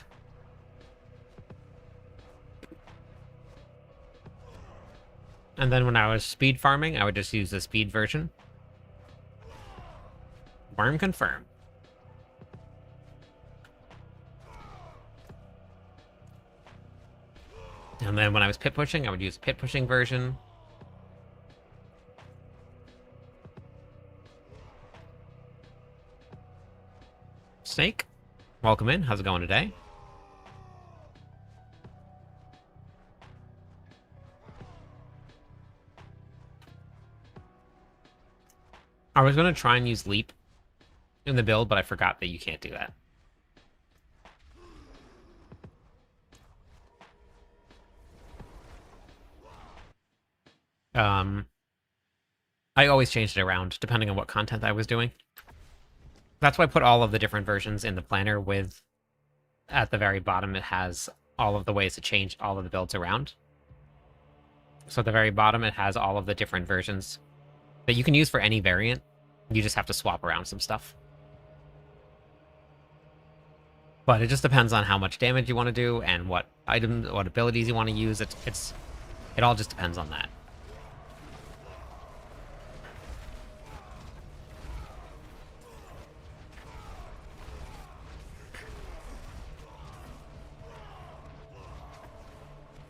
Speaker 1: And then when I was speed farming, I would just use the speed version. Worm confirm. And then when I was pit pushing, I would use the pit pushing version. Snake, welcome in. How's it going today? I was going to try and use leap in the build, but I forgot that you can't do that. I always changed it around depending on what content I was doing. That's why I put all of the different versions in the planner with, at the very bottom, it has all of the ways to change all of the builds around. So at the very bottom, it has all of the different versions that you can use for any variant. You just have to swap around some stuff. But it just depends on how much damage you want to do and what abilities you want to use. It all just depends on that.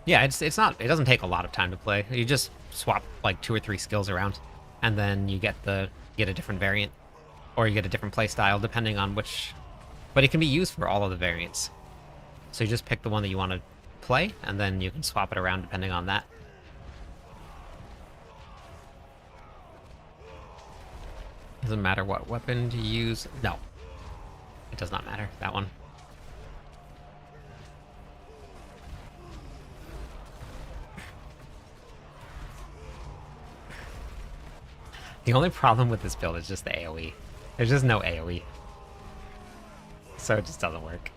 Speaker 1: Yeah, it doesn't take a lot of time to play. You just swap like 2 or 3 skills around, and then you get a different variant, or you get a different play style depending on which. But it can be used for all of the variants. So you just pick the one that you want to play, and then you can swap it around depending on that. Doesn't matter what weapon to use. No, it does not matter, that one. The only problem with this build is just the AoE. There's just no AoE. So it just doesn't work.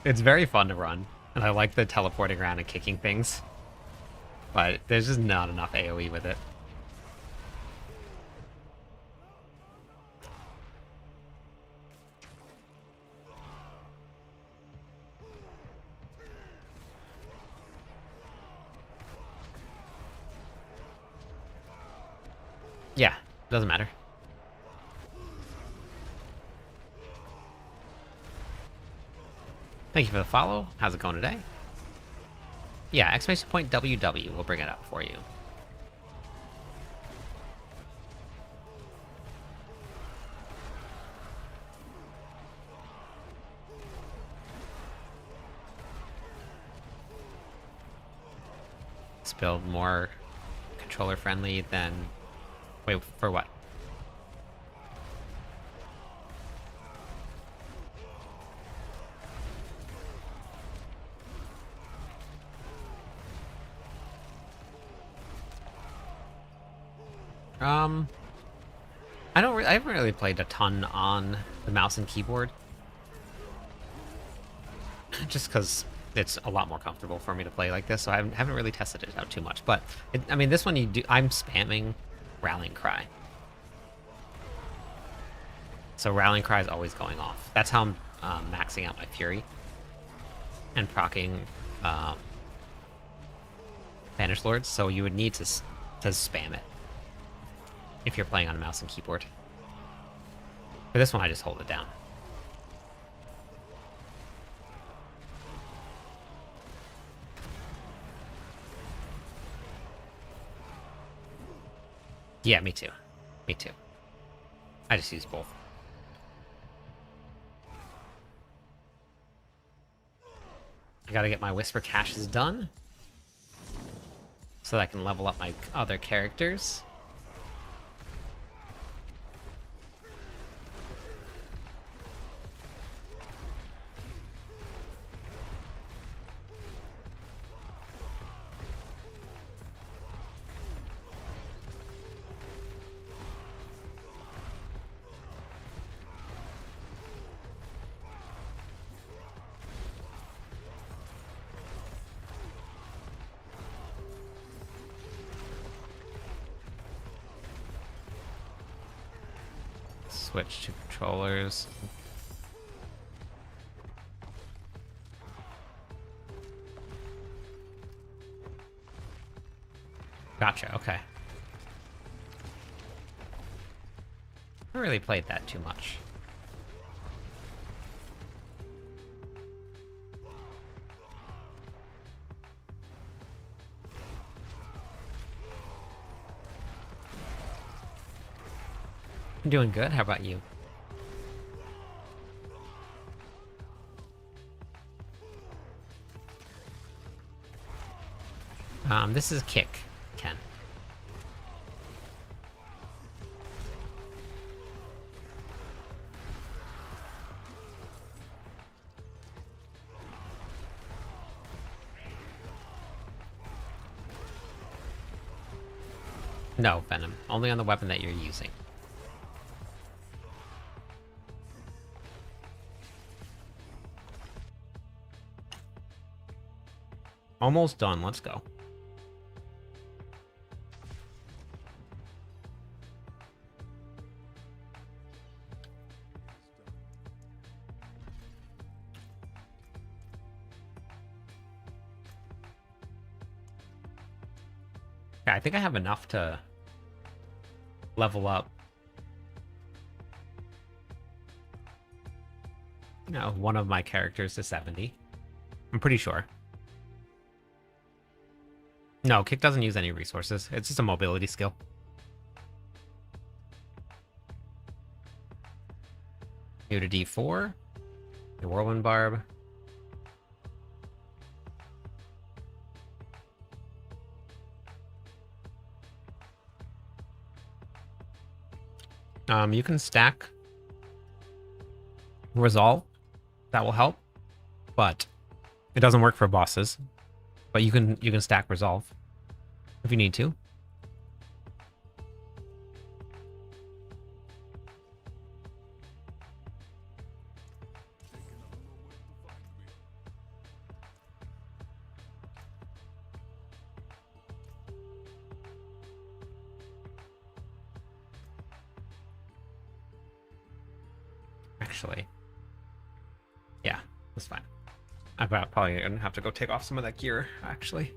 Speaker 1: It's very fun to run, and I like the teleporting around and kicking things. But there's just not enough AoE with it. Yeah, doesn't matter. Thank you for the follow. How's it going today? Yeah, exclamation point WW will bring it up for you. Let's build more controller friendly than... Wait, for what? I haven't really played a ton on the mouse and keyboard. just because it's a lot more comfortable for me to play like this. So I haven't really tested it out too much. But I mean, this one I'm spamming Rallying Cry. So Rallying Cry is always going off. That's how I'm maxing out my Fury and proccing Banished Lords. So you would need to spam it if you're playing on a mouse and keyboard. For this one, I just hold it down. Yeah, me too. Me too. I just use both. I gotta get my Whisper caches done so that I can level up my other characters. Switch to controllers. Gotcha, okay. I haven't really played that too much. I'm doing good. How about you? This is Kick, Ken. No, Venom. Only on the weapon that you're using. Almost done. Let's go. Yeah, I think I have enough to level up, you know, one of my characters to 70. I'm pretty sure. No, Kick doesn't use any resources. It's just a mobility skill. Go to D4. The Whirlwind Barb. You can stack Resolve. That will help, but it doesn't work for bosses. But you can stack Resolve if you need to. Actually, yeah, that's fine. I'm probably gonna have to go take off some of that gear, actually.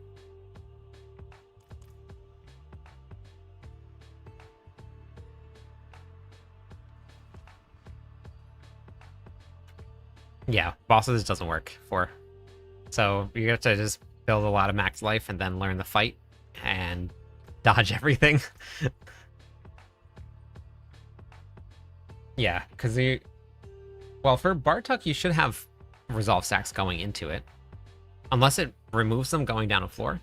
Speaker 1: Yeah, bosses doesn't work for. So you have to just build a lot of max life and then learn the fight and dodge everything. Yeah, because well, for Bartok, you should have resolve stacks going into it. Unless it removes them going down a floor.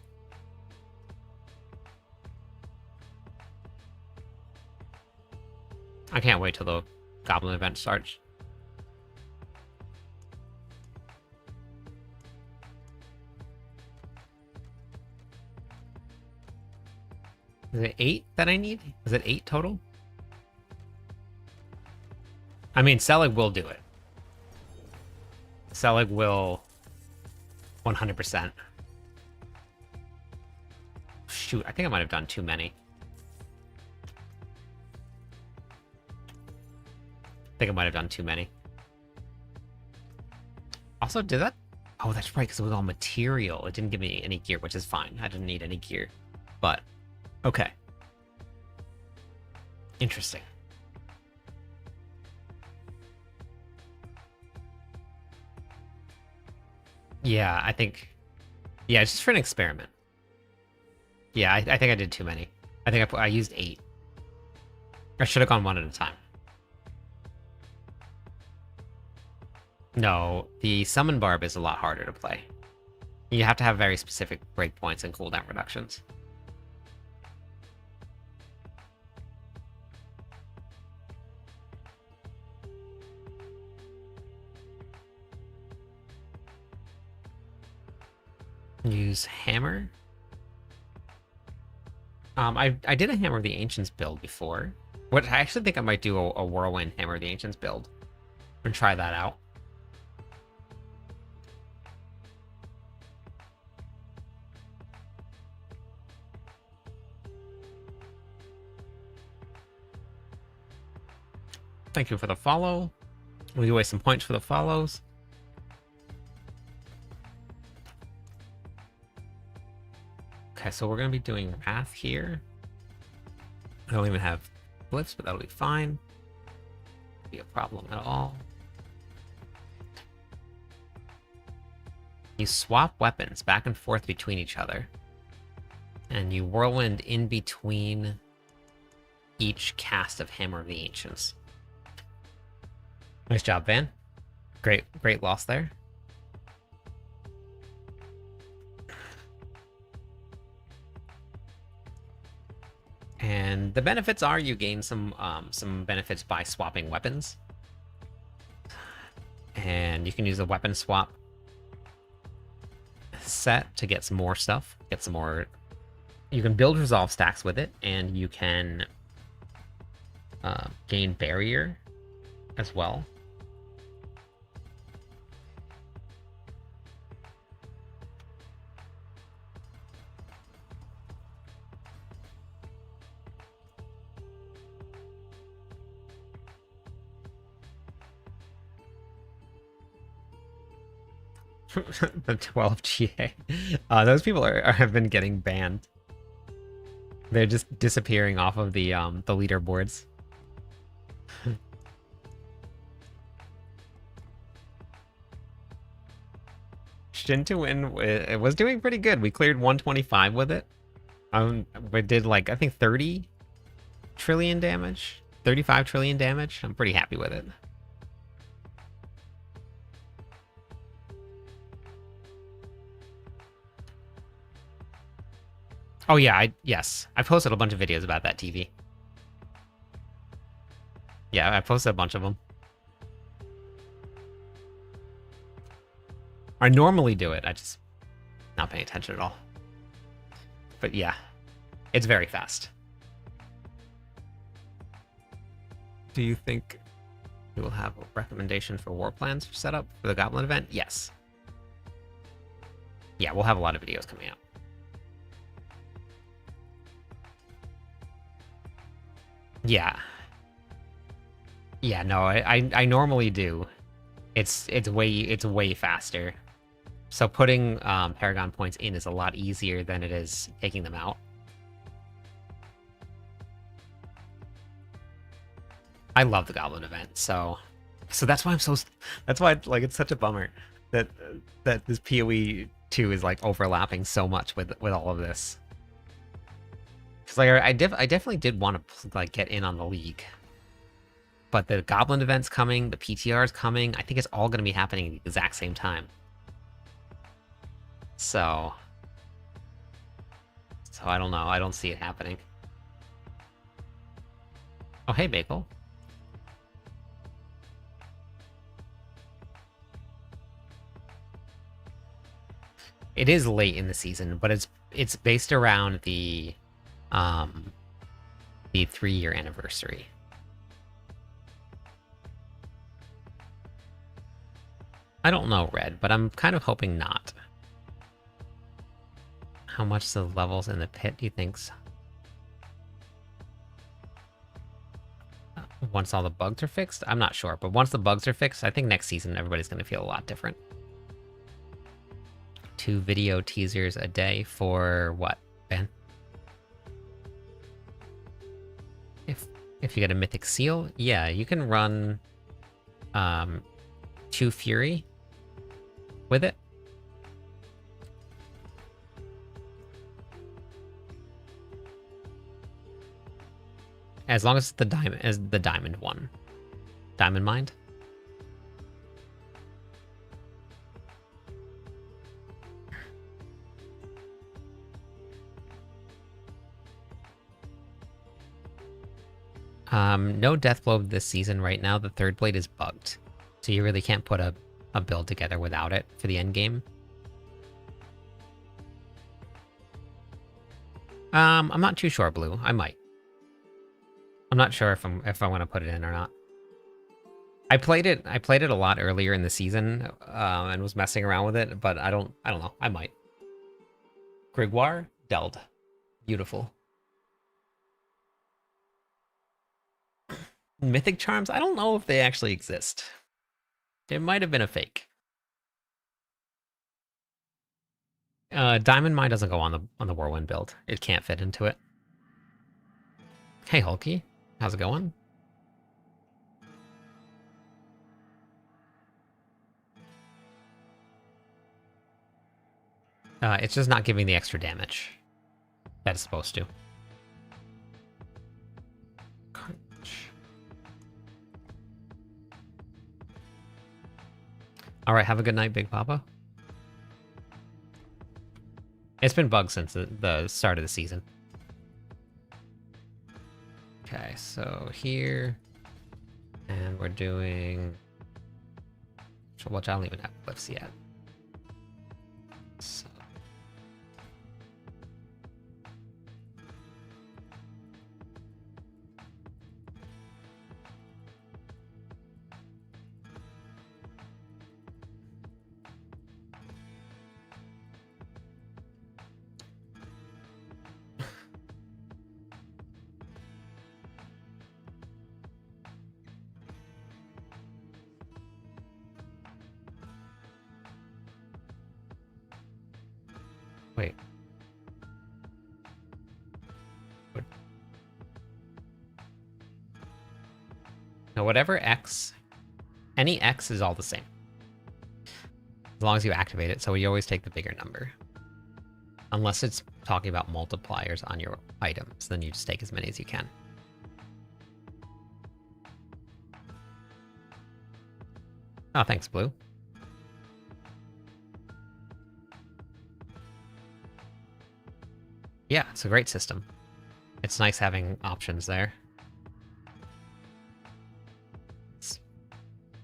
Speaker 1: I can't wait till the Goblin event starts. Is it 8 that I need? Is it 8 total? I mean, Selig will do it. Selig will 100%. Shoot, I think I might have done too many. I think I might have done too many. Also, did that? Oh, that's right, because it was all material. It didn't give me any gear, which is fine. I didn't need any gear. But, okay. Interesting. Yeah, I think... Yeah, it's just for an experiment. Yeah, I think I did too many. I think I used 8. I should have gone one at a time. No, the summon barb is a lot harder to play. You have to have very specific breakpoints and cooldown reductions. Use hammer. I did a Hammer of the Ancients build before. What I actually think I might do a Whirlwind Hammer of the Ancients build and try that out. Thank you for the follow. We'll give away some points for the follows. Okay, so we're going to be doing Wrath here. I don't even have glyphs, but that'll be fine. Won't be a problem at all. You swap weapons back and forth between each other. And you Whirlwind in between each cast of Hammer of the Ancients. Nice job, Van. Great loss there. And the benefits are you gain some benefits by swapping weapons. And you can use a weapon swap set to get some more stuff. Get some more... You can build resolve stacks with it, and you can gain barrier as well. The 12 GA. Those people have been getting banned. They're just disappearing off of the leaderboards. Shin2win was doing pretty good. We cleared 125 with it. We did like I think 30 trillion damage, 35 trillion damage. I'm pretty happy with it. Oh yeah, yes. I posted a bunch of videos about that TV. Yeah, I posted a bunch of them. I normally do it, I just not paying attention at all. But yeah, it's very fast. Do you think we will have a recommendation for war plans for setup for the Goblin event? Yes. Yeah, we'll have a lot of videos coming out. Yeah. Yeah, no, I normally do. It's way faster. So putting Paragon points in is a lot easier than it is taking them out. I love the Goblin event, so that's why like it's such a bummer that this PoE 2 is like overlapping so much with all of this. Because like I definitely did want to like get in on the league, but the Goblin event's coming, the PTR is coming. I think it's all going to be happening at the exact same time. So I don't know. I don't see it happening. Oh, hey, Bagel. It is late in the season, but it's based around the 3-year anniversary. I don't know, Red, but I'm kind of hoping not. How much the levels in the pit do you think's once all the bugs are fixed? I'm not sure, but once the bugs are fixed, I think next season everybody's going to feel a lot different. 2 video teasers a day for what, Ben? If you get a mythic seal, yeah, you can run 2 Fury with it. As long as the diamond one. Diamond Mind. No Death Blow this season right now. The third blade is bugged. So you really can't put a build together without it for the end game. I'm not too sure, Blue. I might. I'm not sure if I want to put it in or not. I played it a lot earlier in the season, and was messing around with it, but I don't know. I might. Grigwar Deld. Beautiful. Mythic Charms, I don't know if they actually exist. It might have been a fake. Diamond Mine doesn't go on the Whirlwind build. It can't fit into it. Hey Hulky, how's it going? It's just not giving the extra damage that it's supposed to. All right, have a good night, Big Papa. It's been bugged since the start of the season. Okay, so here, and we're doing, which I don't even have glyphs yet. So. Wait. What? Now, whatever X, any X is all the same. As long as you activate it, so you always take the bigger number. Unless it's talking about multipliers on your items, then you just take as many as you can. Oh, thanks, Blue. Yeah, it's a great system. It's nice having options there.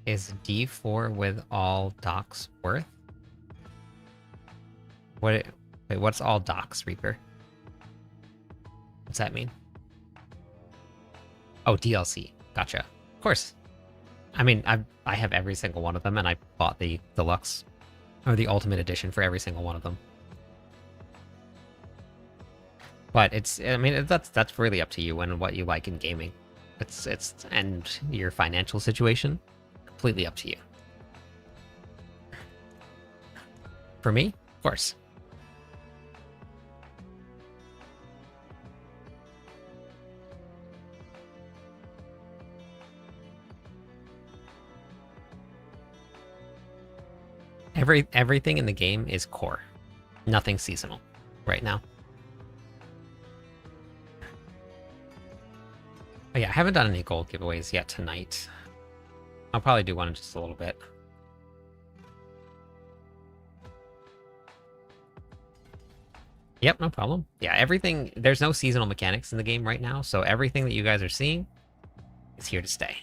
Speaker 1: Is D4 with all docks worth? Wait, what's all docks, Reaper? What's that mean? Oh, DLC. Gotcha. Of course. I mean, I have every single one of them, and I bought the deluxe or the ultimate edition for every single one of them. But I mean, that's really up to you and what you like in gaming. And your financial situation, completely up to you. For me, of course. Everything in the game is core. Nothing seasonal right now. Oh yeah, I haven't done any gold giveaways yet tonight. I'll probably do one in just a little bit. Yep, no problem. Yeah, everything, there's no seasonal mechanics in the game right now, so everything that you guys are seeing is here to stay.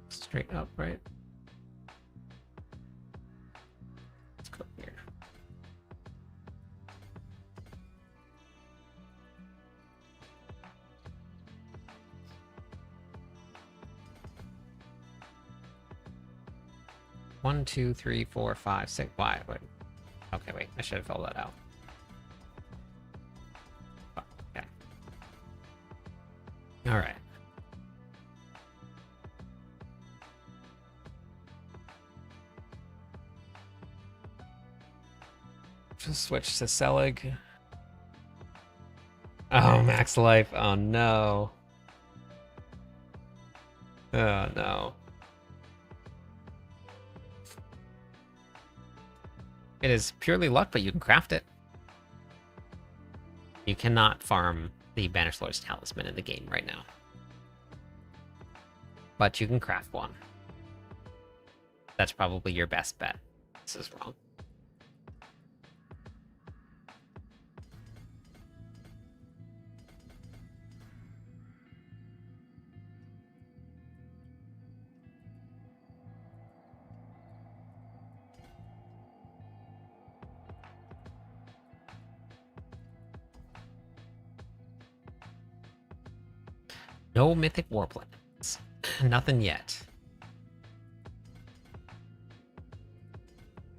Speaker 1: Straight up, right? Let's go here. 1, 2, 3, 4, 5, 6. Why? Wait. Okay, wait. I should have filled that out. Okay. All right. Just switch to Selig. Oh, max life. Oh no. Oh no. It is purely luck, but you can craft it. You cannot farm the Banished Lord's Talisman in the game right now. But you can craft one. That's probably your best bet. This is wrong. No mythic war plans. Nothing yet.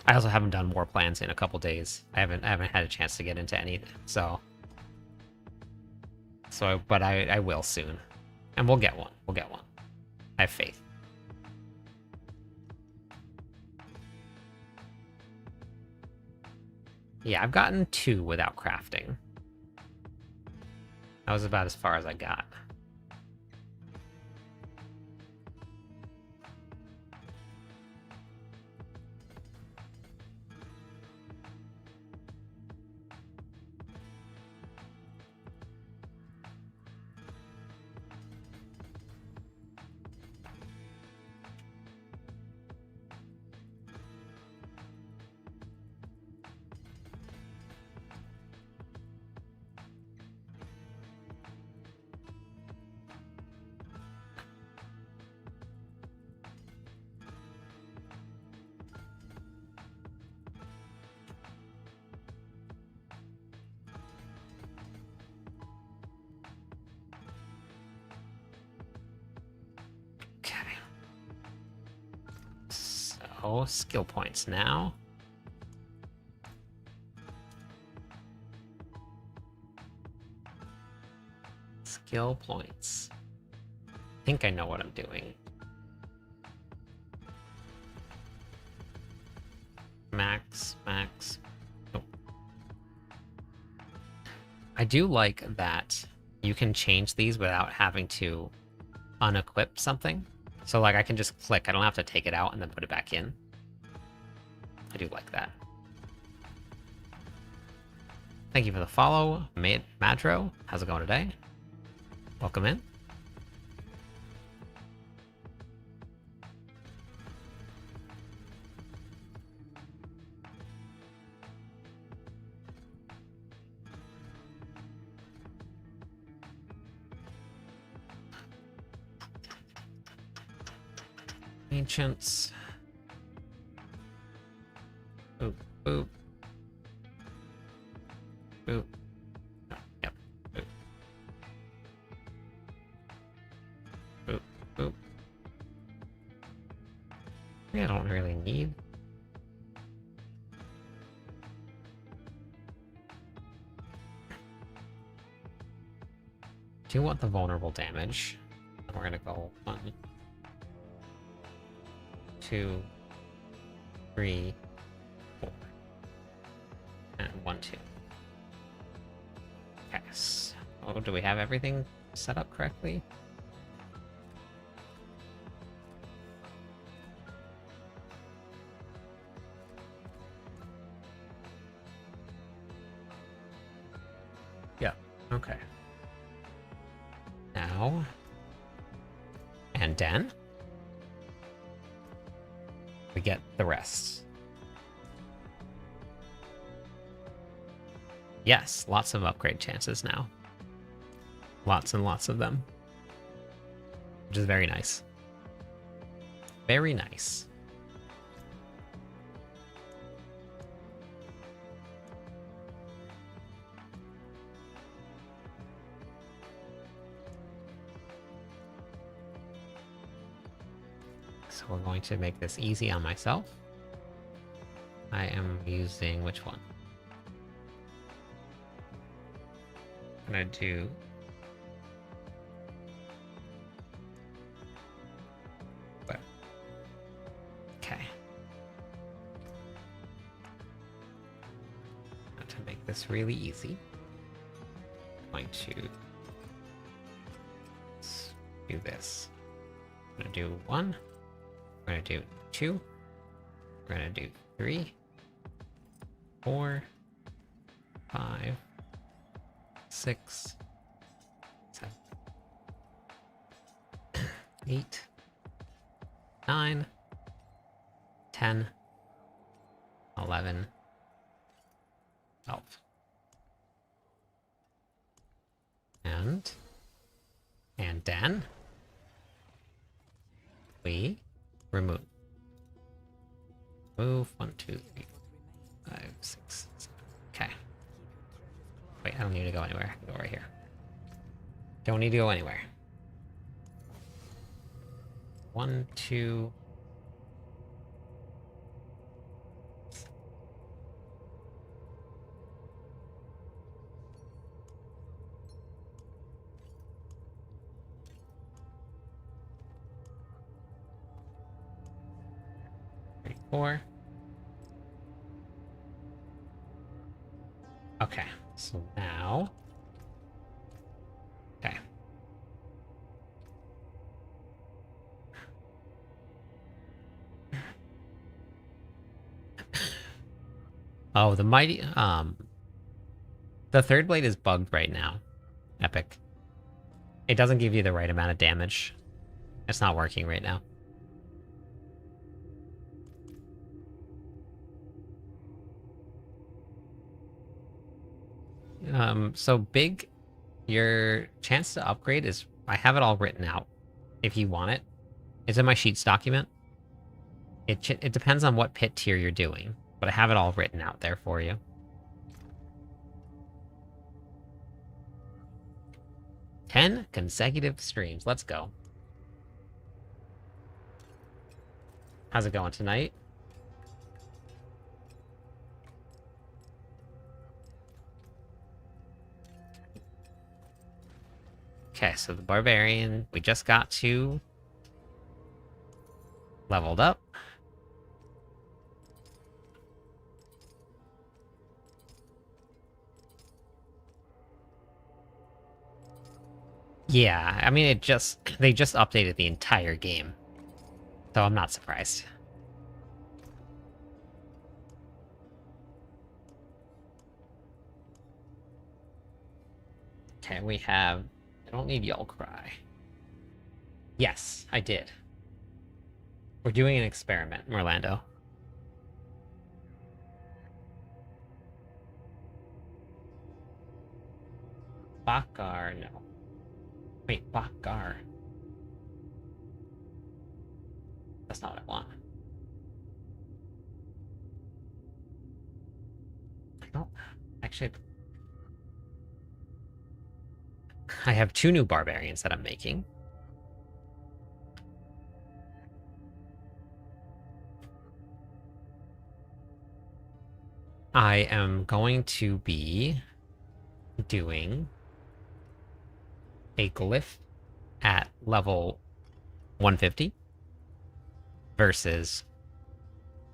Speaker 1: I also haven't done war plans in a couple days. I haven't had a chance to get into anything. But I will soon. And we'll get one. We'll get one. I have faith. Yeah, I've gotten 2 without crafting. That was about as far as I got. So, skill points now. Skill points. I think I know what I'm doing. Max. Oh. I do like that you can change these without having to unequip something. So like I can just click, I don't have to take it out and then put it back in. I do like that. Thank you for the follow, Madro. How's it going today? Welcome in. Ancients. Boop, boop. Boop. Oh, yep. Boop. Boop, boop. I don't really need. Do you want the vulnerable damage? We're gonna go 1, 2, 3, 4, and 1, 2. Yes. Oh, do we have everything set up correctly? Yeah. Okay. Now. And then. We get the rest. Yes, lots of upgrade chances now. Lots and lots of them. Which is very nice. Very nice. so we're going to make this easy on myself. I am using which one? I'm gonna do what? Okay. Now to make this really easy, I'm going to do this. I'm gonna do 1. We're gonna do 2. We're gonna do 3, 4, 5, 6, 7, 8, 9, 10, 11, 12. And then we remove 1, 2, 3, 5, 6, 7. Okay. Wait, I don't need to go anywhere. I can go right here. Don't need to go anywhere. 1, 2. Three, 4. Okay, so now. Okay. Oh, the mighty, the third blade is bugged right now. Epic. It doesn't give you the right amount of damage. It's not working right now. So big, your chance to upgrade is, I have it all written out. If you want it, it's in my sheets document. It depends on what pit tier you're doing, but I have it all written out there for you. Ten consecutive streams. Let's go. How's it going tonight? Okay, so the barbarian we just got to leveled up. Yeah, I mean they just updated the entire game. So I'm not surprised. Okay, we have, I don't need Y'all Cry. Yes, I did. We're doing an experiment, Orlando. Bakar, no. Wait, Bakar. That's not what I want. I don't... Actually... I have 2 new barbarians that I'm making. I am going to be doing a glyph at level 150 versus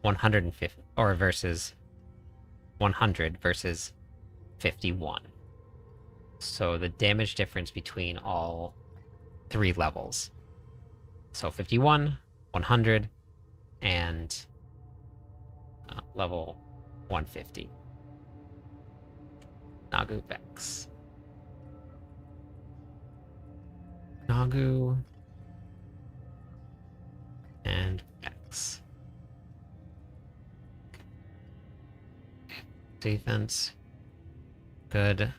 Speaker 1: 150, or versus 100 versus 51. So the damage difference between all 3 levels. So 51, 100, and level 150. Nagu Vex. Nagu and Vex. Defense. Good.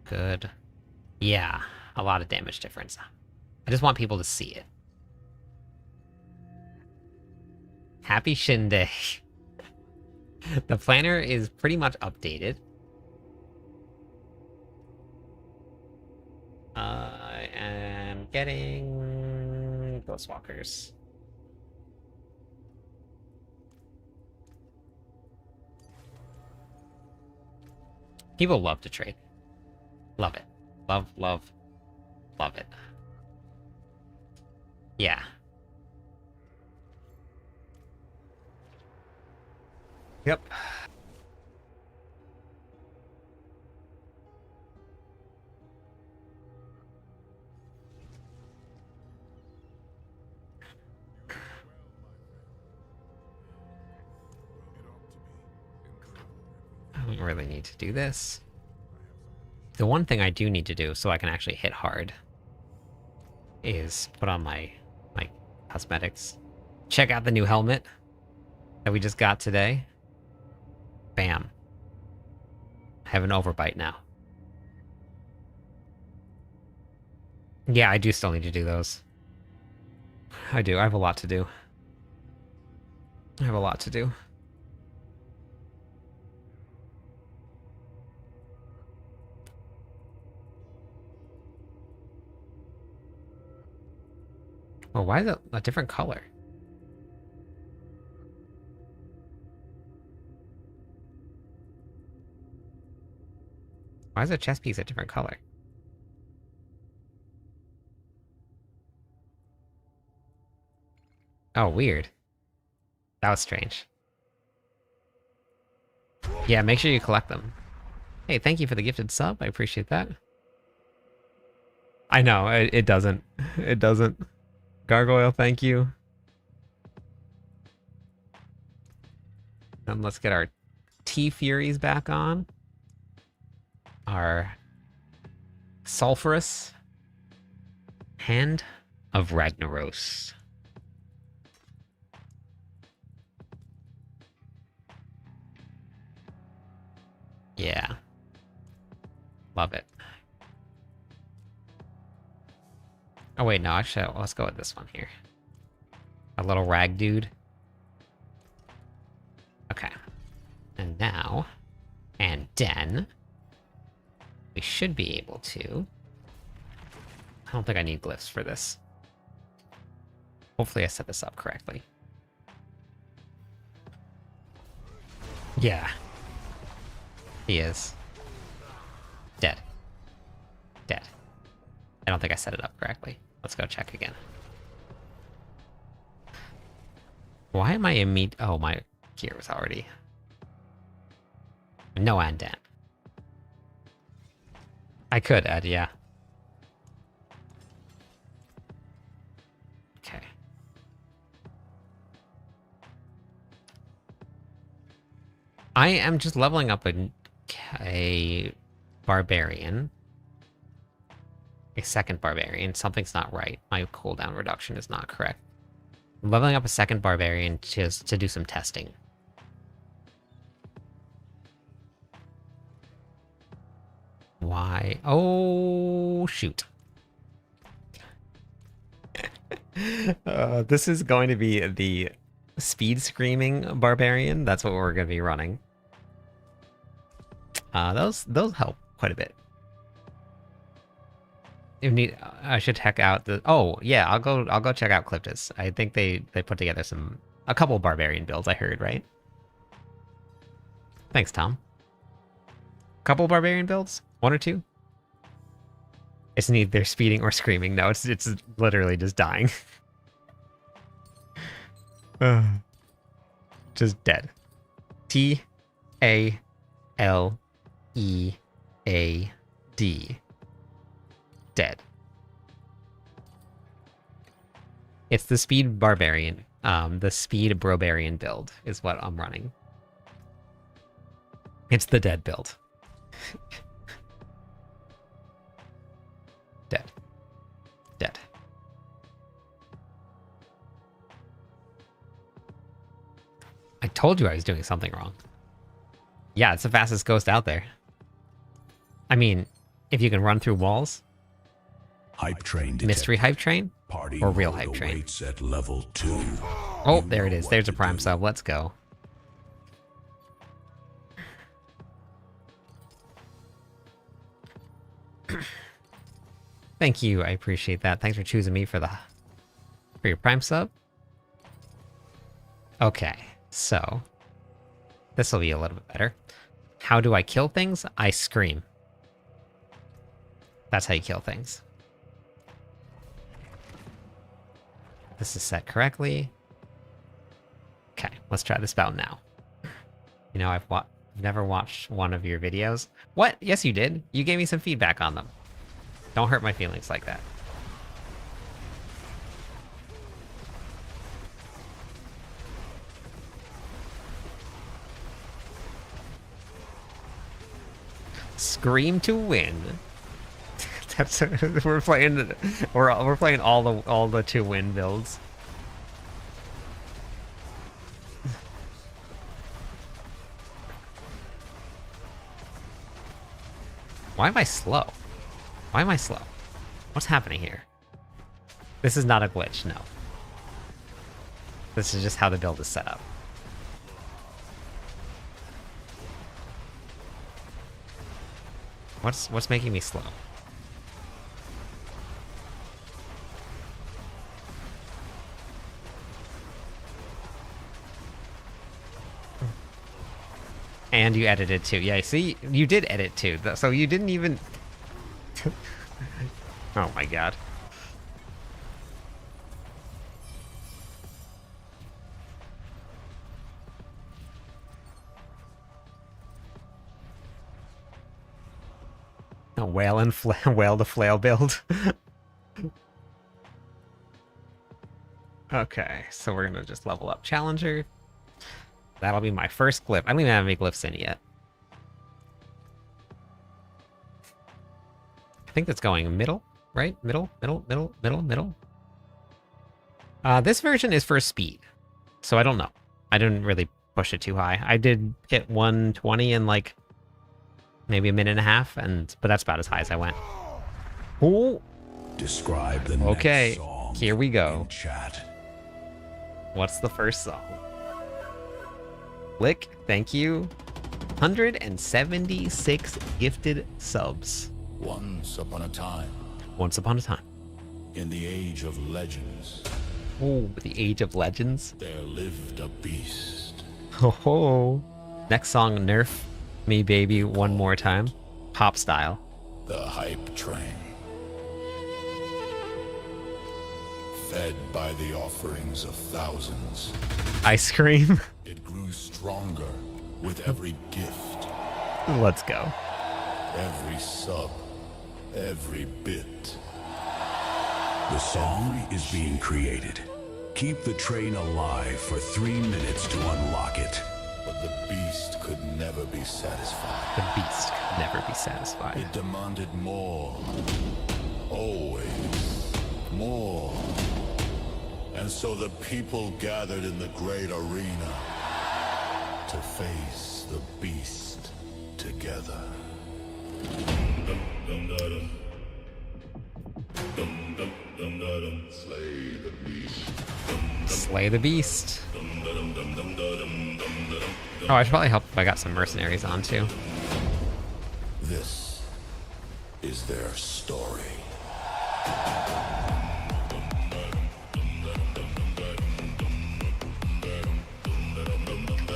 Speaker 1: Good. Yeah, a lot of damage difference. I just want people to see it. Happy Shin Day. The planner is pretty much updated. I am getting Ghostwalkers. People love to trade. Love it. Love, love, love it. Yeah. Yep. I don't really need to do this. The one thing I do need to do so I can actually hit hard is put on my cosmetics. Check out the new helmet that we just got today. Bam. I have an overbite now. Yeah, I do still need to do those. I do. I have a lot to do. I have a lot to do. Oh, why is it a different color? Why is the chess piece a different color? Oh, weird. That was strange. Yeah, make sure you collect them. Hey, thank you for the gifted sub. I appreciate that. I know, it doesn't. It doesn't. Gargoyle, thank you. And let's get our T-Furies back on. Our Sulphurous Hand of Ragnaros. Yeah. Love it. Oh wait, no, actually, let's go with this one here. A little rag dude. Okay. And now, and then, we should be able to... I don't think I need glyphs for this. Hopefully I set this up correctly. Yeah. He is. Dead. Dead. I don't think I set it up correctly. Let's go check again. Why am I immediate? Oh, my gear was already... No Andan. I could add, yeah. Okay. I am just leveling up a barbarian. A second barbarian. Something's not right. My cooldown reduction is not correct. I'm leveling up a second barbarian just to do some testing. Why? Oh, shoot. This is going to be the speed screaming barbarian. That's what we're going to be running. Those help quite a bit. I should check out the... Oh, yeah, I'll go check out Cliptus. I think they put together a couple barbarian builds, I heard, right? Thanks, Tom. Couple barbarian builds? One or two? It's neither speeding or screaming. No, it's literally just dying. Just dead. T-A-L-E-A-D. Dead. It's the speed barbarian. The speed brobarian build is what I'm running. It's the dead build. Dead. Dead. I told you I was doing something wrong. Yeah, it's the fastest ghost out there. I mean, if you can run through walls.
Speaker 2: Hype train detected.
Speaker 1: Mystery hype train?
Speaker 2: Party
Speaker 1: Or real hype train?
Speaker 2: awaits at level 2.
Speaker 1: Oh, there it is. There's a prime sub. Let's go. Thank you. I appreciate that. Thanks for choosing me for your prime sub. Okay, so this will be a little bit better. How do I kill things? I scream. That's how you kill things. This is set correctly. Okay, let's try this battle now. You know, I've never watched one of your videos. What? Yes, you did. You gave me some feedback on them. Don't hurt my feelings like that. Scream to win. That's we're playing all the 2-win builds. Why am I slow? Why am I slow? What's happening here? This is not a glitch, no. This is just how the build is set up. What's making me slow? And you edited too. Yeah, see, you did edit too. So you didn't even... Oh my god. A whale and whale to flail build. Okay, so we're gonna just level up Challenger. That'll be my first glyph. I don't even have any glyphs in yet. I think that's going middle, right? Middle. This version is for speed, so I don't know. I didn't really push it too high. I did hit 120 in like maybe a minute and a half, but that's about as high as I went. Ooh.
Speaker 2: Describe the next song.
Speaker 1: Here we go.
Speaker 2: In chat.
Speaker 1: What's the first song? Lick, thank you. 176 gifted subs.
Speaker 2: Once upon a time.
Speaker 1: Once upon a time.
Speaker 2: In the age of legends.
Speaker 1: Oh, the age of legends.
Speaker 2: There lived a beast.
Speaker 1: Oh. Next song, Nerf Me Baby one more time. Pop style.
Speaker 2: The hype train. Fed by the offerings of thousands.
Speaker 1: Ice cream.
Speaker 2: It grew stronger with every gift.
Speaker 1: Let's go.
Speaker 2: Every sub. Every bit. The song is being created. Keep the train alive for 3 minutes to unlock it. But the beast could never be satisfied.
Speaker 1: The beast could never be satisfied.
Speaker 2: It demanded more. Always more. And so the people gathered in the great arena to face the beast together. Slay the beast.
Speaker 1: Slay the beast. Oh, I should probably help if I got some mercenaries on too.
Speaker 2: This is their story.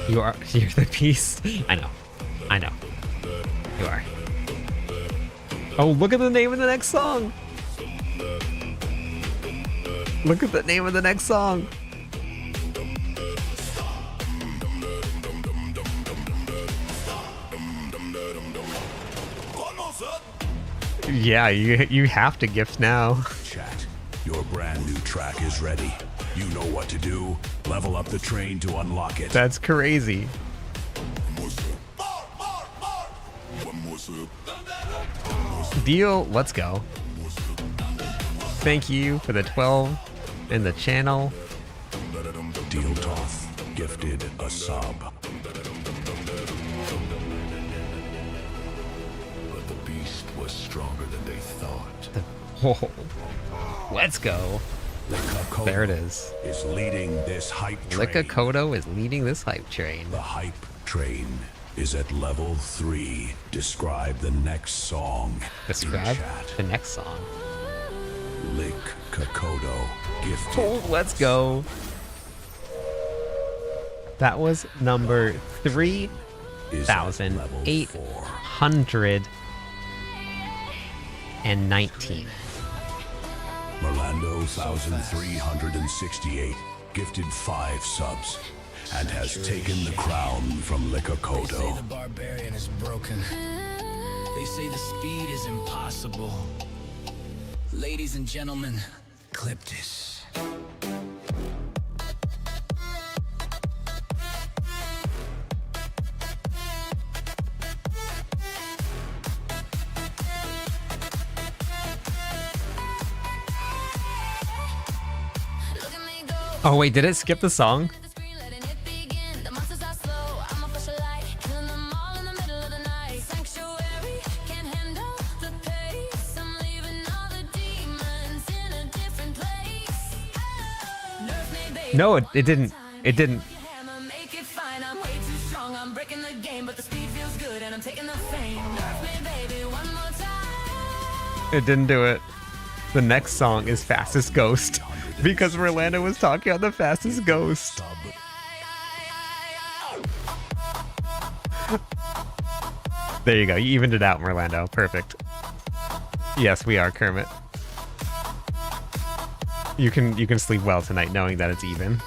Speaker 1: You're the beast. I know. You are. Oh, look at the name of the next song. Look at the name of the next song. Yeah, you have to gift now.
Speaker 2: Chat, your brand new track is ready. You know what to do. Level up the train to unlock it.
Speaker 1: That's crazy. Deal, let's go. Thank you for the 12 in the channel.
Speaker 2: Deal Toth gifted a sub. But the beast was stronger than they thought.
Speaker 1: Oh, let's go. There it is.
Speaker 2: Is leading this hype train.
Speaker 1: Likakoto is leading this hype train.
Speaker 2: The hype train is at level 3. Describe the next song.
Speaker 1: Describe the next song.
Speaker 2: Lick Kakoto gifted.
Speaker 1: Oh, let's go. That was number 3
Speaker 2: is at level 4.
Speaker 1: 819.
Speaker 2: Merlando 1368 gifted 5 subs and has taken the crown from
Speaker 3: They say
Speaker 2: Likakoto.
Speaker 3: the barbarian is broken. They say the speed is impossible. Ladies and gentlemen, clip this.
Speaker 1: Oh wait, did it skip the song? No, it didn't. It didn't. It didn't do it. The next song is Fastest Ghost because Orlando was talking on the Fastest Ghost. There you go. You evened it out, Orlando. Perfect. Yes, we are, Kermit. You can sleep well tonight knowing that it's even.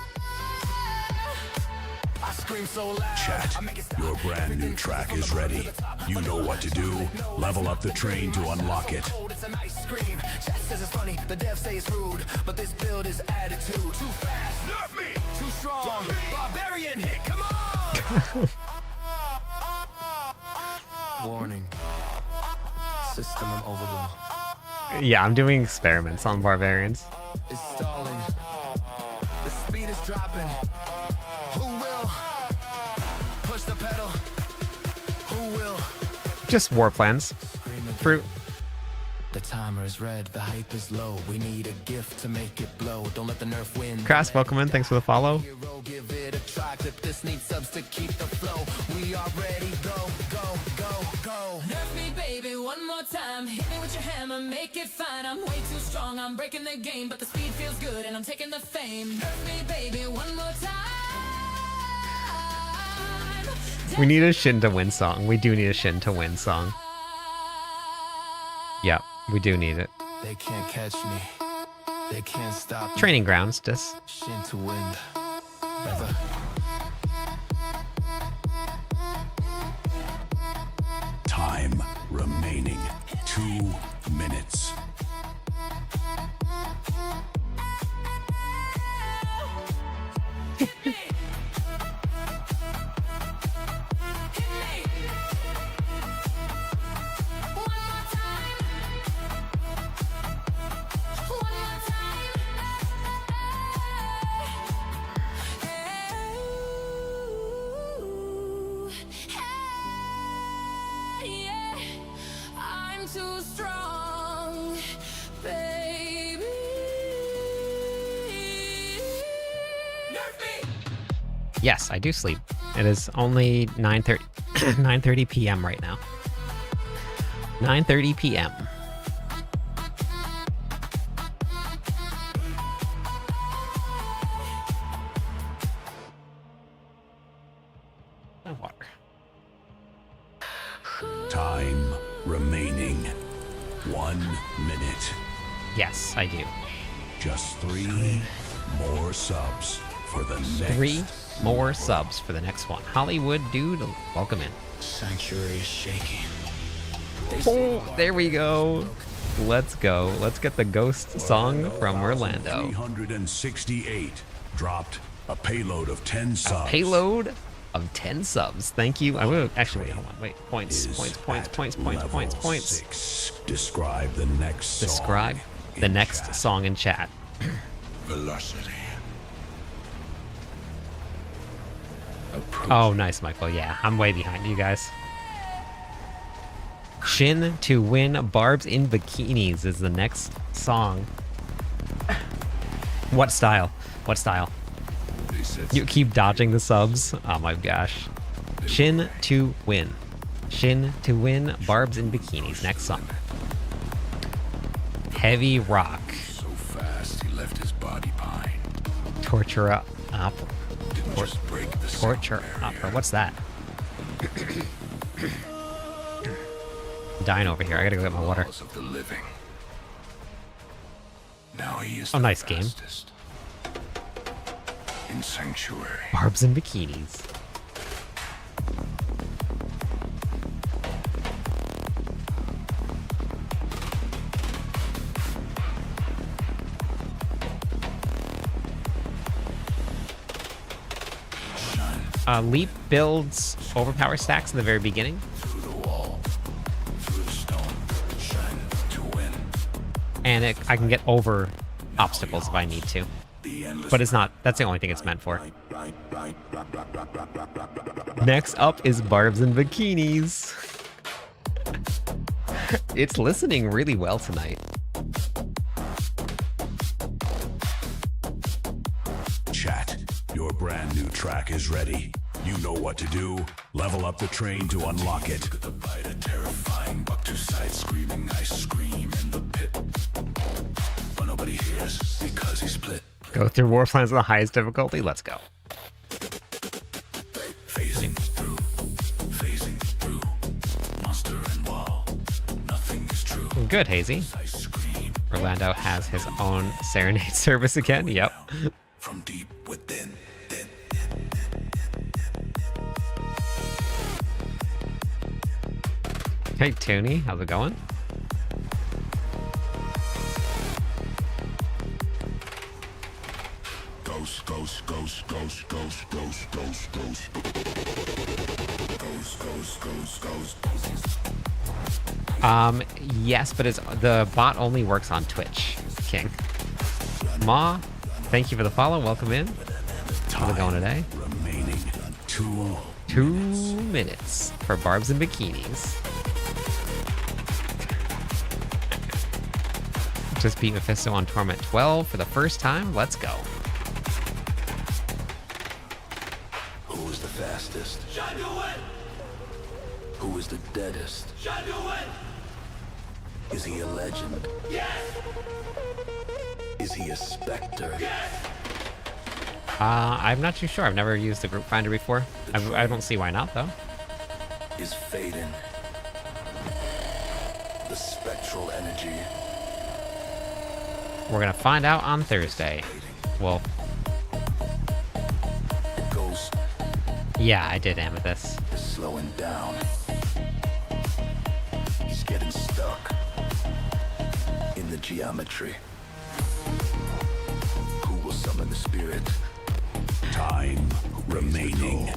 Speaker 2: Chat, your brand new track is ready. You know what to do. Level up the train to unlock it.
Speaker 3: It's an ice cream. Chat says it's funny. The dev say it's rude, but this build is attitude. Too fast, nerf me. Too strong, barbarian hit. Come on. Warning. System overload.
Speaker 1: Yeah, I'm doing experiments on barbarians.
Speaker 3: It's stalling. The speed is dropping. Who will push the pedal? Who will?
Speaker 1: Just war plans. Fruit.
Speaker 3: The timer is red, the hype is low. We need a gift to make it blow. Don't let the nerf win.
Speaker 1: Crass, welcome in. Thanks for the follow.
Speaker 3: Hero, give it a try. Clip this, need subs to keep the flow. We are ready. Go, go, go, go. Nerf me, baby, one more time. Hit me with your hammer, make it fine. I'm way too strong, I'm breaking the game, but the speed feels good and I'm taking the fame. Nerf me, baby, one more time.
Speaker 1: We need a Shin2win song. We do need a Shin2win song. Yeah, we do need it.
Speaker 3: They can't catch me. They can't stop me.
Speaker 1: Training grounds, just.
Speaker 3: Shin2win. Brother.
Speaker 2: Time remaining 2 minutes.
Speaker 3: Too strong, baby. Nerf me.
Speaker 1: Yes, I do sleep. It is only 9:30 9:30 p.m. right now. 9:30 p.m. No water.
Speaker 2: Time remaining 1 minute.
Speaker 1: Yes, I do.
Speaker 2: Just 3 more subs for the next.
Speaker 1: 3 more subs for the next one. Hollywood dude, welcome in.
Speaker 3: Sanctuary is shaking.
Speaker 1: Oh, there we go. Let's go. Let's get the ghost song from Orlando.
Speaker 2: 368 dropped a payload of 10 subs.
Speaker 1: Payload of 10 subs. Thank you. I will actually wait. Hold on. Wait. Points.
Speaker 2: Is
Speaker 1: Points.
Speaker 2: at level 6. Describe the next song.
Speaker 1: Describe the
Speaker 2: in
Speaker 1: next
Speaker 2: chat.
Speaker 1: song in chat.
Speaker 2: Velocity.
Speaker 1: Oh, nice, Michael. Yeah, I'm way behind you guys. Shin2win Barbs in Bikinis is the next song. What style? What style? You keep dodging the subs. Oh my gosh. Shin2win. Shin2win Barbs in Bikinis. Next song. Heavy rock.
Speaker 2: So fast he left his body pine.
Speaker 1: Torture opera.
Speaker 2: Didn't just break the
Speaker 1: Torture
Speaker 2: sound barrier.
Speaker 1: opera. What's that? I'm dying over here. I gotta go get my water.
Speaker 2: Laws of the living. Now he is
Speaker 1: Oh,
Speaker 2: the
Speaker 1: nice game.
Speaker 2: fastest. In Sanctuary.
Speaker 1: Barbs and bikinis. Leap builds overpower stacks in the very beginning.
Speaker 2: Through the wall. Through the stone. Shine to win.
Speaker 1: And I can get over obstacles if I need to.
Speaker 2: The endless
Speaker 1: But it's not, that's the only thing it's meant for. Next up is Barbs and Bikinis. It's listening really well tonight.
Speaker 2: Chat. Your brand new track is ready. You know what to do. Level up the train to unlock it. The bite a terrifying buck to side screaming. I scream in the pit. But nobody hears because he's split.
Speaker 1: Go through war plans at the highest difficulty. Let's go.
Speaker 2: Phasing through. Monster and wall. Nothing is true.
Speaker 1: Good, Hazy.
Speaker 2: I scream
Speaker 1: Orlando has his own serenade service again. Yep.
Speaker 2: from deep within.
Speaker 1: Hey, Toonie. How's it going?
Speaker 2: Ghost, ghost, ghost, ghost, ghost, ghost, ghost, ghost. Ghost, ghost, ghost, ghost.
Speaker 1: Yes, but the bot only works on Twitch, King. Ma, thank you for the follow. Welcome in. How's it going today?
Speaker 2: Remaining
Speaker 1: 2 minutes for Barbs and Bikinis. Just beat Mephisto on Torment 12 for the first time. Let's go.
Speaker 2: Who is the fastest?
Speaker 3: Shin2win!
Speaker 2: Who is the deadest?
Speaker 3: Shin2win!
Speaker 2: Is he a legend?
Speaker 3: Yes!
Speaker 2: Is he a specter?
Speaker 3: Yes!
Speaker 1: I'm not too sure. I've never used the group finder before. I don't see why not, though.
Speaker 2: Is Faden the spectral energy?
Speaker 1: We're gonna find out on Thursday. Well,
Speaker 2: The ghost
Speaker 1: yeah, I did Amethyst.
Speaker 2: is slowing down. He's getting stuck in the geometry. Who will summon the spirit? Time remaining.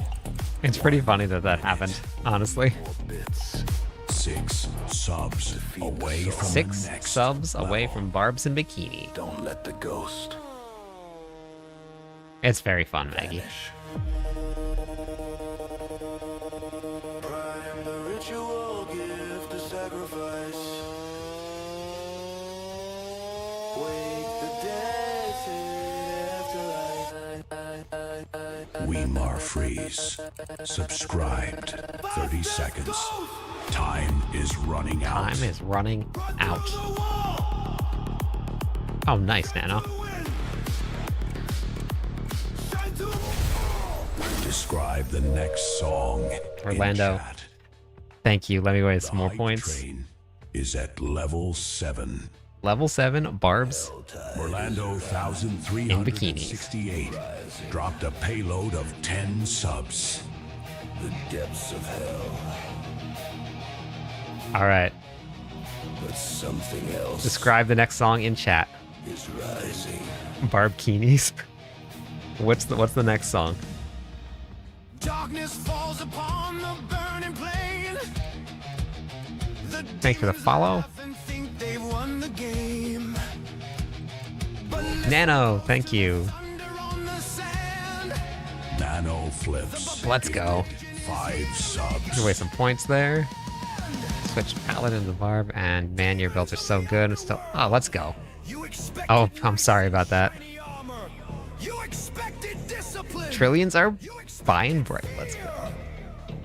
Speaker 1: It's pretty funny that happened, honestly.
Speaker 2: 4 bits. 6 subs away from
Speaker 1: 6
Speaker 2: the next
Speaker 1: subs away
Speaker 2: level.
Speaker 1: from Barbs and Bikini.
Speaker 2: Don't let the ghost
Speaker 1: It's very fun, Maggie.
Speaker 2: vanish.
Speaker 4: Prime the ritual gift the sacrifice. Wake the dead to the afterlife.
Speaker 2: Weimar freeze. Subscribed. 30 seconds. Time is running out.
Speaker 1: Time is running out. Oh, nice, Nano.
Speaker 2: Describe the next song. in
Speaker 1: Orlando.
Speaker 2: chat.
Speaker 1: Thank you. Let me waste
Speaker 2: The
Speaker 1: some more
Speaker 2: hype
Speaker 1: points.
Speaker 2: train is at level 7.
Speaker 1: Level 7, Barbs.
Speaker 2: Orlando
Speaker 1: bikinis.
Speaker 2: 1368 dropped a payload of 10 subs. The depths of hell,
Speaker 1: All right.
Speaker 2: but something else
Speaker 1: Describe the next song in chat.
Speaker 2: is rising.
Speaker 1: Barbkinis. What's the next song?
Speaker 3: Darkness falls upon the burning plain.
Speaker 1: Thanks for the follow.
Speaker 3: And think they've won the game.
Speaker 1: Nano, thank you.
Speaker 3: Under on the sand.
Speaker 2: Nano flips.
Speaker 1: Let's go.
Speaker 2: 5 subs.
Speaker 1: Give away some points there. Switch Paladin to Barb, and man, your builds are so good. And still, oh, let's go.
Speaker 3: You expected
Speaker 1: Oh, I'm sorry about that.
Speaker 3: shiny armor. You expected discipline.
Speaker 1: Trillions are
Speaker 3: You expected
Speaker 1: fine bright. Let's go.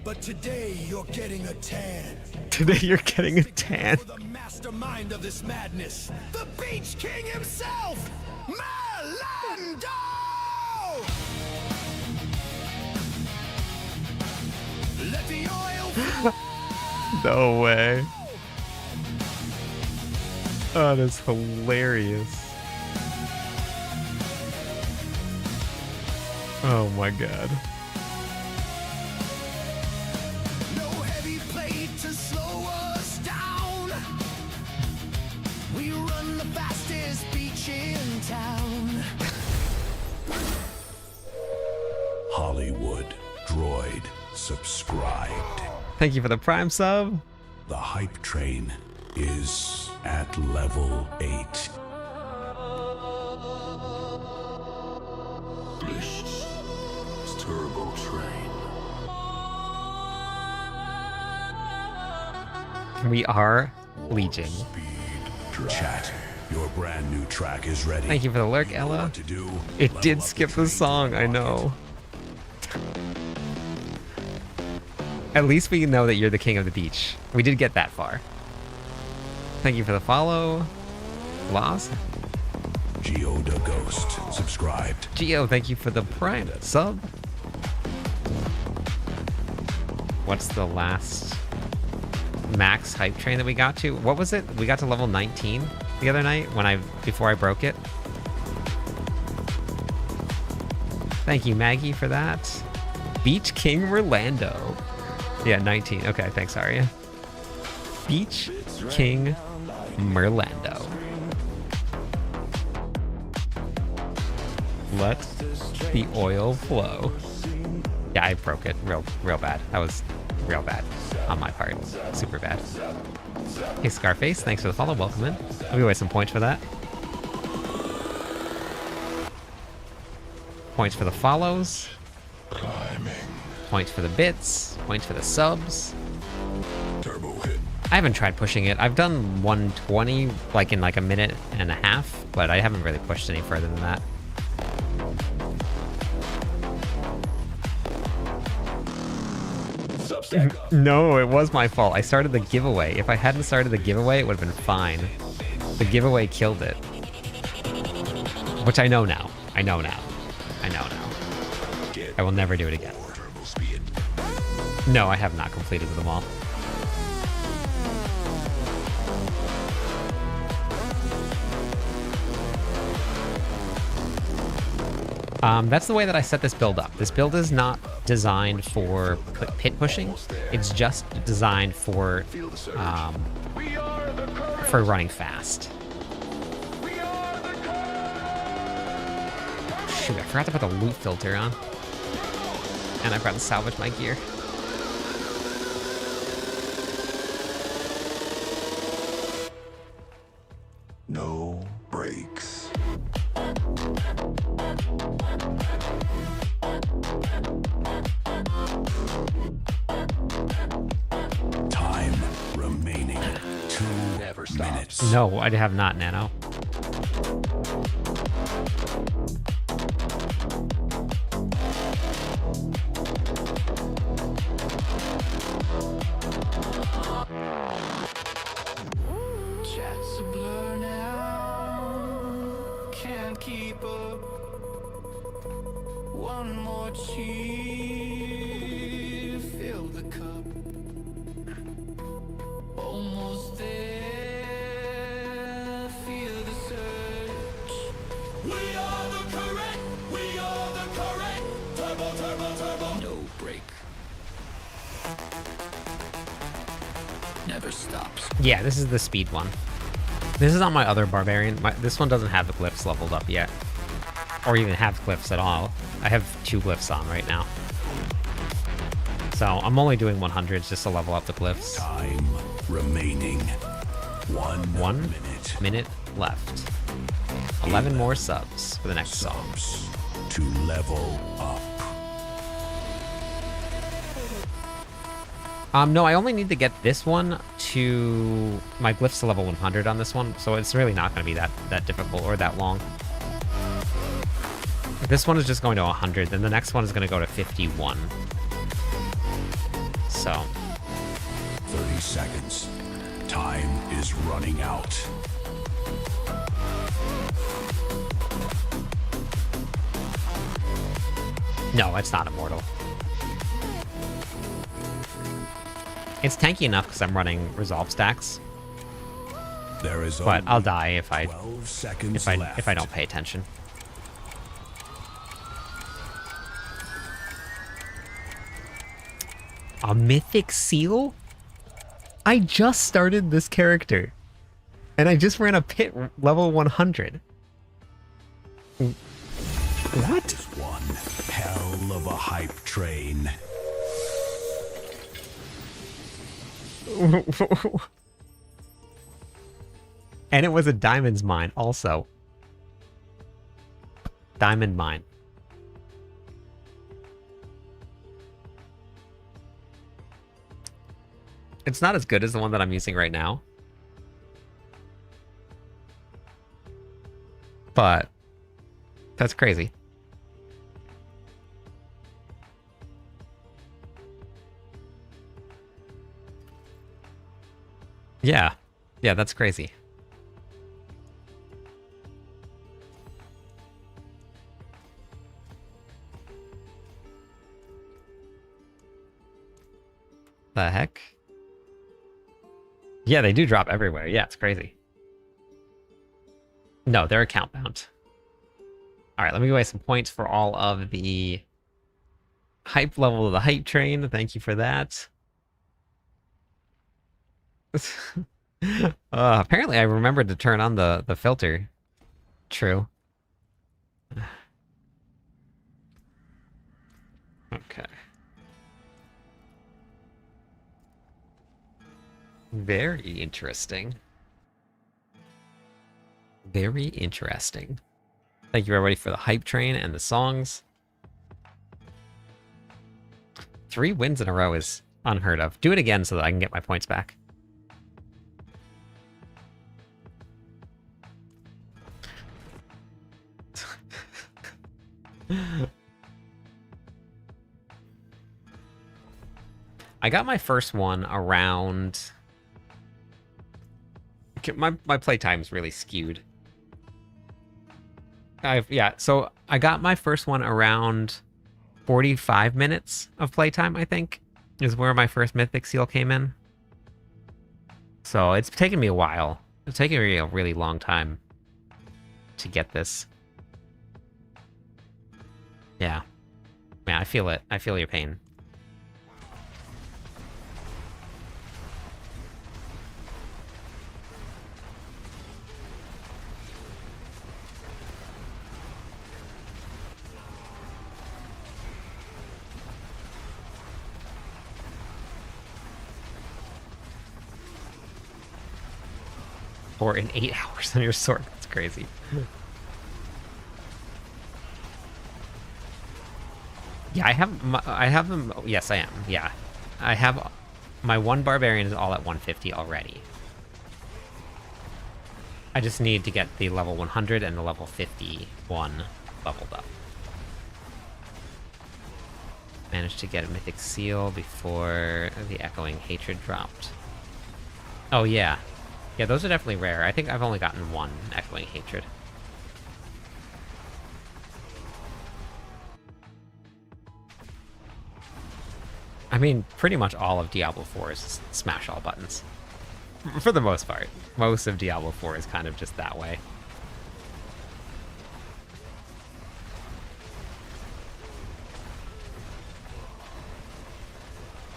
Speaker 3: But today you're getting a tan.
Speaker 1: Today you're getting a tan.
Speaker 3: For the mastermind of this madness, the Beach King himself, Melando! Let the oil
Speaker 1: No way. Oh, that's hilarious. Oh my god.
Speaker 3: No heavy plate to slow us down. We run the fastest beach in town.
Speaker 2: Hollywood Droid subscribed.
Speaker 1: Thank you for the Prime sub.
Speaker 2: The hype train is at level 8.
Speaker 4: This is Turbo Train.
Speaker 1: We are Legion.
Speaker 2: Chat, your brand new track is ready.
Speaker 1: Thank you for the lurk,
Speaker 2: know
Speaker 1: Ella.
Speaker 2: what to do?
Speaker 1: It
Speaker 2: Level
Speaker 1: did
Speaker 2: up
Speaker 1: skip the
Speaker 2: train
Speaker 1: song, I
Speaker 2: rocket.
Speaker 1: know. At least we know that you're the king of the beach. We did get that far. Thank you for the follow. Lost.
Speaker 2: Geo the Ghost subscribed.
Speaker 1: Geo, thank you for the Prime sub. What's the last max hype train that we got to? What was it? We got to level 19 the other night before I broke it. Thank you, Maggie, for that. Beach King Merlando. Yeah, 19. Okay, thanks, Arya. Beach King Merlando. Let the oil flow. Yeah, I broke it real bad. That was real bad on my part. Super bad. Hey, Scarface, thanks for the follow. Welcome in. I'll give away some points for that. Points for the follows. Points for the bits. Points for the subs.
Speaker 2: Turbo hit.
Speaker 1: I haven't tried pushing it. I've done 120 like in like a minute and a half, but I haven't really pushed any further than that. No, it was my fault. I started the giveaway. If I hadn't started the giveaway, it would have been fine. The giveaway killed it. Which I know now. I know now. I know now. I will never do it again.
Speaker 2: Turbo speed.
Speaker 1: No, I have not completed them all. That's the way that I set this build up. This build is not designed for pit pushing. It's just designed for running fast. Shoot, I forgot to put the loot filter on. And I forgot to salvage my gear.
Speaker 2: No brakes. Time remaining 2 minutes.
Speaker 1: No, I have not, Nano.
Speaker 3: Chat's a blur now. Can't keep up. One more cheer. Fill the cup. Almost there. Feel the surge. We are the correct. We are the correct. Turbo, turbo, turbo. No break. Never stops.
Speaker 1: Yeah, this is the speed one. This is on my other barbarian. This one doesn't have the glyphs leveled up yet. Or even have glyphs at all. I have 2 glyphs on right now. So I'm only doing 100s just to level up the glyphs.
Speaker 2: Time remaining 1
Speaker 1: minute left. 11 more subs for the next song.
Speaker 2: Subs to level up.
Speaker 1: No, I only need to get this one to my glyphs to level 100 on this one, so it's really not going to be that difficult or that long. This one is just going to 100, then the next one is going to go to 51. So
Speaker 2: 30 seconds. Time is running out.
Speaker 1: no, it's not immortal. It's tanky enough because I'm running resolve stacks,
Speaker 2: There is
Speaker 1: but I'll
Speaker 2: only
Speaker 1: die if I
Speaker 2: 12 seconds
Speaker 1: if I don't
Speaker 2: left.
Speaker 1: pay attention. A mythic seal? I just started this character, and I just ran a pit level 100. What?
Speaker 2: That is one hell of a hype train.
Speaker 1: And it was a diamond's mine also. Diamond mine. It's not as good as the one that I'm using right now. But that's crazy. Yeah. Yeah, that's crazy. The heck? Yeah, they do drop everywhere. Yeah, it's crazy. No, they're account bound. All right, let me give away some points for all of the hype level of the hype train. Thank you for that. Apparently I remembered to turn on the filter. True. Okay. Very interesting. Very interesting. Thank you everybody for the hype train and the songs. 3 wins in a row is unheard of. Do it again so that I can get my points back. I got my first one around... My playtime's really skewed. Yeah, so I got my first one around 45 minutes of playtime, I think, is where my first Mythic Seal came in. So it's taken me a while. It's taken me a really long time to get this. Yeah. Man, I feel it. I feel your pain. Or in 8 hours on your sword. That's crazy. Yeah, I have them. Yes, I am. Yeah. I have my one barbarian is all at 150 already. I just need to get the level 100 and the level 51 leveled up. Managed to get a Mythic Seal before the Echoing Hatred dropped. Oh, yeah. Yeah, those are definitely rare. I think I've only gotten one Echoing Hatred. I mean, pretty much all of Diablo 4 is smash all buttons. For the most part. Most of Diablo 4 is kind of just that way.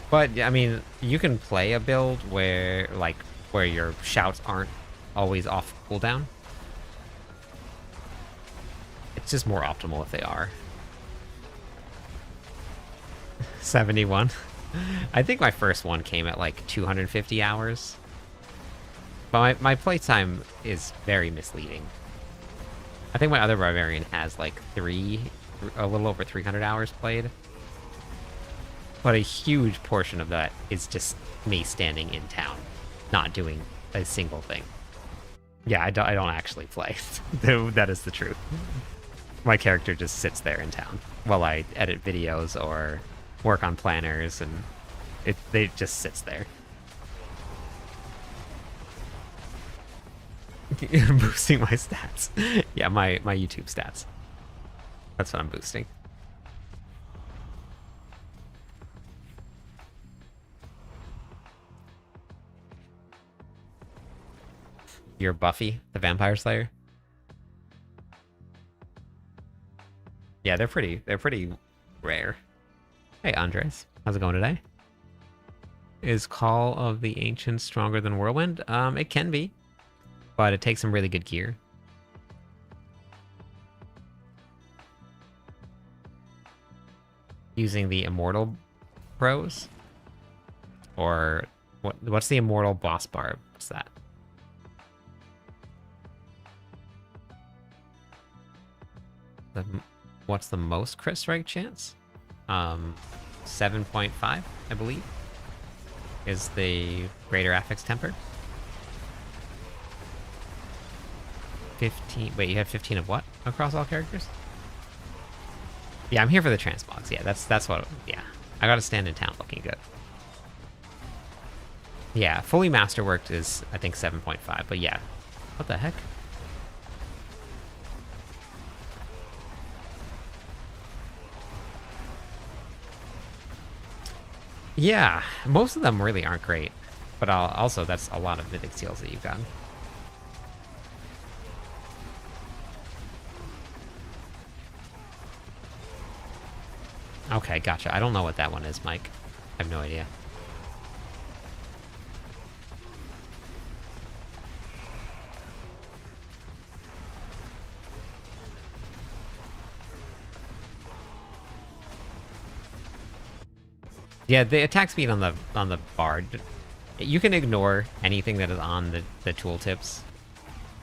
Speaker 1: But, I mean, you can play a build where, like, where your shouts aren't always off cooldown. It's just more optimal if they are. 71. I think my first one came at like 250 hours. But my playtime is very misleading. I think my other barbarian has like a little over 300 hours played. But a huge portion of that is just me standing in town, not doing a single thing. Yeah, I don't actually play. That is the truth. My character just sits there in town while I edit videos or work on planners, and it just sits there. Boosting my stats. Yeah, my YouTube stats. That's what I'm boosting. You're Buffy, the Vampire Slayer. Yeah, they're pretty rare. Hey, Andres. How's it going today? Is Call of the Ancients stronger than Whirlwind? It can be, but it takes some really good gear. Using the Immortal Bros? Or what's the Immortal Boss Barb? What's that? What's the most crit strike chance? 7.5, I believe, is the greater affix temper. 15. Wait, you have 15 of what across all characters? Yeah, I'm here for the transmogs. Yeah, that's what. Yeah, I gotta stand in town looking good. Yeah, fully masterworked is I think 7.5. But yeah, what the heck? Yeah, most of them really aren't great, but also that's a lot of mythic seals that you've gotten. Okay, gotcha. I don't know what that one is, Mike. I have no idea. Yeah, the attack speed on the bard, you can ignore anything that is on the tooltips.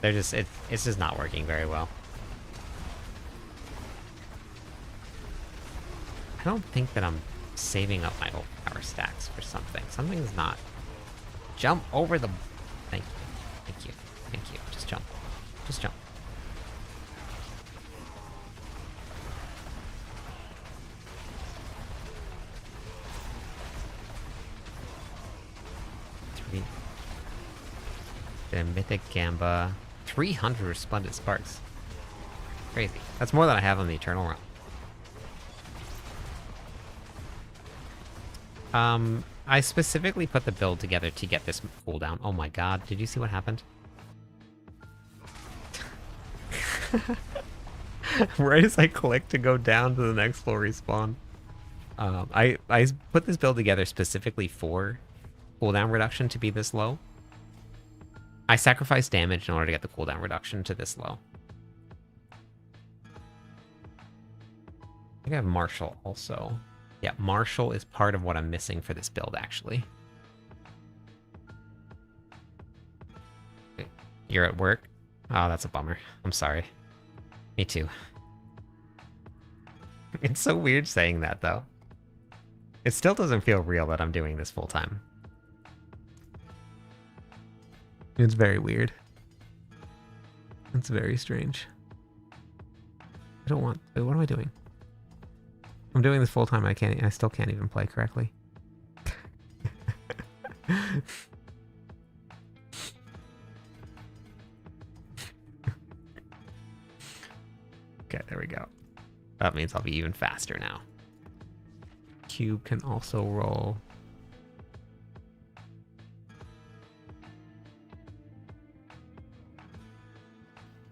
Speaker 1: They're just it's just not working very well. I don't think that I'm saving up my power stacks for something. Something's not. Jump over the. Thank you, thank you, thank you. Just jump, just jump. The Mythic Gamba. 300 Resplendent Sparks. Crazy. That's more than I have on the Eternal Realm. I specifically put the build together to get this cooldown. Oh my god, did you see what happened? Right as I click to go down to the next floor respawn. I put this build together specifically for cooldown reduction to be this low. I sacrificed damage in order to get the cooldown reduction to this low. I think I have Marshall also. Yeah, Marshall is part of what I'm missing for this build, actually. You're at work? Oh, that's a bummer. I'm sorry. Me too. It's so weird saying that, though. It still doesn't feel real that I'm doing this full-time. It's very weird. It's very strange. I don't want... What am I doing? I'm doing this full time. I still can't even play correctly. Okay, there we go. That means I'll be even faster now. Cube can also roll.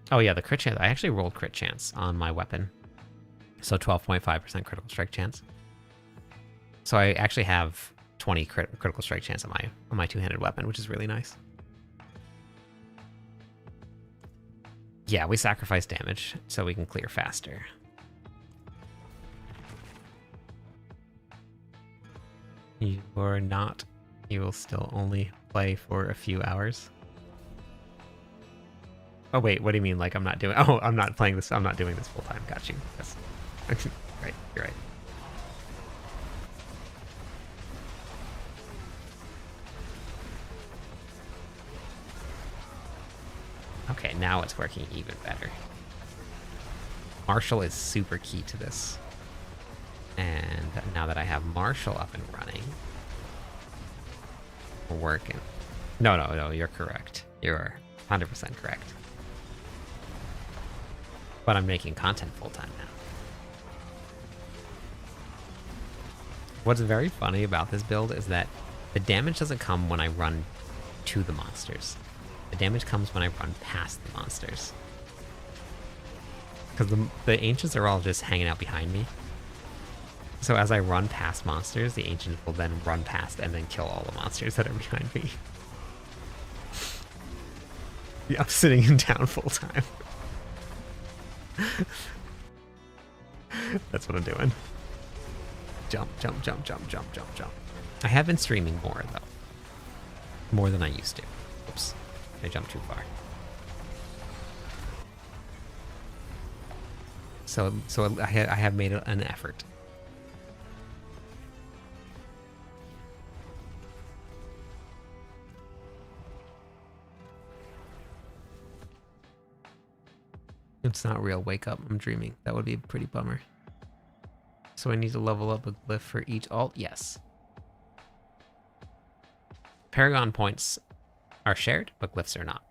Speaker 1: Oh yeah, the crit chance. I actually rolled crit chance on my weapon. So 12.5% critical strike chance. So I actually have 20 critical strike chance on my two-handed weapon, which is really nice. Yeah, we sacrifice damage so we can clear faster. You are not. You will still only play for a few hours. Oh wait, what do you mean? Like I'm not doing? Oh, I'm not playing this. I'm not doing this full time. Got you. Yes. Right. You're right. Okay, now it's working even better. Marshall is super key to this. And now that I have Marshall up and running, we're working. No, you're correct. You're 100% correct. But I'm making content full-time now. What's very funny about this build is that the damage doesn't come when I run to the monsters. The damage comes when I run past the monsters. Because the ancients are all just hanging out behind me. So as I run past monsters, the ancients will then run past and then kill all the monsters that are behind me. Yeah, I'm sitting in town full time. That's what I'm doing. Jump, jump, jump, jump, jump, jump, jump. I have been streaming more, though. More than I used to. Oops. I jumped too far. So I have made an effort. It's not real. Wake up. I'm dreaming. That would be a pretty bummer. So I need to level up a glyph for each alt? Yes. Paragon points are shared, but glyphs are not.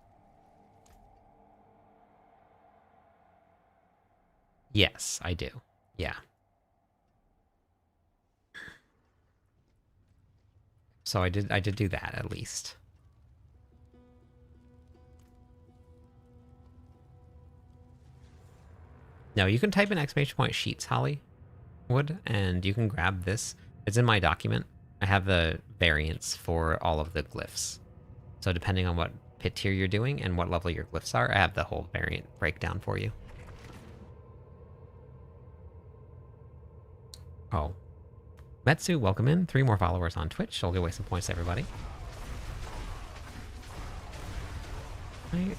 Speaker 1: Yes, I do. Yeah. So I did do that at least. No, you can type in !! sheets, Hollywood, and you can grab this. It's in my document. I have the variants for all of the glyphs. So depending on what pit tier you're doing and what level your glyphs are, I have the whole variant breakdown for you. Oh. Metsu, welcome in. 3 more followers on Twitch. I'll give away some points to everybody. Right.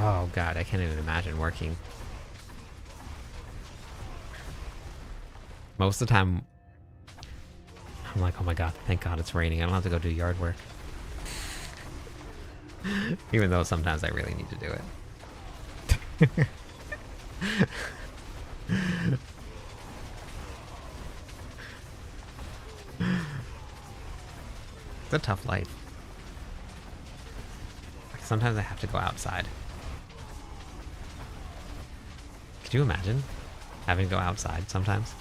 Speaker 1: Oh god, I can't even imagine working. Most of the time, I'm like, oh my god, thank god it's raining. I don't have to go do yard work. Even though sometimes I really need to do it. It's a tough life. Like, sometimes I have to go outside. Could you imagine having to go outside sometimes?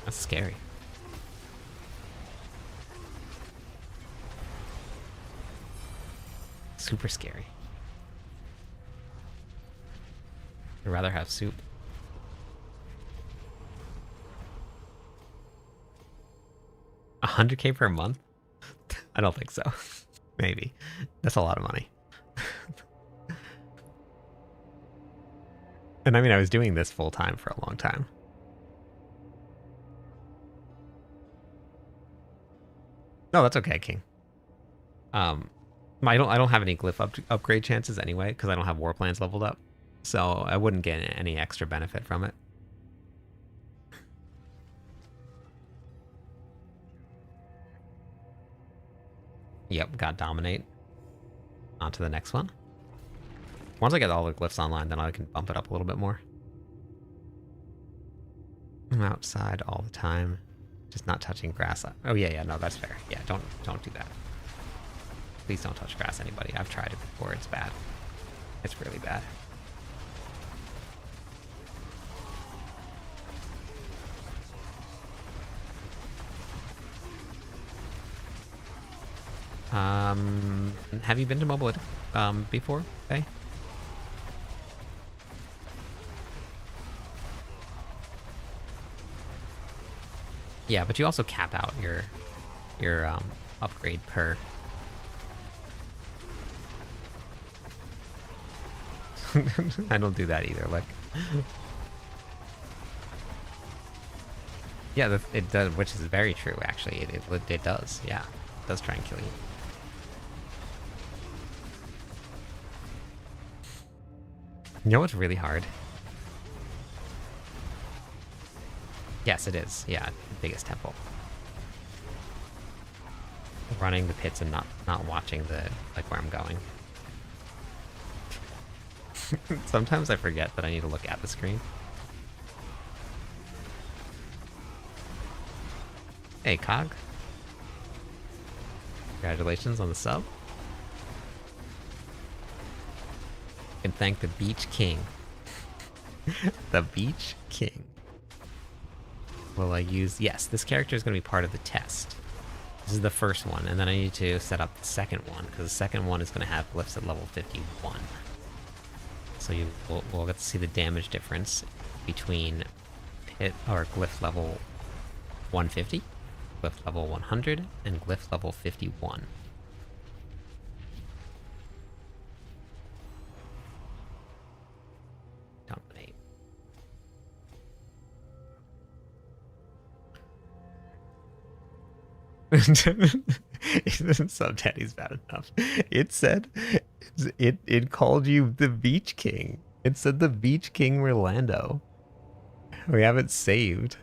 Speaker 1: That's scary. Super scary. I'd rather have soup. 100K per month? I don't think so. Maybe. That's a lot of money. And I mean, I was doing this full time for a long time. No, that's okay, King. I don't have any glyph upgrade chances anyway, because I don't have war plans leveled up. So I wouldn't get any extra benefit from it. Yep, got dominate. On to the next one. Once I get all the glyphs online, then I can bump it up a little bit more. I'm outside all the time. Just not touching grass. Oh yeah, no, that's fair. Yeah, don't do that. Please don't touch grass, anybody. I've tried it before. It's bad. It's really bad. Have you been to Mobile before, Faye? Yeah, but you also cap out your upgrade per. I don't do that either. Like, yeah, it does, which is very true. Actually, it does. Yeah, it does try and kill you. You know what's really hard? Yes, it is. Yeah, the biggest temple. Running the pits and not watching like where I'm going. Sometimes I forget that I need to look at the screen. Cog. Congratulations on the sub. And thank the Beach King. The Beach King. Will I use... Yes, this character is going to be part of the test. This is the first one, and then I need to set up the second one, because the second one is going to have glyphs at level 51. So we'll get to see the damage difference between pit or glyph level 150, glyph level 100, and glyph level 51. Dominate. Sub Daddy's bad enough. It said it called you the Beach King. It said the Beach King Orlando. We have it saved.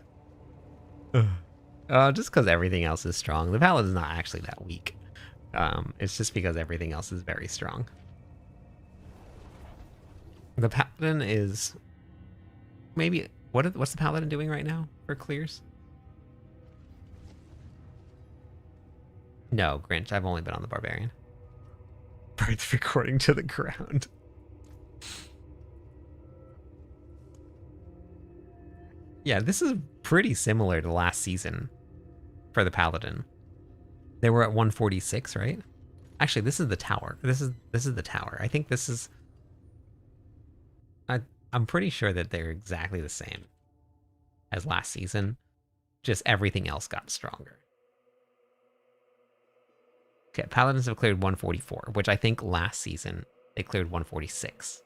Speaker 1: Just because everything else is strong. The Paladin's not actually that weak. It's just because everything else is very strong. The Paladin is maybe what's the Paladin doing right now for clears? No, Grinch, I've only been on the Barbarian. Birds recording to the ground. Yeah, this is pretty similar to last season for the Paladin. They were at 146, right? Actually, this is the tower. This is the tower. I think this is... I'm pretty sure that they're exactly the same as last season. Just everything else got stronger. Okay, Paladins have cleared 144, which I think last season they cleared 146.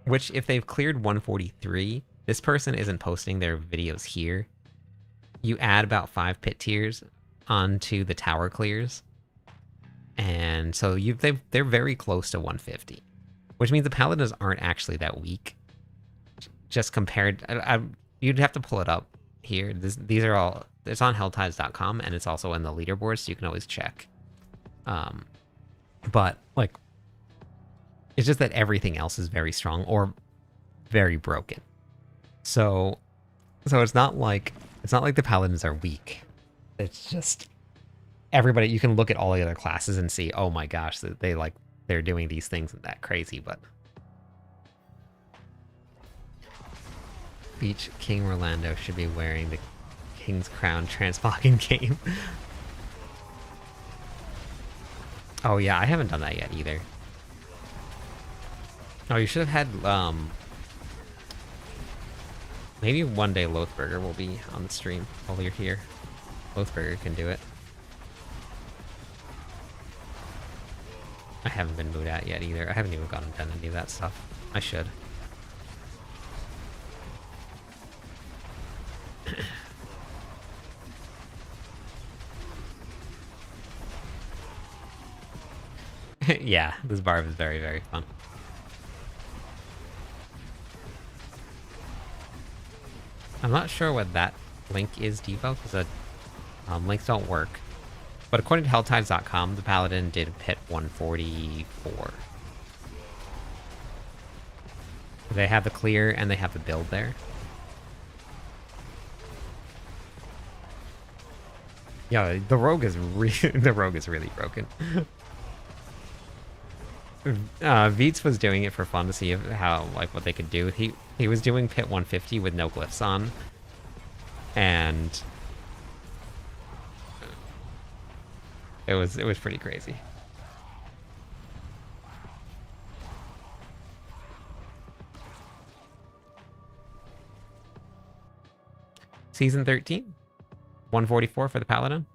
Speaker 1: Which, if they've cleared 143, this person isn't posting their videos here. You add about 5 pit tiers onto the tower clears. And so they're very close to 150. Which means the Paladins aren't actually that weak. Just compared... you'd have to pull it up here. These are all... It's on helltides.com, and it's also in the leaderboard, so you can always check. But, like... It's just that everything else is very strong, or very broken. So it's not like the Paladins are weak. It's just... Everybody... You can look at all the other classes and see, oh my gosh, they're doing these things and that crazy, but... Beach King Orlando should be wearing the King's Crown transmog game. Oh yeah, I haven't done that yet either. Oh, you should have had, maybe one day Lothburger will be on the stream while you're here. Lothburger can do it. I haven't been moved out yet either. I haven't even gotten done any of that stuff. I should. Yeah, this barb is very, very fun. I'm not sure what that link is, Devo, because links don't work. But according to helltides.com, the Paladin did pit 144. They have the clear and they have the build there. Yeah, the rogue is really broken. Veets was doing it for fun to see what they could do. He was doing pit 150 with no glyphs on, and it was pretty crazy. Season 13, 144 for the Paladin.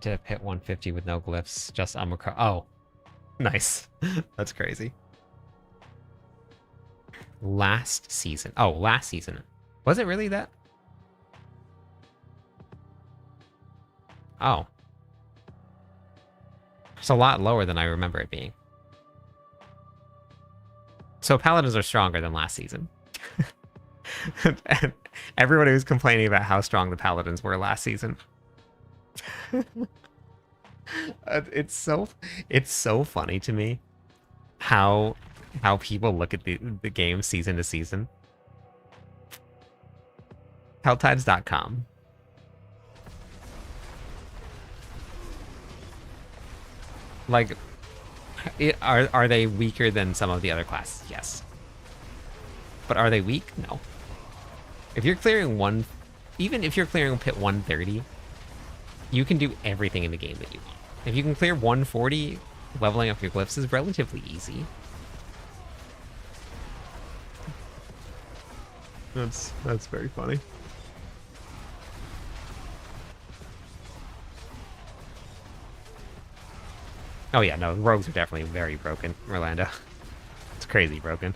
Speaker 1: To hit 150 with no glyphs, just Omicron. Oh, nice. That's crazy. Last season. Oh, last season. Was it really that? Oh. It's a lot lower than I remember it being. So Paladins are stronger than last season. And everybody was complaining about how strong the paladins were last season. It's so funny to me how people look at the game season to season. Helltides.com. Like, are they weaker than some of the other classes? Yes. But are they weak? No. If you're clearing even if you're clearing pit 130, you can do everything in the game that you want. If you can clear 140, leveling up your glyphs is relatively easy. That's very funny. Oh yeah, no, the rogues are definitely very broken, Orlando. It's crazy broken.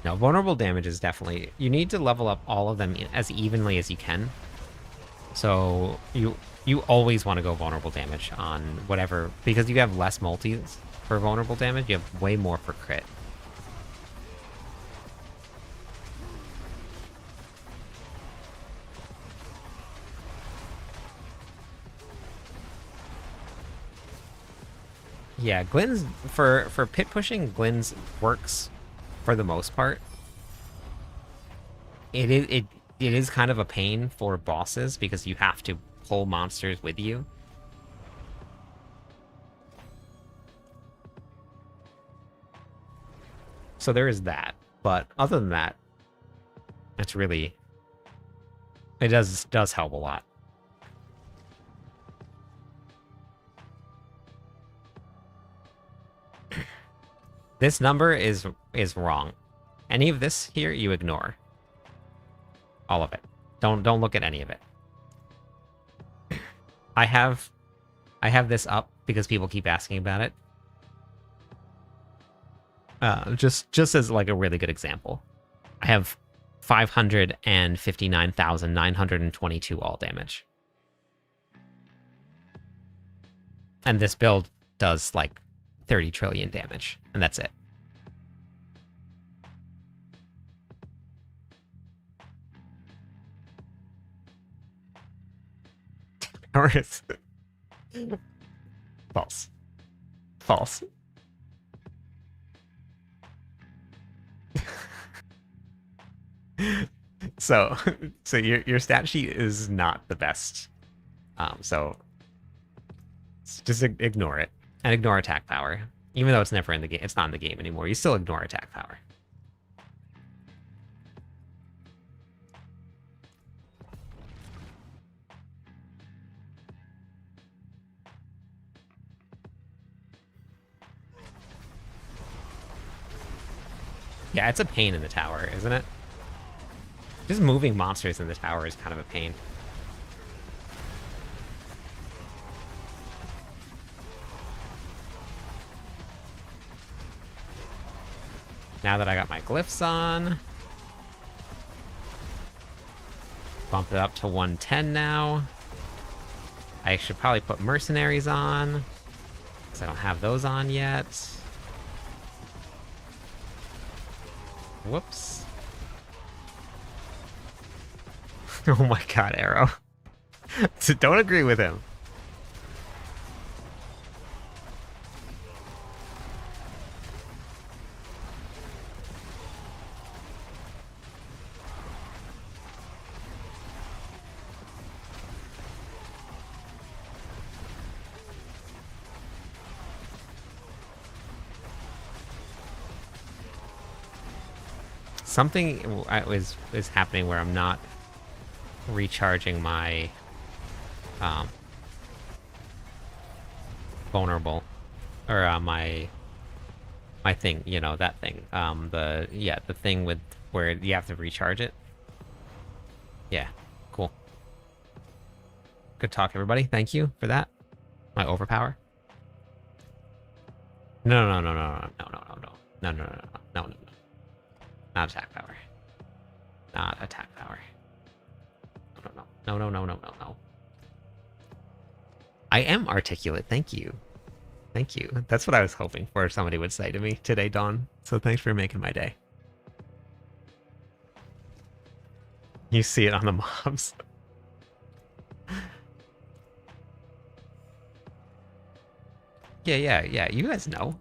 Speaker 1: No, vulnerable damage is definitely... You need to level up all of them as evenly as you can. So you always want to go vulnerable damage on whatever... Because you have less multis for vulnerable damage, you have way more for crit. Yeah, Glynn's... For pit pushing, Glynn's works for the most part. It is kind of a pain for bosses because you have to pull monsters with you. So there is that. But other than that, it's really... It does help a lot. This number is wrong. Any of this here, you ignore. All of it. Don't look at any of it. I have this up because people keep asking about it. Just as like a really good example. I have 559,922 all damage. And this build does like 30 trillion damage, and that's it. False. False. So your stat sheet is not the best. So just ignore it and ignore attack power. Even though it's never in the game, it's not in the game anymore. You still ignore attack power. Yeah, it's a pain in the tower, isn't it? Just moving monsters in the tower is kind of a pain. Now that I got my glyphs on, bump it up to 110 now. I should probably put mercenaries on, because I don't have those on yet. Whoops. Oh my god, Arrow. So don't agree with him. Something is happening where I'm not recharging my vulnerable, or my thing, you know, that thing, the thing with where you have to recharge it. Yeah, cool. Good talk, everybody. Thank you for that. My overpower. No. Not attack power. Not attack power. No. I am articulate. Thank you. Thank you. That's what I was hoping for somebody would say to me today, Dawn. So thanks for making my day. You see it on the mobs. Yeah. You guys know.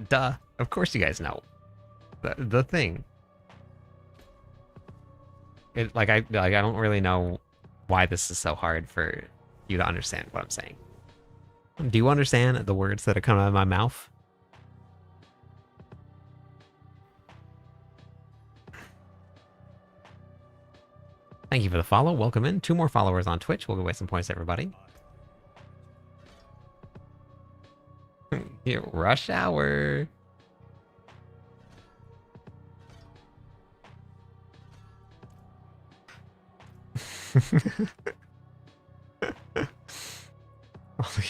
Speaker 1: Duh. Of course you guys know. The thing. I don't really know why this is so hard for you to understand what I'm saying. Do you understand the words that are coming out of my mouth? Thank you for the follow. Welcome in. 2 more followers on Twitch. We'll give away some points to everybody. Rush hour.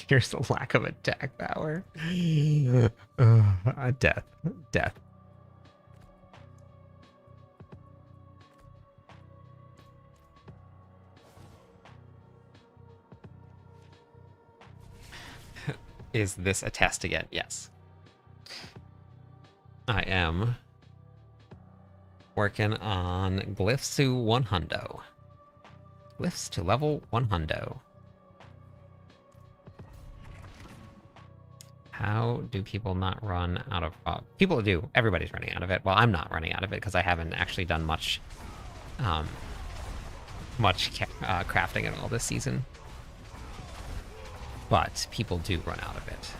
Speaker 1: Here's the lack of attack power. Death. Death. Is this a test again? Yes. I am working on glyphs to 100. Glyphs to level 100. How do people not run out of... people do. Everybody's running out of it. Well, I'm not running out of it because I haven't actually done much crafting at all this season. But people do run out of it.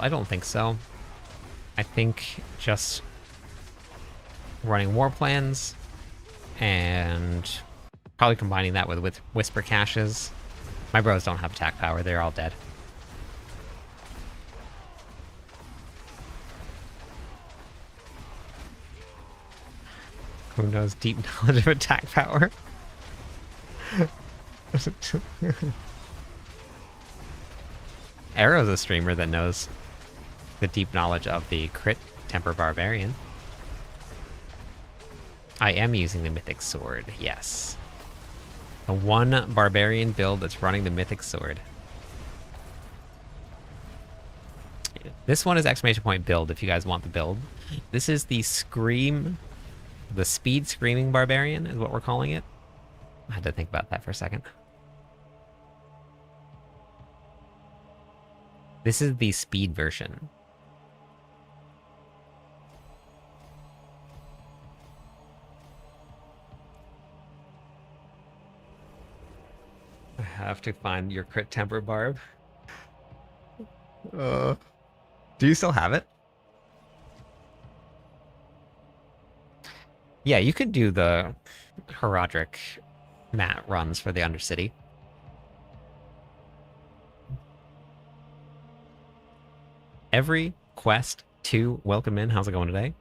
Speaker 1: I don't think so. I think just running war plans and probably combining that with whisper caches. My bros don't have attack power, they're all dead. Who knows deep knowledge of attack power? Arrow's a streamer that knows the deep knowledge of the crit temper barbarian. I am using the mythic sword, yes. The one barbarian build that's running the mythic sword. This one is exclamation point build if you guys want the build. This is the scream, the speed screaming barbarian is what we're calling it. I had to think about that for a second. This is the speed version. I have to find your crit temper barb. Do you still have it? Yeah, you could do the Herodric mat runs for the Undercity. Every quest to welcome in. How's it going today?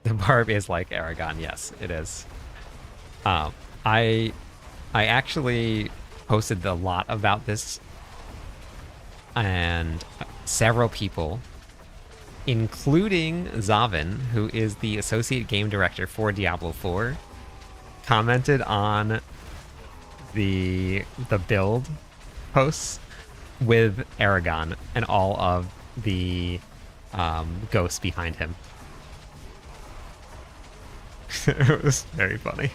Speaker 1: The barb is like Aragon. Yes, it is. I actually posted a lot about this, and several people, including Zavin, who is the associate game director for Diablo 4, commented on the build posts with Aragon and all of the ghosts behind him. It was very funny.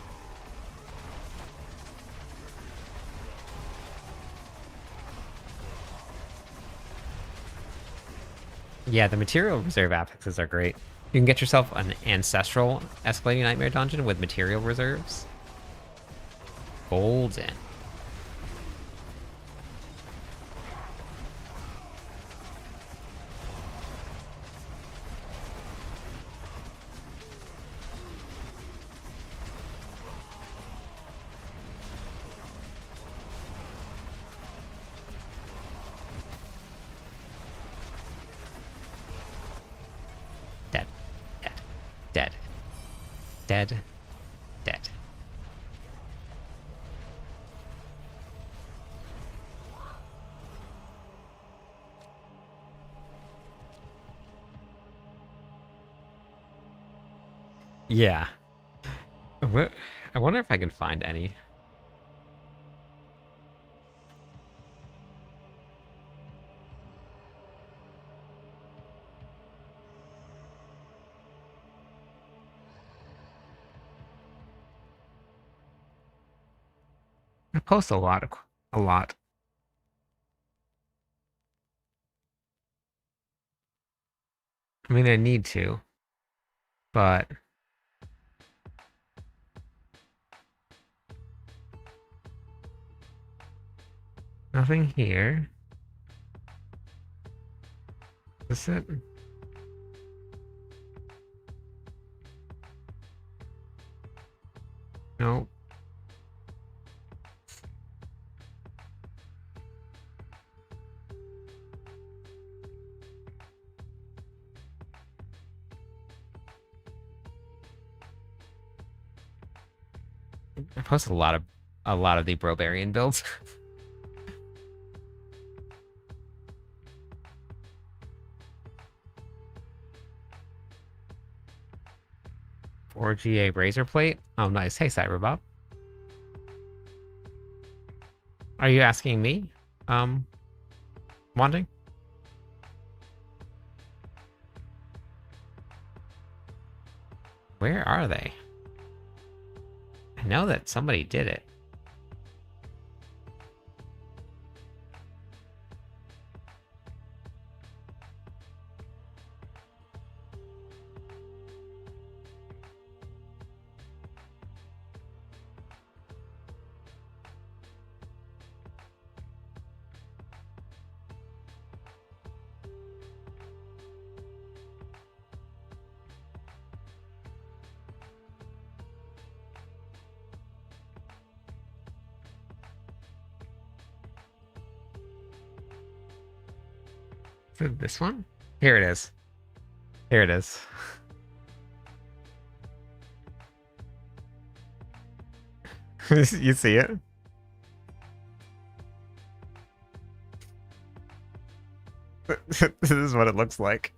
Speaker 1: Yeah, the material reserve affixes are great. You can get yourself an ancestral escalating nightmare dungeon with material reserves. Golden. Dead. Dead. Dead. Dead. Dead. Yeah. I wonder if I can find any. I post a lot. A lot. I mean, I need to, but nothing here. Is this it? No. I posted a lot of the Brobarian builds. For GA Razor Plate. Oh, nice. Hey, Cyberbob. Are you asking me? Wanting? Where are they? I know that somebody did it. Is it this one? Here it is. Here it is. You see it? This is what it looks like.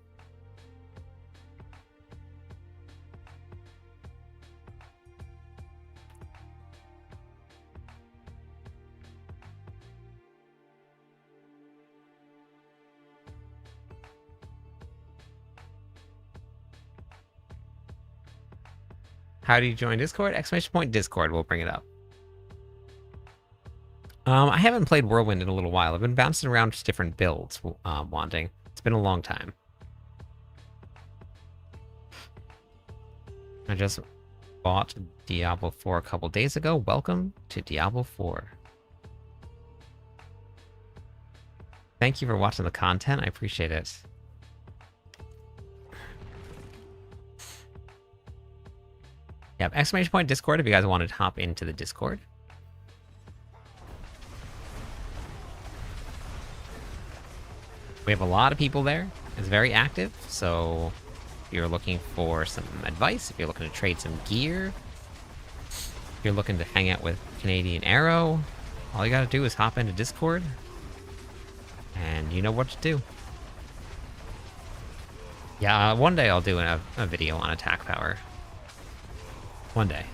Speaker 1: How do you join Discord? Exclamation point Discord. We'll bring it up. I haven't played Whirlwind in a little while. I've been bouncing around to different builds, wanting. It's been a long time. I just bought Diablo 4 a couple days ago. Welcome to Diablo 4. Thank you for watching the content. I appreciate it. Yep, exclamation point Discord if you guys wanted to hop into the Discord. We have a lot of people there. It's very active, so if you're looking for some advice, if you're looking to trade some gear, if you're looking to hang out with Canadian Arrow, all you gotta do is hop into Discord, and you know what to do. Yeah, one day I'll do a video on attack power. One day.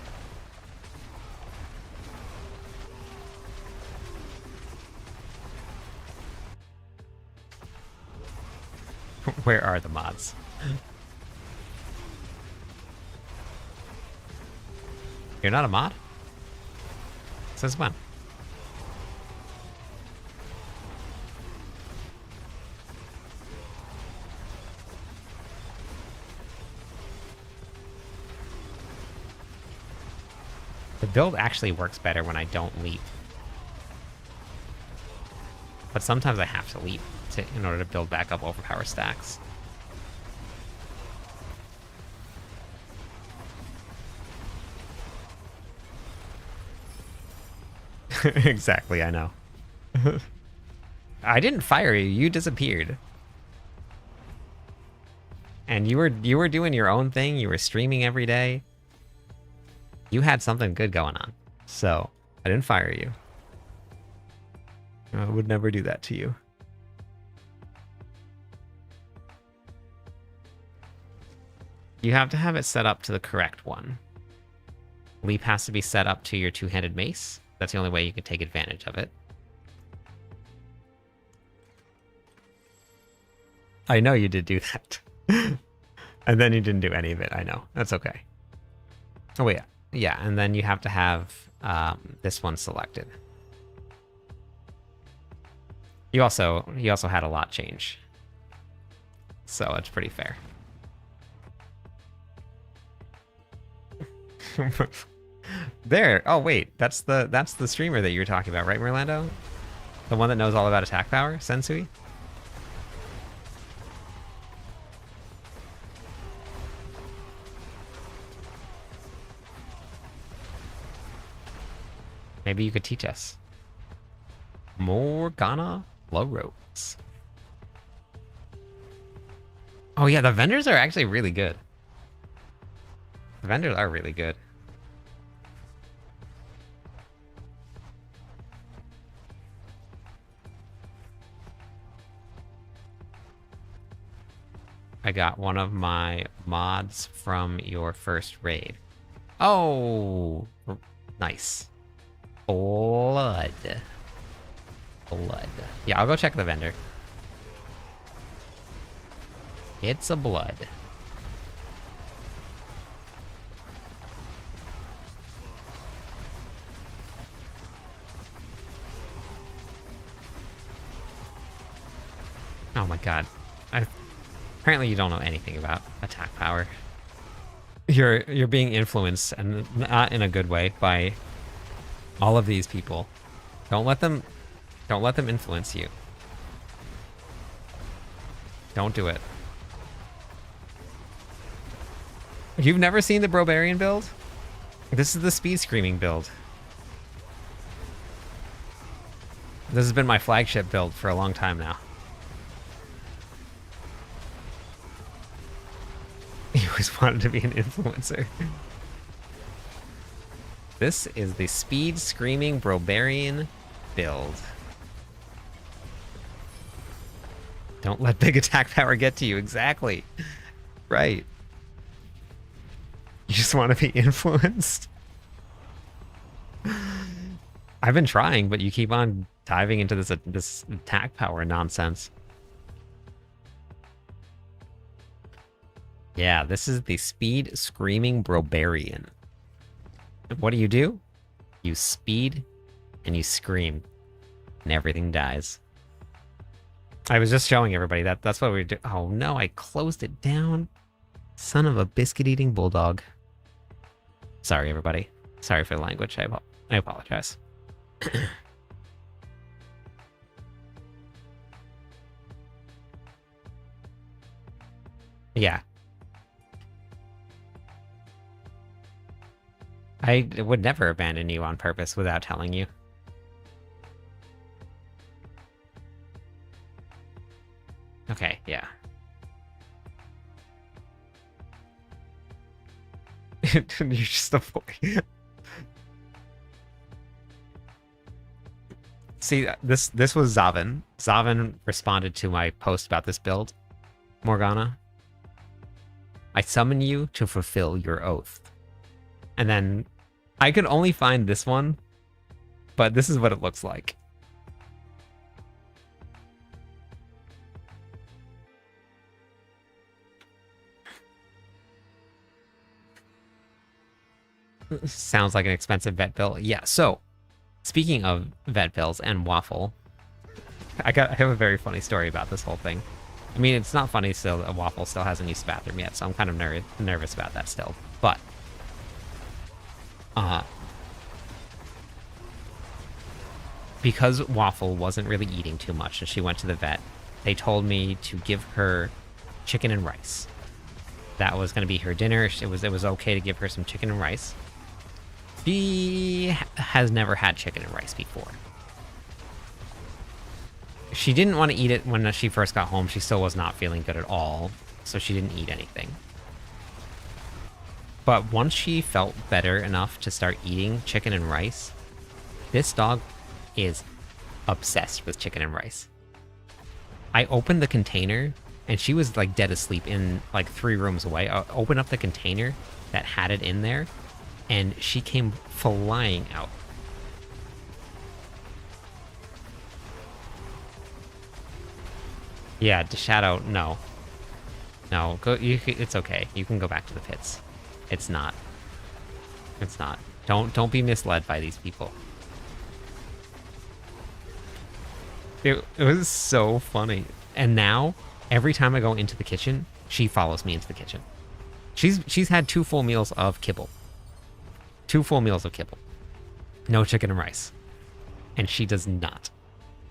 Speaker 1: Where are the mods? You're not a mod? Since when? The build actually works better when I don't leap. But sometimes I have to leap in order to build back up overpower stacks. Exactly, I know. I didn't fire you, you disappeared. And you were doing your own thing, you were streaming every day. You had something good going on. So, I didn't fire you. I would never do that to you. You have to have it set up to the correct one. Leap has to be set up to your two-handed mace. That's the only way you can take advantage of it. I know you did do that. And then you didn't do any of it, I know. That's okay. Oh, wait. Yeah, and then you have to have this one selected. You also had a lot change. So it's pretty fair. There. Oh wait, that's the streamer that you were talking about, right, Merlando? The one that knows all about attack power, Shin2win? Maybe you could teach us. Morgana Low Ropes. Oh yeah, the vendors are actually really good. The vendors are really good. I got one of my mods from your first raid. Oh, nice. Blood. Blood. Yeah, I'll go check the vendor. It's a blood. Oh my god. Apparently you don't know anything about attack power. You're being influenced, and not in a good way, by all of these people. Don't let them influence you. Don't do it. You've never seen the Brobarian build? This is the speed screaming build. This has been my flagship build for a long time now. You always wanted to be an influencer. This is the speed screaming Brobarian build. Don't let big attack power get to you. Exactly. Right. You just want to be influenced. I've been trying, but you keep on diving into this attack power nonsense. Yeah, this is the speed screaming Brobarian. What do? You speed and you scream, and everything dies. I was just showing everybody that's what we do. Oh no, I closed it down. Son of a biscuit-eating bulldog. Sorry, everybody. Sorry for the language. I apologize. Yeah. I would never abandon you on purpose without telling you. Okay, yeah. You're just a boy. See, this was Zavin. Zavin responded to my post about this build. Morgana, I summon you to fulfill your oath. And then I could only find this one, but this is what it looks like. Sounds like an expensive vet bill. Yeah, so speaking of vet bills and waffle, I have a very funny story about this whole thing. I mean, it's not funny still. Waffle still hasn't used the bathroom yet, so I'm kind of nervous about that still. But because Waffle wasn't really eating too much and she went to the vet, they told me to give her chicken and rice. That was going to be her dinner. It was okay to give her some chicken and rice. She has never had chicken and rice before. She didn't want to eat it when she first got home. She still was not feeling good at all, so she didn't eat anything. But once she felt better enough to start eating chicken and rice, this dog is obsessed with chicken and rice. I opened the container, and she was like dead asleep in like 3 rooms away. I opened up the container that had it in there, and she came flying out. Yeah, Shadow, no. No, go. It's okay. You can go back to the pits. It's not. It's not. Don't be misled by these people. It was so funny. And now, every time I go into the kitchen, she follows me into the kitchen. She's had 2 full meals of kibble. 2 full meals of kibble. No chicken and rice. And she does not.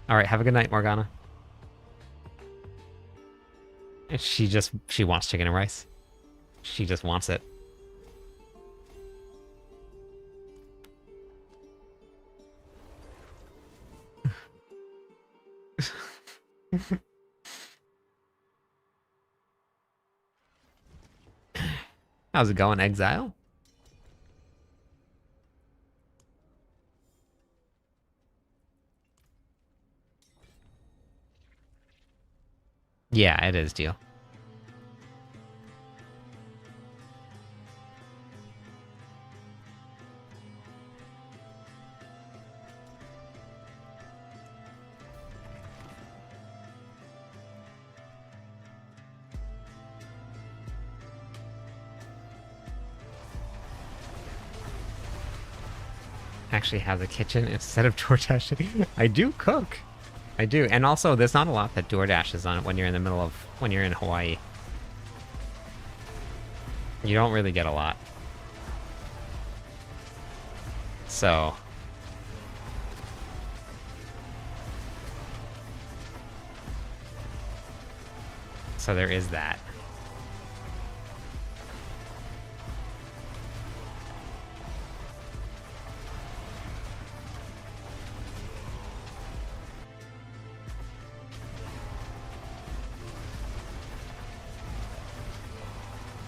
Speaker 1: All right, have a good night, Morgana. And she wants chicken and rice. She just wants it. How's it going, Exile? Yeah, it is, deal. Actually have a kitchen instead of DoorDash. I do cook. I do. And also, there's not a lot that DoorDash is on it when you're in the middle of, when you're in Hawaii. You don't really get a lot. So. So there is that.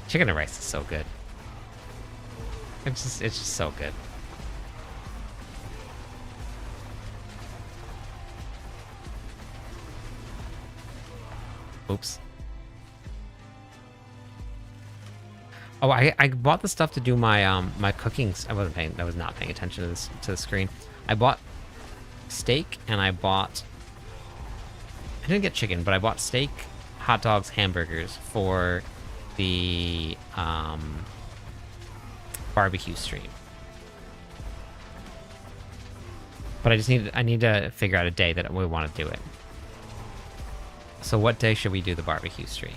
Speaker 1: Chicken and rice is so good. It's just so good. Oops. Oh, I bought the stuff to do my my cooking. I was not paying attention to this, to the screen. I bought steak and I didn't get chicken, but I bought steak, hot dogs, hamburgers for the barbecue stream. But I need to figure out a day that we want to do it. So what day should we do the barbecue stream?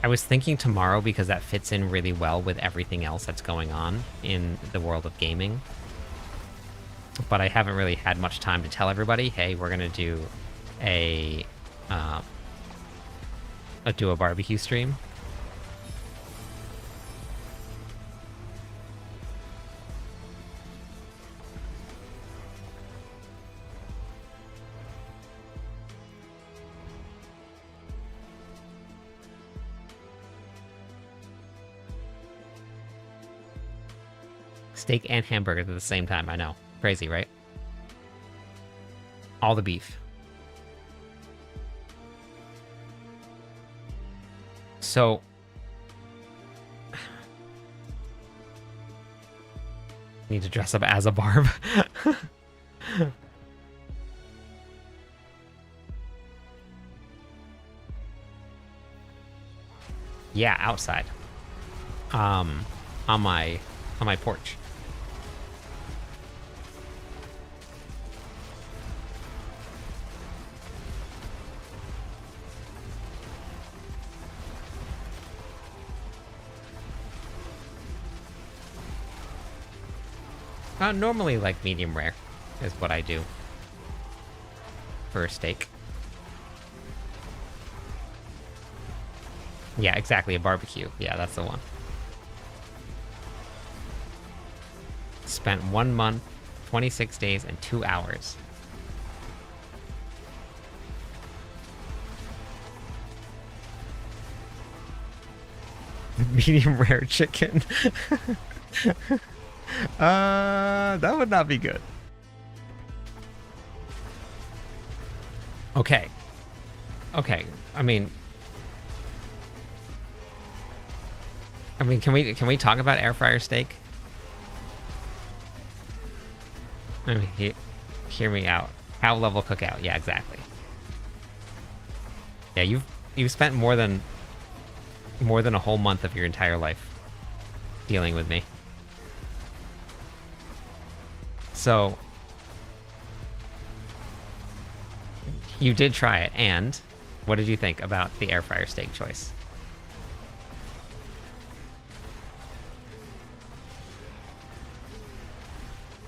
Speaker 1: I was thinking tomorrow because that fits in really well with everything else that's going on in the world of gaming. But I haven't really had much time to tell everybody, hey, we're gonna do a barbecue stream. Steak and hamburgers at the same time, I know. Crazy, right? All the beef. So, need to dress up as a barb. Yeah, outside. On my porch. Normally like medium rare. is what I do for a steak. Yeah, exactly, a barbecue. Yeah, that's the one. Spent 1 month, 26 days, and 2 hours. Medium rare chicken. That would not be good. Okay. Okay. I mean, can we talk about air fryer steak? I mean, hear me out. Cow level cookout. Yeah, exactly. Yeah, you've spent more than a whole month of your entire life dealing with me. So you did try it, and what did you think about the air fryer steak choice?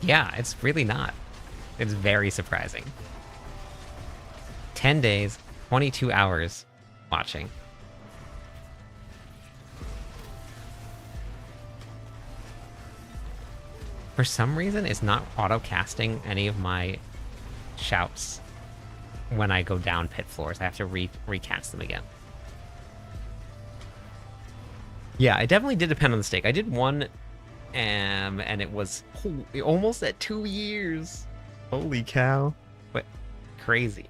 Speaker 1: Yeah, it's really not. It's very surprising. 10 days, 22 hours watching. For some reason, it's not auto-casting any of my shouts when I go down pit floors. I have to recast them again. Yeah, it definitely did depend on the steak. I did one, and it was almost at 2 years. Holy cow. But crazy.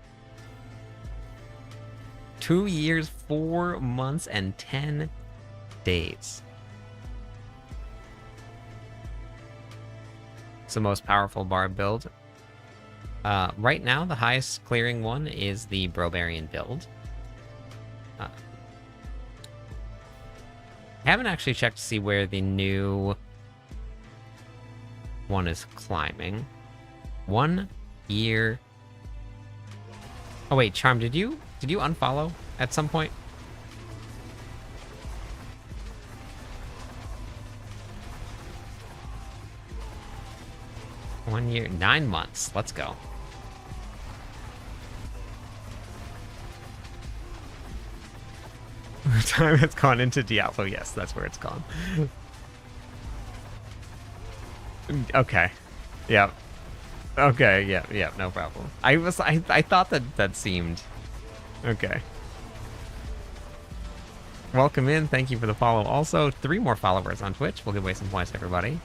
Speaker 1: 2 years, 4 months, and 10 days. It's the most powerful bar build. Right now, the highest clearing one is the Brobarian build. I haven't actually checked to see where the new one is climbing. 1 year. Oh wait, Charm, did you unfollow at some point? One year, 9 months. Let's go. Time has gone into Diablo. Yes, that's where it's gone. Okay. Yep. Okay. Yeah. No problem. I thought that seemed okay. Welcome in. Thank you for the follow. Also, 3 more followers on Twitch. We'll give away some points to everybody.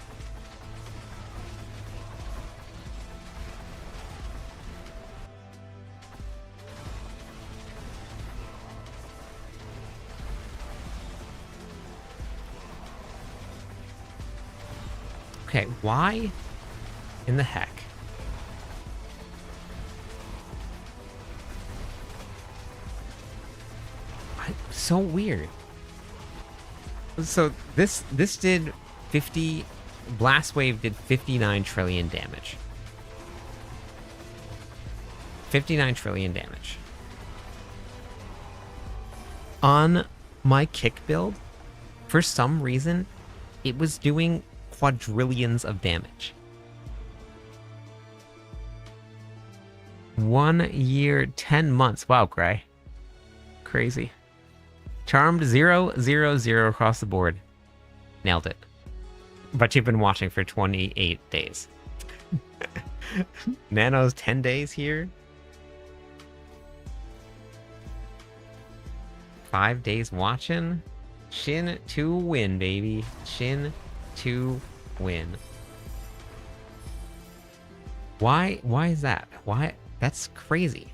Speaker 1: Okay, why in the heck? So weird. So this did 50. Blast Wave did 59 trillion damage. 59 trillion damage. On my kick build, for some reason, it was doing quadrillions of damage. 1 year, 10 months. Wow, Gray. Crazy. Charmed 0, 0, 0 across the board. Nailed it. But you've been watching for 28 days. Nano's 10 days here. 5 days watching. Shin2win, baby. Shin2win. Why is that? Why? That's crazy.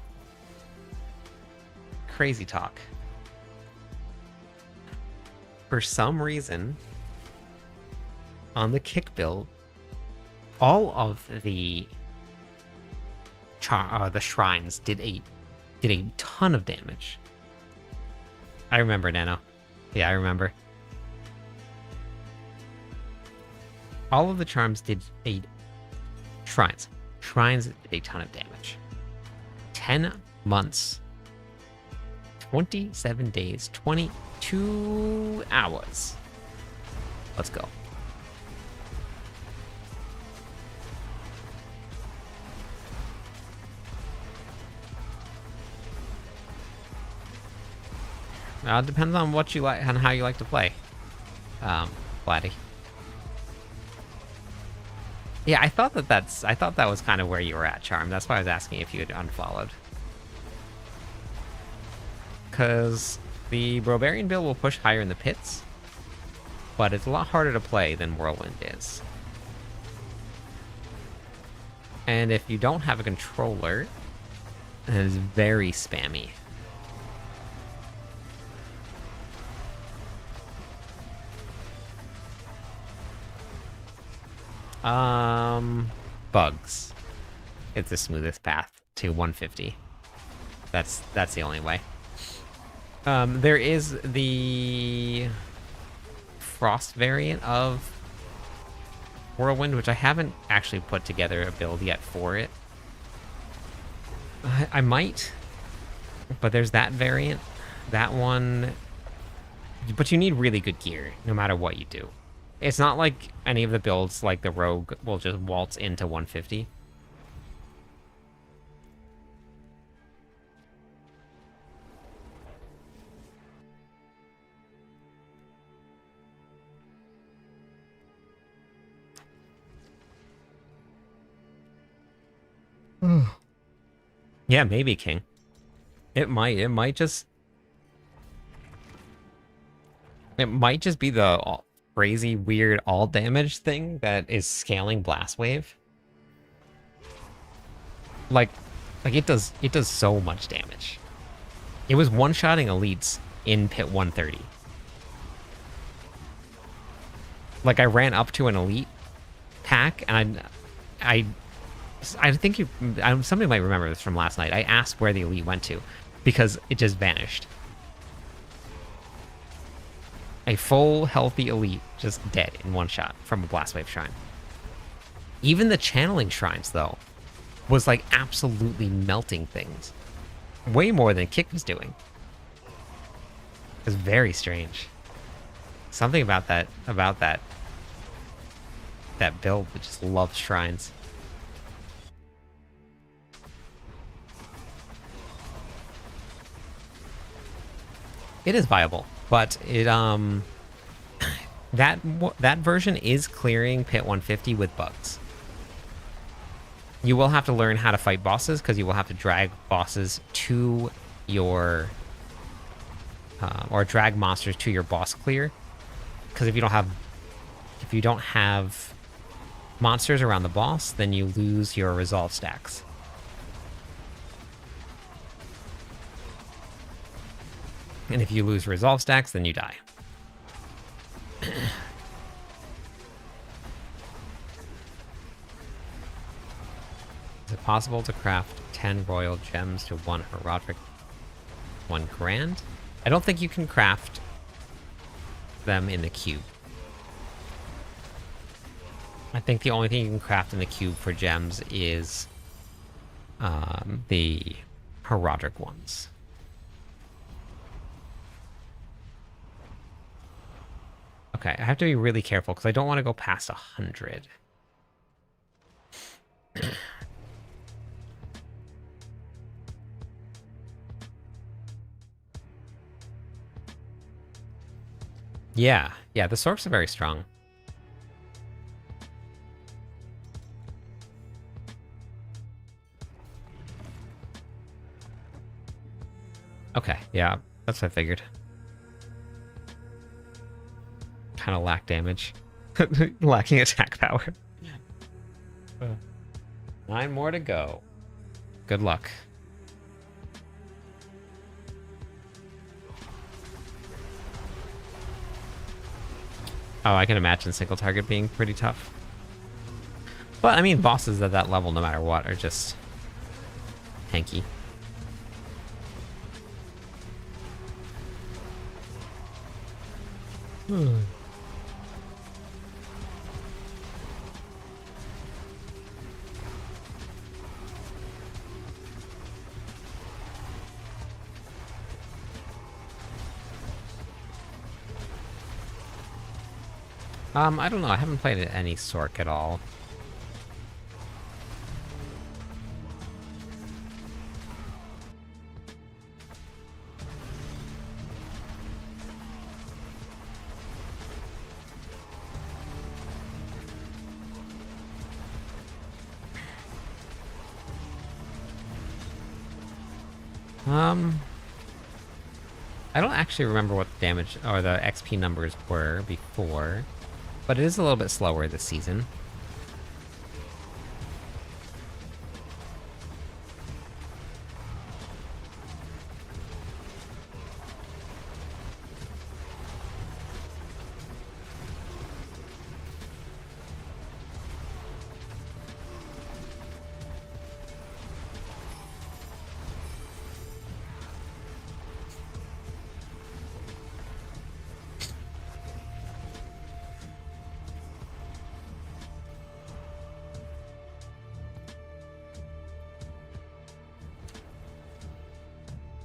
Speaker 1: Crazy talk. For some reason, on the kick build, all of the shrines did a ton of damage. I remember, Nano. Yeah, I remember. All of the charms did shrines did a ton of damage. 10 months, 27 days, 22 hours. Let's go. Depends on what you like and how you like to play. Flatty. Yeah, I thought that was kind of where you were at, Charm. That's why I was asking if you had unfollowed. Because the Brobarian build will push higher in the pits, but it's a lot harder to play than Whirlwind is. And if you don't have a controller, it is very spammy. Bugs. It's the smoothest path to 150. That's the only way. There is the Frost variant of Whirlwind, which I haven't actually put together a build yet for it. I might, but there's that variant. That one... But you need really good gear, no matter what you do. It's not like any of the builds, like the Rogue, will just waltz into 150. Yeah, maybe, King. It might just be the crazy, weird all damage thing that is scaling Blast Wave. Like it does so much damage. It was one-shotting elites in pit 130. Like, I ran up to an elite pack, and I think somebody might remember this from last night. I asked where the elite went to, because it just vanished. A full, healthy elite just dead in one shot from a Blast Wave shrine. Even the channeling shrines, though, was like absolutely melting things. Way more than Kick was doing. It was very strange. Something about that build that just loves shrines. It is viable, but it that version is clearing pit 150 with bugs. You will have to learn how to fight bosses, because you will have to drag bosses to your or drag monsters to your boss clear. Because if you don't have monsters around the boss, then you lose your resolve stacks. And if you lose resolve stacks, then you die. Is it possible to craft 10 royal gems to 1 herodic, 1 grand? I don't think you can craft them in the cube. I think the only thing you can craft in the cube for gems is the herodic ones. Okay, I have to be really careful because I don't want to go past 100. Yeah, the Sorks are very strong. Okay, yeah, that's what I figured. Kind of lack damage. Lacking attack power. 9 more to go. Good luck. Oh, I can imagine single target being pretty tough. But, I mean, bosses at that level, no matter what, are just tanky. I don't know. I haven't played any Sork at all. Um, I don't actually remember what the damage or the XP numbers were before, but it is a little bit slower this season.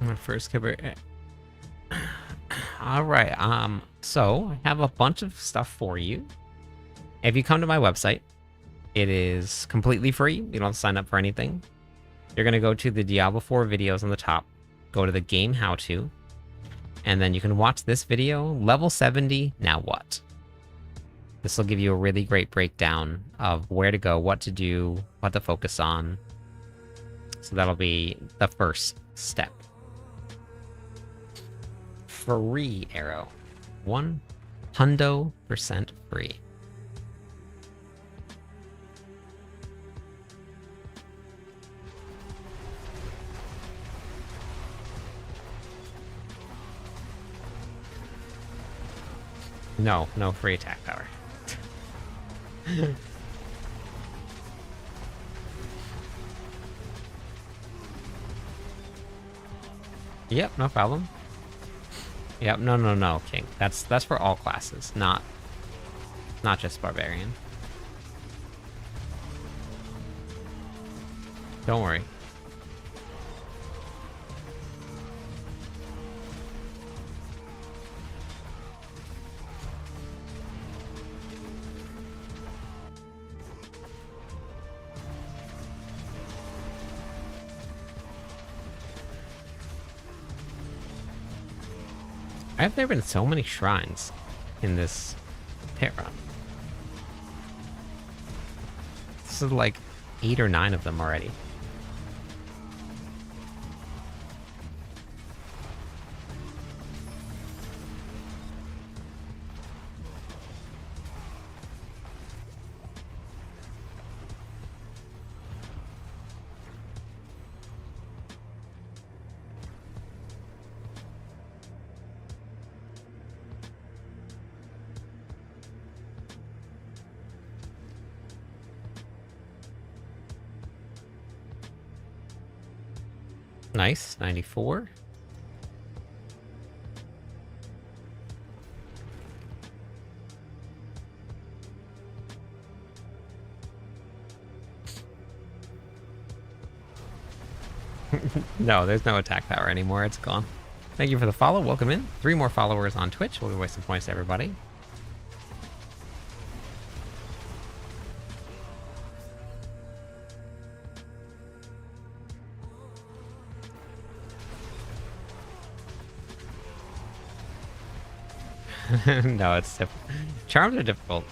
Speaker 1: My first cover. All right. So I have a bunch of stuff for you. If you come to my website, it is completely free. You don't have to sign up for anything. You're gonna go to the Diablo 4 videos on the top, go to the game how to, and then you can watch this video, level 70, now what? This will give you a really great breakdown of where to go, what to do, what to focus on. So that'll be the first step. Free arrow. 100% free. No, no free attack power. Yep, no problem. Yep, no, King. That's for all classes, not just barbarian. Don't worry. Have there been so many shrines in this pit run? This is like 8 or 9 of them already. Nice, 94. No, there's no attack power anymore. It's gone. Thank you for the follow. Welcome in. 3 more followers on Twitch. We'll give away some points to everybody. No, it's charms are difficult.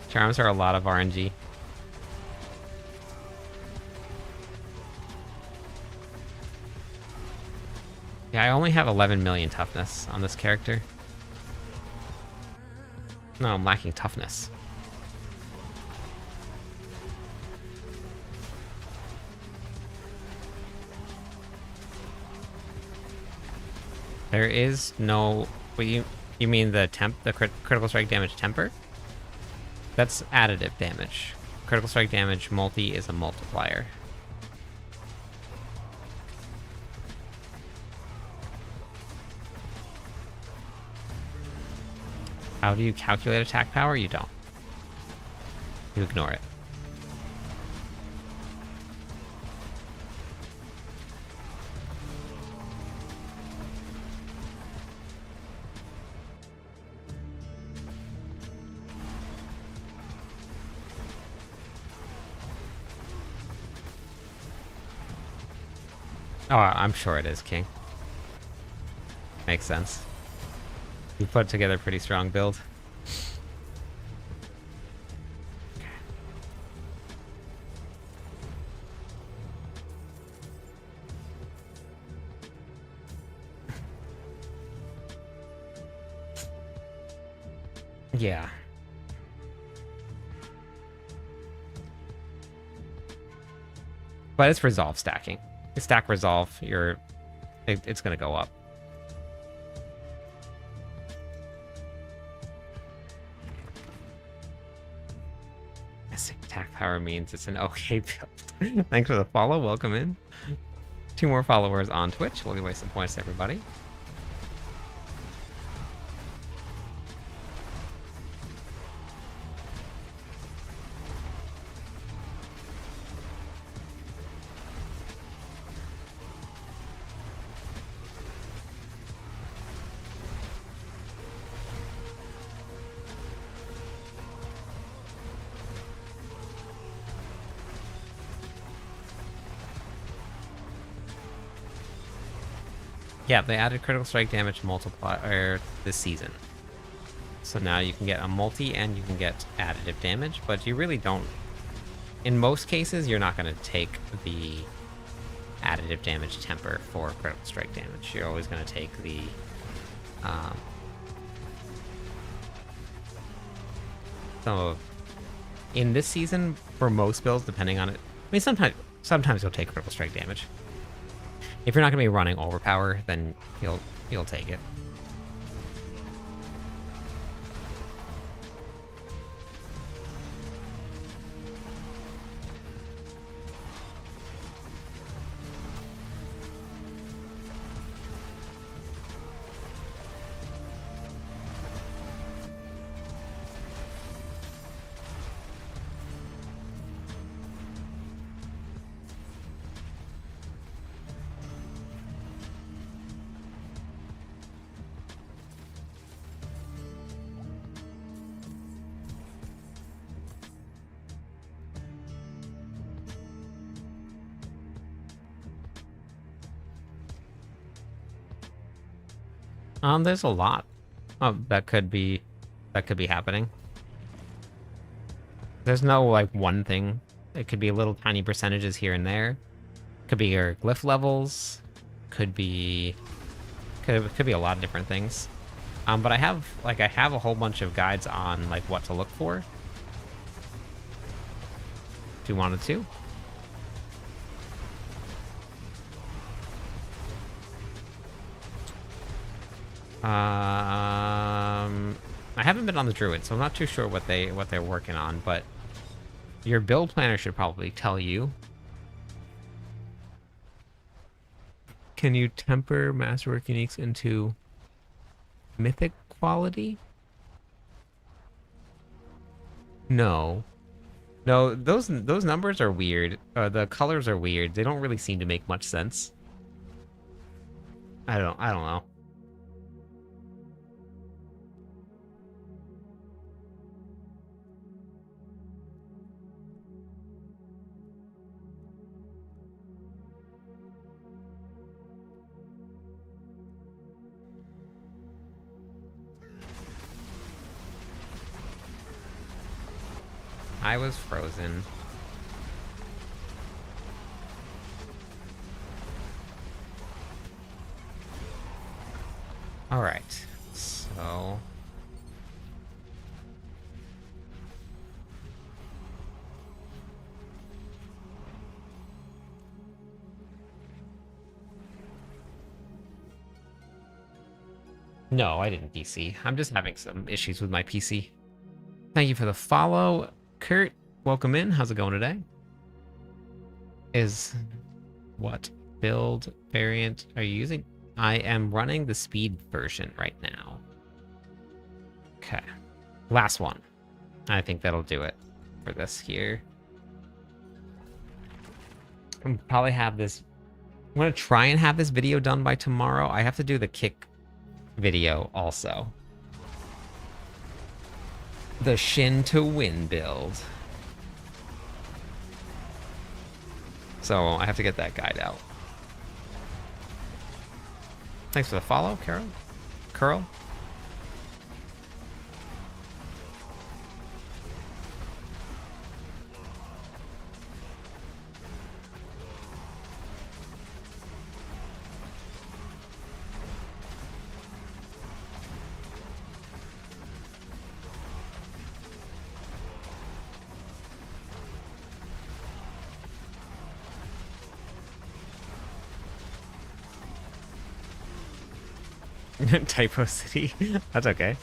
Speaker 1: Charms are a lot of RNG. Yeah, I only have 11 million toughness on this character. No, I'm lacking toughness. There is no... Wait, you mean the critical strike damage temper? That's additive damage. Critical strike damage multi is a multiplier. How do you calculate attack power? You don't. You ignore it. Oh, I'm sure it is, King. Makes sense. You put together a pretty strong build. Yeah. But it's resolve stacking. You stack resolve, it's gonna go up. Missing attack power means it's an okay build. Thanks for the follow. Welcome in. 2 more followers on Twitch. We'll give away some points to everybody. Yeah, they added critical strike damage multiplier this season. So now you can get a multi and you can get additive damage, but you really don't. In most cases, you're not going to take the additive damage temper for critical strike damage. You're always going to take the in this season, for most builds, depending on it, I mean, sometimes you'll take critical strike damage. If you're not going to be running overpower, then you'll take it. There's a lot that could be happening. There's no like one thing. It could be little tiny percentages here and there. Could be your glyph levels. Could be a lot of different things. But I have a whole bunch of guides on like what to look for. If you wanted to. I haven't been on the Druid, so I'm not too sure what they're working on, but your build planner should probably tell you. Can you temper Masterwork Uniques into mythic quality? No. No, those numbers are weird. The colors are weird. They don't really seem to make much sense. I don't know. I was frozen. All right, so no, I didn't DC. I'm just having some issues with my PC. Thank you for the follow. Kurt, welcome in. How's it going today? What build variant are you using? I am running the speed version right now. Okay. Last one. I think that'll do it for this here. I'll probably have this. I'm going to try and have this video done by tomorrow. I have to do the kick video also. The Shin2win build. So I have to get that guide out. Thanks for the follow, Carol. Curl. Typo City. That's okay.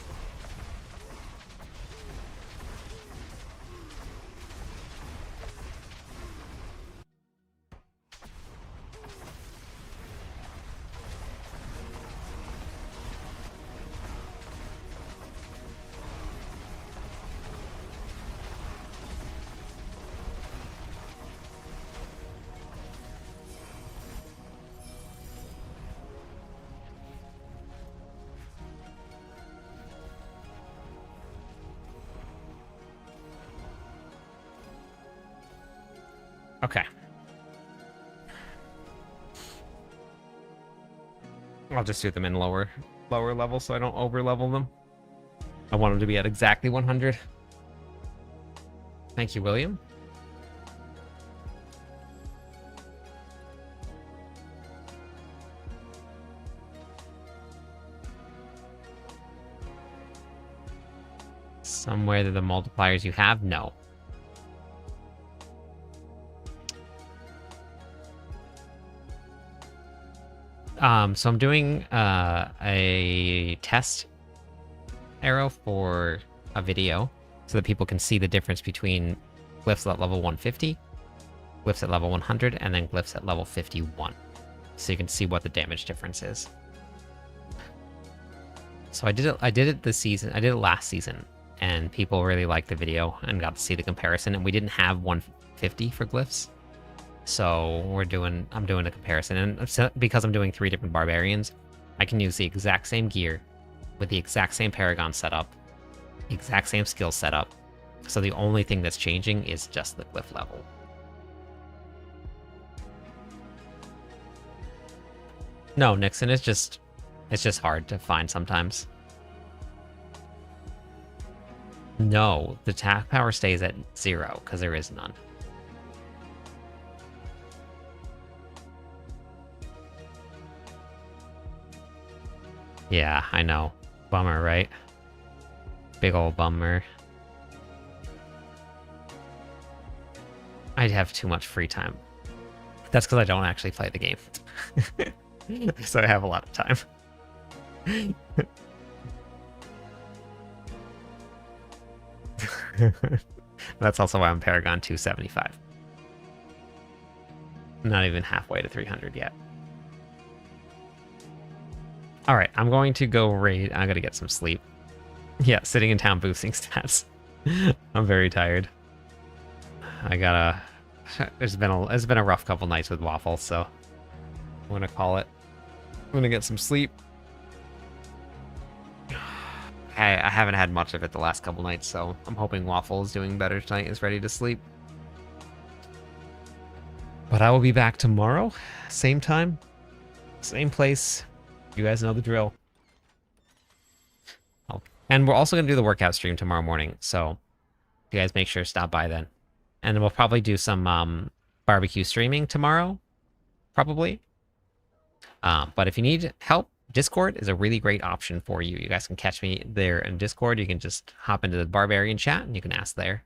Speaker 1: Okay. I'll just do them in lower level so I don't over level them. I want them to be at exactly 100. Thank you, William. Somewhere that the multipliers you have? No. So I'm doing a test arrow for a video so that people can see the difference between glyphs at level 150, glyphs at level 100, and then glyphs at level 51. So you can see what the damage difference is. So I did it this season. I did it last season, and people really liked the video and got to see the comparison. And we didn't have 150 for glyphs, so I'm doing a comparison. And because I'm doing 3 different barbarians, I can use the exact same gear with the exact same paragon setup, the exact same skill setup. So the only thing that's changing is just the glyph level. No, Nixon, it's just hard to find sometimes. No, the attack power stays at 0 because there is none. Yeah, I know. Bummer, right? Big old bummer. I have too much free time. That's because I don't actually play the game. So I have a lot of time. That's also why I'm Paragon 275. Not even halfway to 300 yet. Alright, I'm going to go raid. I'm going to get some sleep. Yeah, sitting in town boosting stats. I'm very tired. I gotta... It's been a rough couple nights with Waffle, so I'm gonna call it. I'm gonna get some sleep. I haven't had much of it the last couple nights, so I'm hoping Waffle is doing better tonight, is ready to sleep. But I will be back tomorrow, same time, same place. You guys know the drill. Oh, and we're also gonna do the workout stream tomorrow morning, so you guys make sure to stop by then. And we'll probably do some barbecue streaming tomorrow, probably. But if you need help, Discord is a really great option for you. You guys can catch me there in Discord. You can just hop into the Barbarian chat and you can ask there.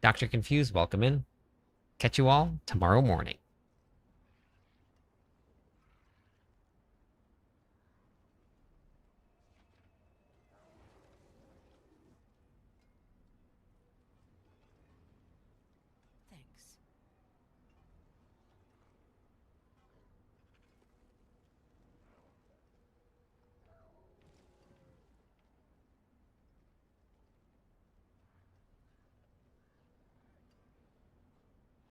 Speaker 1: Dr. Confused, welcome in. Catch you all tomorrow morning.